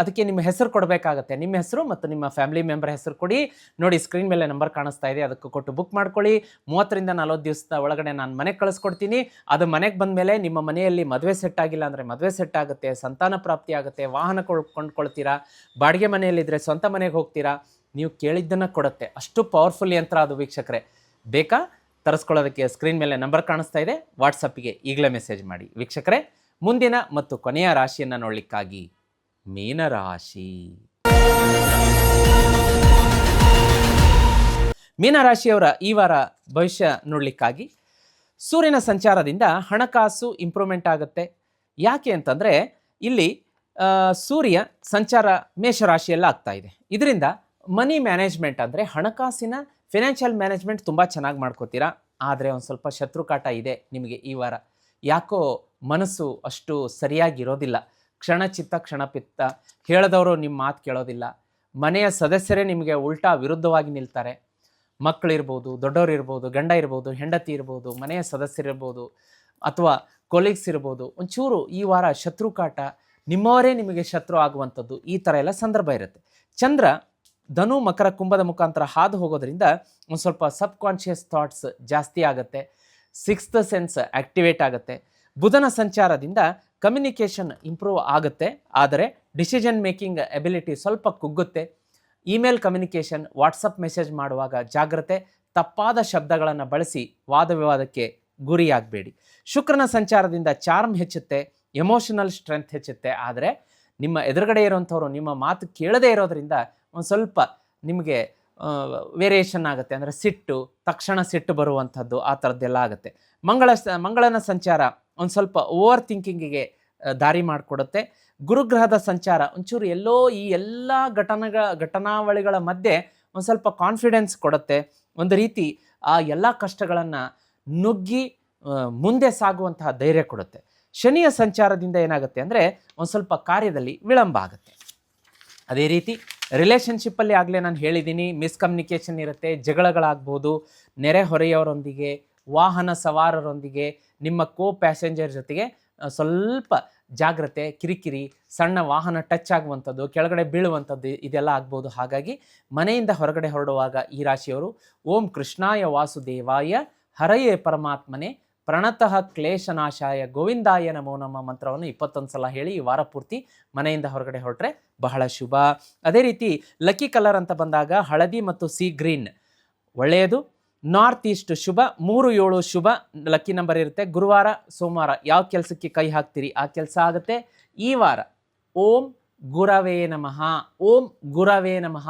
ಅದಕ್ಕೆ ನಿಮ್ಮ ಹೆಸರು ಕೊಡಬೇಕಾಗತ್ತೆ. ನಿಮ್ಮ ಹೆಸರು ಮತ್ತು ನಿಮ್ಮ ಫ್ಯಾಮಿಲಿ ಮೆಂಬರ್ ಹೆಸರು ಕೊಡಿ. ನೋಡಿ ಸ್ಕ್ರೀನ್ ಮೇಲೆ ನಂಬರ್ ಕಾಣಿಸ್ತಾ ಇದೆ, ಅದಕ್ಕೆ ಕೊಟ್ಟು ಬುಕ್ ಮಾಡ್ಕೊಳ್ಳಿ. 30ರಿಂದ 40 ದಿವಸದ ಒಳಗಡೆ ನಾನು ಮನೆಗೆ ಕಳಿಸ್ಕೊಡ್ತೀನಿ. ಅದು ಮನೆಗೆ ಬಂದ ಮೇಲೆ ನಿಮ್ಮ ಮನೆಯಲ್ಲಿ ಮದುವೆ ಸೆಟ್ ಆಗಿಲ್ಲ ಅಂದರೆ ಮದುವೆ ಸೆಟ್ ಆಗುತ್ತೆ, ಸಂತಾನ ಪ್ರಾಪ್ತಿ ಆಗುತ್ತೆ, ವಾಹನ ಕೊಂಡ್ಕೊಳ್ತೀರಾ, ಬಾಡಿಗೆ ಮನೆಯಲ್ಲಿದ್ದರೆ ಸ್ವಂತ ಮನೆಗೆ ಹೋಗ್ತೀರಾ, ನೀವು ಕೇಳಿದ್ದನ್ನು ಕೊಡುತ್ತೆ. ಅಷ್ಟು ಪವರ್ಫುಲ್ ಯಂತ್ರ ಅದು ವೀಕ್ಷಕರೇ. ಬೇಕಾ ತರಿಸ್ಕೊಳ್ಳೋದಕ್ಕೆ ಸ್ಕ್ರೀನ್ ಮೇಲೆ ನಂಬರ್ ಕಾಣಿಸ್ತಾ ಇದೆ, ವಾಟ್ಸಪ್ಪಿಗೆ ಈಗಲೇ ಮೆಸೇಜ್ ಮಾಡಿ. ವೀಕ್ಷಕರೇ, ಮುಂದಿನ ಮತ್ತು ಕೊನೆಯ ರಾಶಿಯನ್ನು ನೋಡಲಿಕ್ಕಾಗಿ ಮೀನರಾಶಿ. ಮೀನರಾಶಿಯವರ ಈ ವಾರ ಭವಿಷ್ಯ ನೋಡಲಿಕ್ಕಾಗಿ ಸೂರ್ಯನ ಸಂಚಾರದಿಂದ ಹಣಕಾಸು ಇಂಪ್ರೂವ್ಮೆಂಟ್ ಆಗುತ್ತೆ. ಯಾಕೆ ಅಂತಂದರೆ ಇಲ್ಲಿ ಸೂರ್ಯ ಸಂಚಾರ ಮೇಷರಾಶಿಯೆಲ್ಲ ಆಗ್ತಾ ಇದೆ. ಇದರಿಂದ ಮನಿ ಮ್ಯಾನೇಜ್ಮೆಂಟ್ ಅಂದರೆ ಹಣಕಾಸಿನ ಫಿನಾನ್ಷಿಯಲ್ ಮ್ಯಾನೇಜ್ಮೆಂಟ್ ತುಂಬ ಚೆನ್ನಾಗಿ ಮಾಡ್ಕೋತೀರಾ. ಆದರೆ ಒಂದು ಸ್ವಲ್ಪ ಶತ್ರುಕಾಟ ಇದೆ ನಿಮಗೆ ಈ ವಾರ. ಯಾಕೋ ಮನಸ್ಸು ಅಷ್ಟು ಸರಿಯಾಗಿರೋದಿಲ್ಲ. ಕ್ಷಣಚಿತ್ತ ಕ್ಷಣಪಿತ್ತ, ಹೇಳಿದವರು ನಿಮ್ಮ ಮಾತು ಕೇಳೋದಿಲ್ಲ. ಮನೆಯ ಸದಸ್ಯರೇ ನಿಮಗೆ ಉಲ್ಟಾ ವಿರುದ್ಧವಾಗಿ ನಿಲ್ತಾರೆ. ಮಕ್ಕಳಿರ್ಬೋದು, ದೊಡ್ಡವರಿರ್ಬೋದು, ಗಂಡ ಇರ್ಬೋದು, ಹೆಂಡತಿ ಇರ್ಬೋದು, ಮನೆಯ ಸದಸ್ಯರಿರ್ಬೋದು, ಅಥವಾ ಕೊಲೀಗ್ಸ್ ಇರ್ಬೋದು. ಒಂಚೂರು ಈ ವಾರ ಶತ್ರುಕಾಟ, ನಿಮ್ಮವರೇ ನಿಮಗೆ ಶತ್ರು ಆಗುವಂಥದ್ದು, ಈ ಥರ ಎಲ್ಲ ಸಂದರ್ಭ ಇರುತ್ತೆ. ಚಂದ್ರ ಧನು ಮಕರ ಕುಂಭದ ಮುಖಾಂತರ ಹಾದು ಹೋಗೋದ್ರಿಂದ ಒಂದು ಸ್ವಲ್ಪ ಸಬ್ ಕಾನ್ಷಿಯಸ್ ಥಾಟ್ಸ್ ಜಾಸ್ತಿ ಆಗುತ್ತೆ. 6th ಸೆನ್ಸ್ ಆಕ್ಟಿವೇಟ್ ಆಗುತ್ತೆ. ಬುಧನ ಸಂಚಾರದಿಂದ ಕಮ್ಯುನಿಕೇಷನ್ ಇಂಪ್ರೂವ್ ಆಗುತ್ತೆ, ಆದರೆ ಡಿಸಿಷನ್ ಮೇಕಿಂಗ್ ಎಬಿಲಿಟಿ ಸ್ವಲ್ಪ ಕುಗ್ಗುತ್ತೆ. ಇಮೇಲ್ ಕಮ್ಯುನಿಕೇಷನ್, ವಾಟ್ಸಪ್ ಮೆಸೇಜ್ ಮಾಡುವಾಗ ಜಾಗ್ರತೆ. ತಪ್ಪಾದ ಶಬ್ದಗಳನ್ನು ಬಳಸಿ ವಾದ ವಿವಾದಕ್ಕೆ ಗುರಿಯಾಗಬೇಡಿ. ಶುಕ್ರನ ಸಂಚಾರದಿಂದ ಚಾರ್ಮ್ ಹೆಚ್ಚುತ್ತೆ, ಎಮೋಷನಲ್ ಸ್ಟ್ರೆಂತ್ ಹೆಚ್ಚುತ್ತೆ. ಆದರೆ ನಿಮ್ಮ ಎದುರುಗಡೆ ಇರೋವಂಥವ್ರು ನಿಮ್ಮ ಮಾತು ಕೇಳದೇ ಇರೋದ್ರಿಂದ ಒಂದು ಸ್ವಲ್ಪ ನಿಮಗೆ ವೇರಿಯೇಷನ್ ಆಗುತ್ತೆ. ಅಂದರೆ ಸಿಟ್ಟು, ತಕ್ಷಣ ಸಿಟ್ಟು ಬರುವಂಥದ್ದು, ಆ ಥರದ್ದೆಲ್ಲ ಆಗುತ್ತೆ. ಮಂಗಳನ ಸಂಚಾರ ಒಂದು ಸ್ವಲ್ಪ ಓವರ್ ಥಿಂಕಿಂಗಿಗೆ ದಾರಿ ಮಾಡಿಕೊಡುತ್ತೆ. ಗುರುಗ್ರಹದ ಸಂಚಾರ ಒಂಚೂರು ಎಲ್ಲೋ ಈ ಎಲ್ಲ ಘಟನಾವಳಿಗಳ ಮಧ್ಯೆ ಒಂದು ಸ್ವಲ್ಪ ಕಾನ್ಫಿಡೆನ್ಸ್ ಕೊಡುತ್ತೆ. ಒಂದು ರೀತಿ ಆ ಎಲ್ಲ ಕಷ್ಟಗಳನ್ನು ನುಗ್ಗಿ ಮುಂದೆ ಸಾಗುವಂತಹ ಧೈರ್ಯ ಕೊಡುತ್ತೆ. ಶನಿಯ ಸಂಚಾರದಿಂದ ಏನಾಗುತ್ತೆ ಅಂದರೆ ಒಂದು ಸ್ವಲ್ಪ ಕಾರ್ಯದಲ್ಲಿ ವಿಳಂಬ ಆಗುತ್ತೆ. ಅದೇ ರೀತಿ ರಿಲೇಷನ್ಶಿಪ್ಪಲ್ಲಿ ಆಗಲೇ ನಾನು ಹೇಳಿದ್ದೀನಿ, ಮಿಸ್ಕಮ್ಯುನಿಕೇಷನ್ ಇರುತ್ತೆ, ಜಗಳಗಳಾಗ್ಬೋದು, ನೆರೆಹೊರೆಯವರೊಂದಿಗೆ, ವಾಹನ ಸವಾರರೊಂದಿಗೆ, ನಿಮ್ಮ ಪ್ಯಾಸೆಂಜರ್ ಜೊತೆಗೆ ಸ್ವಲ್ಪ ಜಾಗ್ರತೆ, ಕಿರಿಕಿರಿ, ಸಣ್ಣ ವಾಹನ ಟಚ್ ಆಗುವಂಥದ್ದು, ಕೆಳಗಡೆ ಬೀಳುವಂಥದ್ದು ಇದೆಲ್ಲ ಆಗ್ಬೋದು. ಹಾಗಾಗಿ ಮನೆಯಿಂದ ಹೊರಗಡೆ ಹೊರಡುವಾಗ ಈ ರಾಶಿಯವರು ಓಂ ಕೃಷ್ಣಾಯ ವಾಸುದೇವಾಯ ಹರಯೇ ಪರಮಾತ್ಮನೆ ಪ್ರಣತಃ ಕ್ಲೇಶನಾಶಾಯ ಗೋವಿಂದಾಯ ನಮೋ ನಮಃ ಮಂತ್ರವನ್ನು 21 ಸಲ ಹೇಳಿ ಈ ವಾರ ಪೂರ್ತಿ ಮನೆಯಿಂದ ಹೊರಗಡೆ ಹೊರಟ್ರೆ ಬಹಳ ಶುಭ. ಅದೇ ರೀತಿ ಲಕ್ಕಿ ಕಲರ್ ಅಂತ ಬಂದಾಗ ಹಳದಿ ಮತ್ತು ಸಿ ಗ್ರೀನ್ ಒಳ್ಳೆಯದು. ನಾರ್ತ್ ಈಸ್ಟ್ ಶುಭ, 3, 7 ಶುಭ ಲಕ್ಕಿ ನಂಬರ್ ಇರುತ್ತೆ. ಗುರುವಾರ, ಸೋಮವಾರ ಯಾವ ಕೆಲಸಕ್ಕೆ ಕೈ ಹಾಕ್ತೀರಿ ಆ ಕೆಲಸ ಆಗುತ್ತೆ. ಈ ವಾರ ಓಂ ಗುರವೇ ನಮಃ, ಓಂ ಗುರವೇ ನಮಃ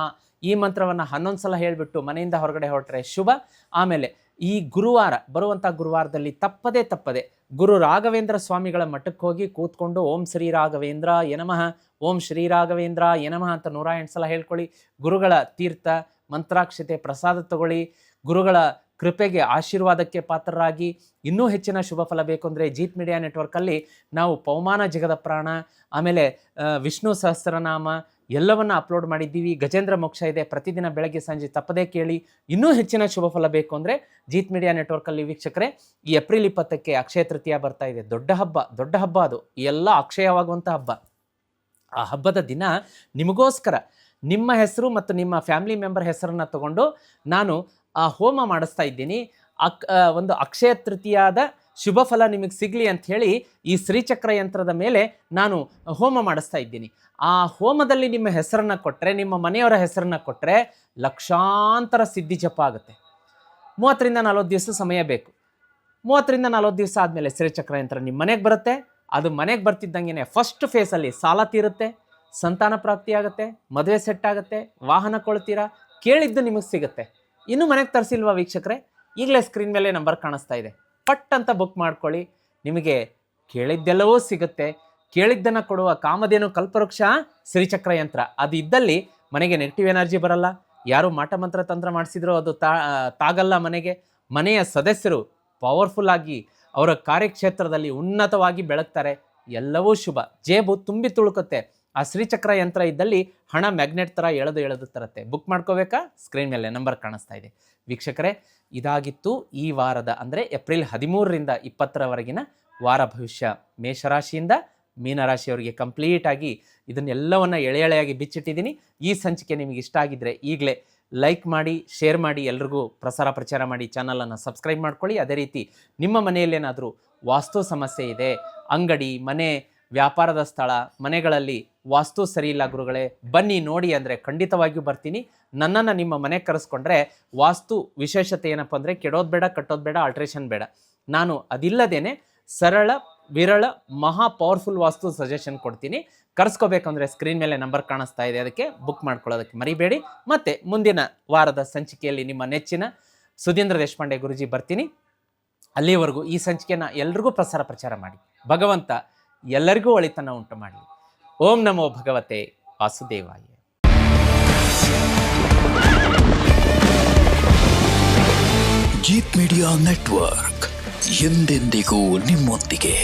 ಈ ಮಂತ್ರವನ್ನು 11 ಸಲ ಹೇಳಿಬಿಟ್ಟು ಮನೆಯಿಂದ ಹೊರಗಡೆ ಹೊರಟ್ರೆ ಶುಭ. ಆಮೇಲೆ ಈ ಗುರುವಾರ ಬರುವಂಥ ಗುರುವಾರದಲ್ಲಿ ತಪ್ಪದೆ ಗುರು ರಾಘವೇಂದ್ರ ಸ್ವಾಮಿಗಳ ಮಠಕ್ಕೆ ಹೋಗಿ ಕೂತ್ಕೊಂಡು ಓಂ ಶ್ರೀ ರಾಘವೇಂದ್ರ ಯನಮಃ, ಓಂ ಶ್ರೀ ರಾಘವೇಂದ್ರ ಯನಮಃ ಅಂತ 108 ಸಲ ಹೇಳ್ಕೊಳ್ಳಿ. ಗುರುಗಳ ತೀರ್ಥ ಮಂತ್ರಾಕ್ಷತೆ ಪ್ರಸಾದ ತಗೊಳ್ಳಿ. ಗುರುಗಳ ಕೃಪೆಗೆ ಆಶೀರ್ವಾದಕ್ಕೆ ಪಾತ್ರರಾಗಿ ಇನ್ನೂ ಹೆಚ್ಚಿನ ಶುಭ ಫಲ ಬೇಕು ಅಂದರೆ ಜೀತ್ ಮೀಡಿಯಾ ನೆಟ್ವರ್ಕಲ್ಲಿ ನಾವು ಪವಮಾನ ಜಗದ ಪ್ರಾಣ, ಆಮೇಲೆ ವಿಷ್ಣು ಸಹಸ್ರನಾಮ ಎಲ್ಲವನ್ನು ಅಪ್ಲೋಡ್ ಮಾಡಿದ್ದೀವಿ. ಗಜೇಂದ್ರ ಮೋಕ್ಷ ಇದೆ, ಪ್ರತಿದಿನ ಬೆಳಗ್ಗೆ ಸಂಜೆ ತಪ್ಪದೇ ಕೇಳಿ. ಇನ್ನೂ ಹೆಚ್ಚಿನ ಶುಭ ಫಲ ಬೇಕು ಅಂದರೆ ಜೀತ್ ಮೀಡಿಯಾ ನೆಟ್ವರ್ಕಲ್ಲಿ ವೀಕ್ಷಕರೇ, ಈ ಏಪ್ರಿಲ್ 20ಕ್ಕೆ ಅಕ್ಷಯ ತೃತೀಯ ಬರ್ತಾ ಇದೆ. ದೊಡ್ಡ ಹಬ್ಬ ಅದು, ಎಲ್ಲ ಅಕ್ಷಯವಾಗುವಂಥ ಹಬ್ಬ. ಆ ಹಬ್ಬದ ದಿನ ನಿಮಗೋಸ್ಕರ ನಿಮ್ಮ ಹೆಸರು ಮತ್ತು ನಿಮ್ಮ ಫ್ಯಾಮಿಲಿ ಮೆಂಬರ್ ಹೆಸರನ್ನು ತಗೊಂಡು ನಾನು ಆ ಹೋಮ ಮಾಡಿಸ್ತಾ ಇದ್ದೀನಿ. ಒಂದು ಅಕ್ಷಯ ತೃತೀಯಾದ ಶುಭ ಫಲ ನಿಮಗೆ ಸಿಗಲಿ ಅಂಥೇಳಿ ಈ ಶ್ರೀಚಕ್ರ ಯಂತ್ರದ ಮೇಲೆ ನಾನು ಹೋಮ ಮಾಡಿಸ್ತಾ ಇದ್ದೀನಿ. ಆ ಹೋಮದಲ್ಲಿ ನಿಮ್ಮ ಹೆಸರನ್ನು ಕೊಟ್ಟರೆ, ನಿಮ್ಮ ಮನೆಯವರ ಹೆಸರನ್ನು ಕೊಟ್ಟರೆ ಲಕ್ಷಾಂತರ ಸಿದ್ಧಿ ಜಪ ಆಗುತ್ತೆ. 30ರಿಂದ 40 ದಿವಸ ಸಮಯ ಬೇಕು. 30ರಿಂದ 40 ದಿವಸ ಆದಮೇಲೆ ಶ್ರೀಚಕ್ರ ಯಂತ್ರ ನಿಮ್ಮ ಮನೆಗೆ ಬರುತ್ತೆ. ಅದು ಮನೆಗೆ ಬರ್ತಿದ್ದಂಗೆ ಫಸ್ಟ್ ಫೇಸಲ್ಲಿ ಸಾಲ ತೀರುತ್ತೆ, ಸಂತಾನ ಪ್ರಾಪ್ತಿ ಆಗುತ್ತೆ, ಮದುವೆ ಸೆಟ್ ಆಗುತ್ತೆ, ವಾಹನ ಕೊಳ್ತೀರಾ, ಕೇಳಿದ್ದು ನಿಮಗೆ ಸಿಗುತ್ತೆ. ಇನ್ನೂ ಮನೆಗೆ ತರಿಸಿಲ್ವಾ ವೀಕ್ಷಕರೇ? ಈಗಲೇ ಸ್ಕ್ರೀನ್ ಮೇಲೆ ನಂಬರ್ ಕಾಣಿಸ್ತಾ ಇದೆ, ಪಟ್ ಅಂತ ಬುಕ್ ಮಾಡ್ಕೊಳ್ಳಿ. ನಿಮಗೆ ಕೇಳಿದ್ದೆಲ್ಲವೂ ಸಿಗುತ್ತೆ. ಕೇಳಿದ್ದನ್ನು ಕೊಡುವ ಕಾಮಧೇನು ಕಲ್ಪವೃಕ್ಷ ಶ್ರೀಚಕ್ರ ಯಂತ್ರ ಅದು ಇದ್ದಲ್ಲಿ ಮನೆಗೆ ನೆಗೆಟಿವ್ ಎನರ್ಜಿ ಬರಲ್ಲ. ಯಾರು ಮಾಟ ಮಂತ್ರ ತಂತ್ರ ಮಾಡಿಸಿದ್ರೋ ಅದು ತಾಗಲ್ಲ. ಮನೆಯ ಸದಸ್ಯರು ಪವರ್ಫುಲ್ ಆಗಿ ಅವರ ಕಾರ್ಯಕ್ಷೇತ್ರದಲ್ಲಿ ಉನ್ನತವಾಗಿ ಬೆಳಗ್ತಾರೆ. ಎಲ್ಲವೂ ಶುಭ. ಜೇಬು ತುಂಬಿ ತುಳುಕುತ್ತೆ. ಆ ಶ್ರೀಚಕ್ರ ಯಂತ್ರ ಇದ್ದಲ್ಲಿ ಹಣ ಮ್ಯಾಗ್ನೆಟ್ ಥರ ಎಳೆದು ತರುತ್ತೆ. ಬುಕ್ ಮಾಡ್ಕೋಬೇಕಾ? ಸ್ಕ್ರೀನ್ ಮೇಲೆ ನಂಬರ್ ಕಾಣಿಸ್ತಾ ಇದೆ. ವೀಕ್ಷಕರೇ, ಇದಾಗಿತ್ತು ಈ ವಾರದ ಅಂದರೆ ಏಪ್ರಿಲ್ 13ರಿಂದ 20ರವರೆಗಿನ ವಾರ ಭವಿಷ್ಯ. ಮೇಷರಾಶಿಯಿಂದ ಮೀನರಾಶಿಯವರಿಗೆ ಕಂಪ್ಲೀಟ್ ಆಗಿ ಇದನ್ನೆಲ್ಲವನ್ನು ಎಳೆಯಾಗಿ ಬಿಚ್ಚಿಟ್ಟಿದ್ದೀನಿ. ಈ ಸಂಚಿಕೆ ನಿಮಗೆ ಇಷ್ಟ ಆಗಿದ್ದರೆ ಈಗಲೇ ಲೈಕ್ ಮಾಡಿ, ಶೇರ್ ಮಾಡಿ, ಎಲ್ರಿಗೂ ಪ್ರಚಾರ ಮಾಡಿ, ಚಾನಲನ್ನು ಸಬ್ಸ್ಕ್ರೈಬ್ ಮಾಡ್ಕೊಳ್ಳಿ. ಅದೇ ರೀತಿ ನಿಮ್ಮ ಮನೆಯಲ್ಲೇನಾದರೂ ವಾಸ್ತು ಸಮಸ್ಯೆ ಇದೆ, ಅಂಗಡಿ, ಮನೆ, ವ್ಯಾಪಾರದ ಸ್ಥಳ, ಮನೆಗಳಲ್ಲಿ ವಾಸ್ತು ಸರಿ ಇಲ್ಲ ಗುರುಗಳೇ, ಬನ್ನಿ ನೋಡಿ ಅಂದರೆ ಖಂಡಿತವಾಗಿಯೂ ಬರ್ತೀನಿ. ನನ್ನನ್ನು ನಿಮ್ಮ ಮನೆಗೆ ಕರೆಸ್ಕೊಂಡ್ರೆ ವಾಸ್ತು ವಿಶೇಷತೆ ಏನಪ್ಪ ಅಂದರೆ ಕೆಡೋದು ಬೇಡ, ಕಟ್ಟೋದು ಬೇಡ, ಆಲ್ಟ್ರೇಷನ್ ಬೇಡ. ನಾನು ಅದಿಲ್ಲದೇನೆ ಸರಳ, ವಿರಳ, ಮಹಾ ಪವರ್ಫುಲ್ ವಾಸ್ತು ಸಜೆಷನ್ ಕೊಡ್ತೀನಿ. ಕರೆಸ್ಕೋಬೇಕಂದ್ರೆ ಸ್ಕ್ರೀನ್ ಮೇಲೆ ನಂಬರ್ ಕಾಣಿಸ್ತಾ ಇದೆ, ಅದಕ್ಕೆ ಬುಕ್ ಮಾಡ್ಕೊಳ್ಳೋದಕ್ಕೆ ಮರಿಬೇಡಿ. ಮತ್ತು ಮುಂದಿನ ವಾರದ ಸಂಚಿಕೆಯಲ್ಲಿ ನಿಮ್ಮ ನೆಚ್ಚಿನ ಸುಧೀಂದ್ರ ದೇಶಪಾಂಡೆ ಗುರುಜಿ ಬರ್ತೀನಿ. ಅಲ್ಲಿವರೆಗೂ ಈ ಸಂಚಿಕೆನ ಎಲ್ರಿಗೂ ಪ್ರಚಾರ ಮಾಡಿ. ಭಗವಂತ ಎಲ್ಲರಿಗೂ ಒಳಿತನ ಉಂಟು ಮಾಡಲಿ. ಓಂ ನಮೋ ಭಗವತೆ ವಾಸುದೇವಾಯ. ಜೀತ್ ಮೀಡಿಯಾ ನೆಟ್ವರ್ಕ್ ಎಂದೆಂದಿಗೂ ನಿಮ್ಮೊಂದಿಗೆ.